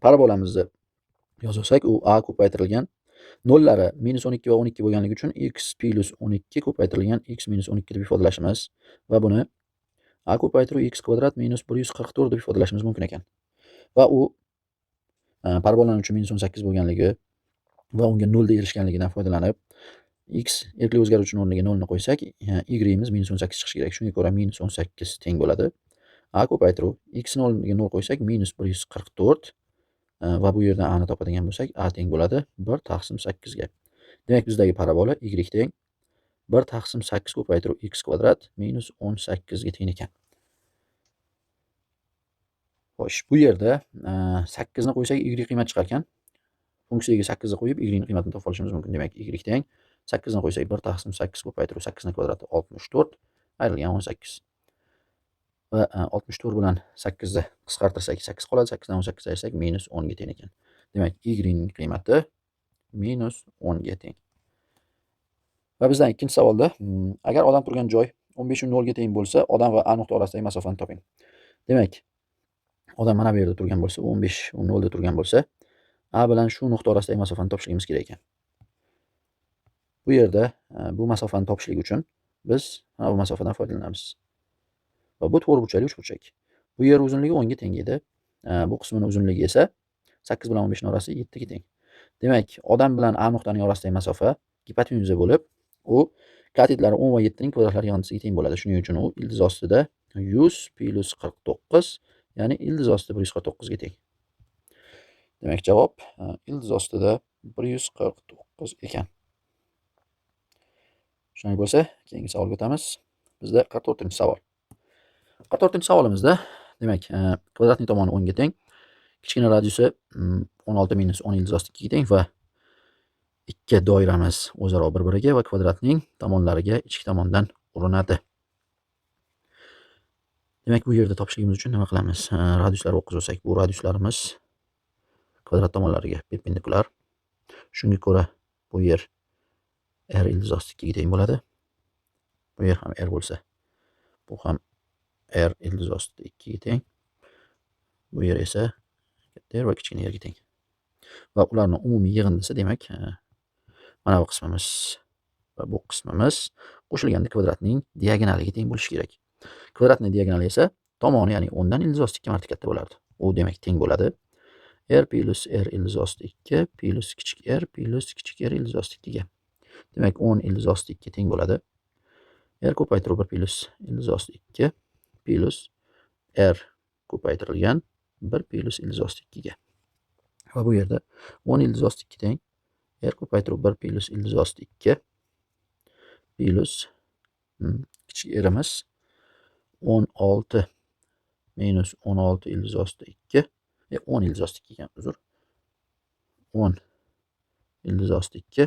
Speaker 1: parabolamizni yozsak, u a ko'paytirilgan nollari minus 12 va 12 bo'lganligi uchun x plus 12 ko'paytirilgan x minus 12 deb ifodalashimiz va buni a ko'paytiruv x kvadrat minus 144 deb ifodalashimiz mumkin ekan. Va u parabolaning uchi minus 18 bo'lganligi va unga 0 da erishganligidan foydalanib, x erkli o'zgaruvchini o'rniga 0 ni qo'ysak, y imiz minus 18 chiqishi kerak. Shunga ko'ra minus 18 teng bo'ladi. A ko'paytiruv x ni o'rniga 0 qo'ysak minus 144 va bu yerdan a ni topadigan bo'lsak, a teng bo'ladi 1 taqsim 8 ga. Demak, bizdagi parabola y teng 1 taqsim 8 ko'paytiruv x kvadrat minus 18 ga teng ekan. Xo'sh, bu yerda 8 ni qo'ysak y qiymat chiqar ekan. Funksiyaga 8 ni qo'yib y ni qiymatini topib olishimiz mumkin. Demak, y teng 8 ni qo'ysak 1 taqsim 8 ko'paytiruv 8 ni kvadrati 64 ayrilgan 18. Va 64 bilan 8 ni qisqartirsak 8 qoladi. 8 dan 18 ayirsak minus 10 ga teng ekan. Demak, y ning qiymati minus 10 ga teng. Va bizdan ikkinchi savolda, agar odam turgan joy 15 u 0 ga teng bo'lsa, odam va a nuqta orasidagi masofani toping. Demak, odam mana bu yerda turgan bo'lsa, 15 0 da turgan bo'lsa, A bilan shu nuqta orasidagi masofani topishligimiz kerak ekan. Bu yerda bu masofani topishlik uchun biz mana bu masofadan foydalanamiz. Va bu to'rtburchakli uchburchak. Bu yer uzunligi 10 ga teng edi. Bu qismining uzunligi esa 8 bilan 15 ning orasi 7 ga teng. Demak, odam bilan A nuqtaning orasidagi masofa gipotenuza bo'lib, u katetlari 10 va 7 ning kvadratlari yig'indisiga teng bo'ladi. Shuning uchun u ildiz ostida 100 plus 49, ya'ni ildiz ostida 149 ga teng. Demak, javob ildiz ostida 149 ekan. Shunday bo'lsa, keyingi savolga o'tamiz. Bizda 44-savol. 44-savolimizda, demak, kvadratning tomoni 10 ga teng, kichkina radiusi 16 minus 10 ildiz osti 2 ga teng va ikki doiramiz o'zaro bir-biriga va kvadratning tomonlariga ichki tomondan urinadi. Demak, bu yerda topishligimiz uchun nima qilamiz? Radiuslarni o'qib olsak, bu radiuslarimiz kvadrat tomonlariga perpendikulyar. Shunga ko'ra, bu yer r ildiz osti 2 ga teng bo'ladi. Bu yer ham r bo'lsa, bu ham r ildiz osti 2 ga teng. Bu yer esa katta r va kichkina r ga teng. Va ularning umumiy yig'indisi, demak, mana bu qismimiz va bu qismimiz qo'shilganda kvadratning diagonaliga teng bo'lishi kerak. Kvadratning diagonali esa tomoni, ya'ni 10 dan ildiz osti 2 marta katta bo'lardi. U demak teng bo'ladi. R plus r ildiz osti 2 plus kichik r plus kichik r ildiz osti 2 ga. Demak, 10 ildiz osti 2 teng bo'ladi. R ko'paytirib 1 plus ildiz osti 2 plus r ko'paytirilgan 1 plus ildiz osti 2 ga. Va bu yerda 10 ildiz osti 2 teng r ko'paytirib 1 plus ildiz osti 2 plus kichik rimiz 16 minus 16 ildiz osti 2 10 ildiz osti 2 ekan, uzr. 10 ildiz osti 2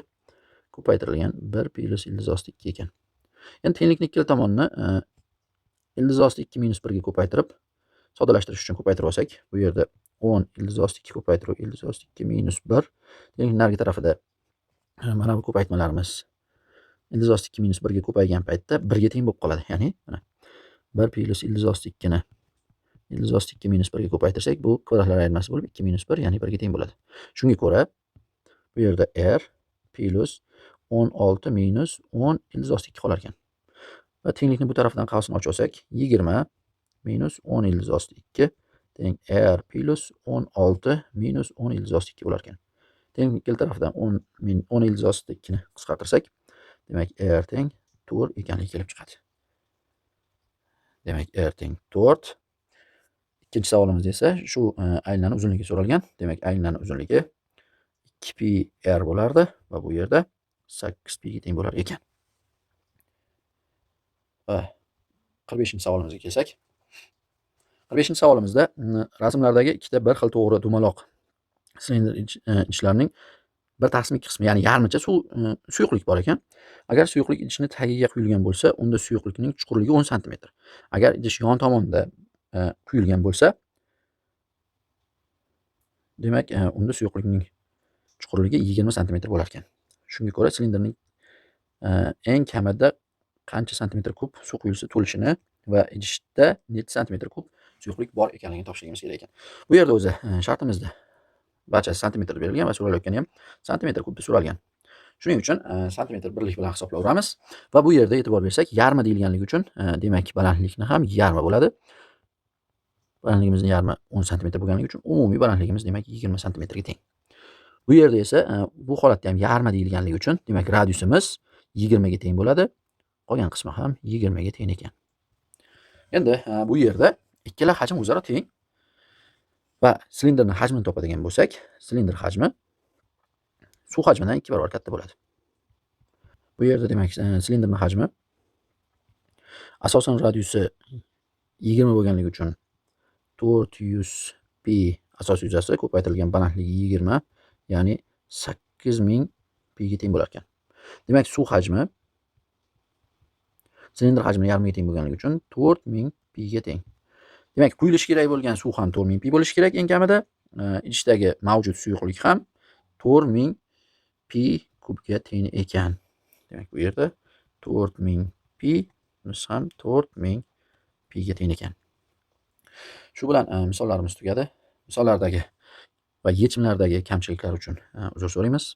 Speaker 1: ko'paytirilgan 1 plus ildiz osti 2 ekan. Endi tenglikning ikkala tomonini ildiz osti 2 minus 1 ga ko'paytirib, soddalashtirish uchun ko'paytirib olsak, bu yerda 10 ildiz osti 2 ko'paytirib ildiz osti 2 minus 1. Tenglikning narigi tarafida mana bu ko'paytmalarimiz ildiz osti 2 minus 1 ga ko'paygan paytda 1 ga teng bo'lib qoladi. Ya'ni mana 1 plus ildiz osti 2 ni ildiz osti 2 minus 1 ga ko'paytirsak, bu kvadratlar ayirmasi bo'lib 2 minus 1, ya'ni 1 ga teng bo'ladi. Shunga ko'ra, bu yerda r plus 16 minus 10 ildiz osti 2 qolar ekan. Va tenglikni bu tarafdan qavsini ochib olsak, 20 minus 10 ildiz osti 2 teng r plus 16 minus 10 ildiz osti 2 bo'lar ekan. Tenglikning ikkala tarafidan 10 ildiz osti 2 ni qisqartirsak, demak, r teng 4 ekanligi kelib chiqadi. Demak, r teng 4. Ikkinchi savolimizda esa shu aylanani uzunligi so'ralgan. Demak, aylanani uzunligi 2pi r bo'lardi va bu yerda 8pi ga teng bo'lar ekan. Va 45-savolimizga kelsak, 45-savolimizda rasmlardagi ikkita bir xil to'g'ri dumaloq silindr idishlarining bir taqsim 2 qismi, ya'ni yarmicha suyuqlik bor ekan. Agar suyuqlik idishning tagiga quyilgan bo'lsa, unda suyuqlikning chuqurligi 10 sm. Agar idish yon tomonda quyilgan bo'lsa, demak, unda suyuqlikning chuqurligi 20 sm bo'lar ekan. Shunga ko'ra, silindrning eng kamida qancha santimetr kub suv quyilsa to'lishini va idishda necha santimetr kub suyuqlik bor ekanligini topishligimiz kerak ekan. Bu yerda o'zi shartimizda barchasi santimetrda berilgan va so'ralayotgani ham santimetr kubda so'ralgan. Shuning uchun santimetr birlik bilan hisoblayveramiz va bu yerda e'tibor bersak, yarmi deyilganligi uchun demak, balandlikni ham yarmi bo'ladi. Balandligimizning yarmi 10 sm bo'lganligi uchun umumiy balandligimiz demak 20 sm ga teng. Bu yerda esa bu holatda ham yarmi deyilganligi uchun demak, radiusimiz 20 ga teng bo'ladi. Qolgan qismi ham 20 ga teng ekan. Endi bu yerda ikkala hajm o'zaro teng va silindrning hajmini topadigan bo'lsak, silindr hajmi suv hajmidan 2 barobar katta bo'ladi. Bu yerda demak, silindrning hajmi asosan radiusi 20 bo'lganligi uchun 400 pi asos yuzasi ko'paytirilgan balandligi 20, ya'ni 8000 pi ga teng bo'lar ekan. Demak, suv hajmi silindr hajmining yarmiga teng bo'lganligi uchun 4000 pi ga teng. Demak, quyilishi kerak bo'lgan suv ham 4000 pi bo'lishi kerak eng kamida. Idishdagi mavjud suyuqlik ham 4000 pi kubga teng ekan. Demak, bu yerda 4000 pi ham 4000 pi ga teng ekan. Shu bilan misollarimiz tugadi. Misollardagi va yechimlardagi kamchiliklar uchun uzr so'raymiz.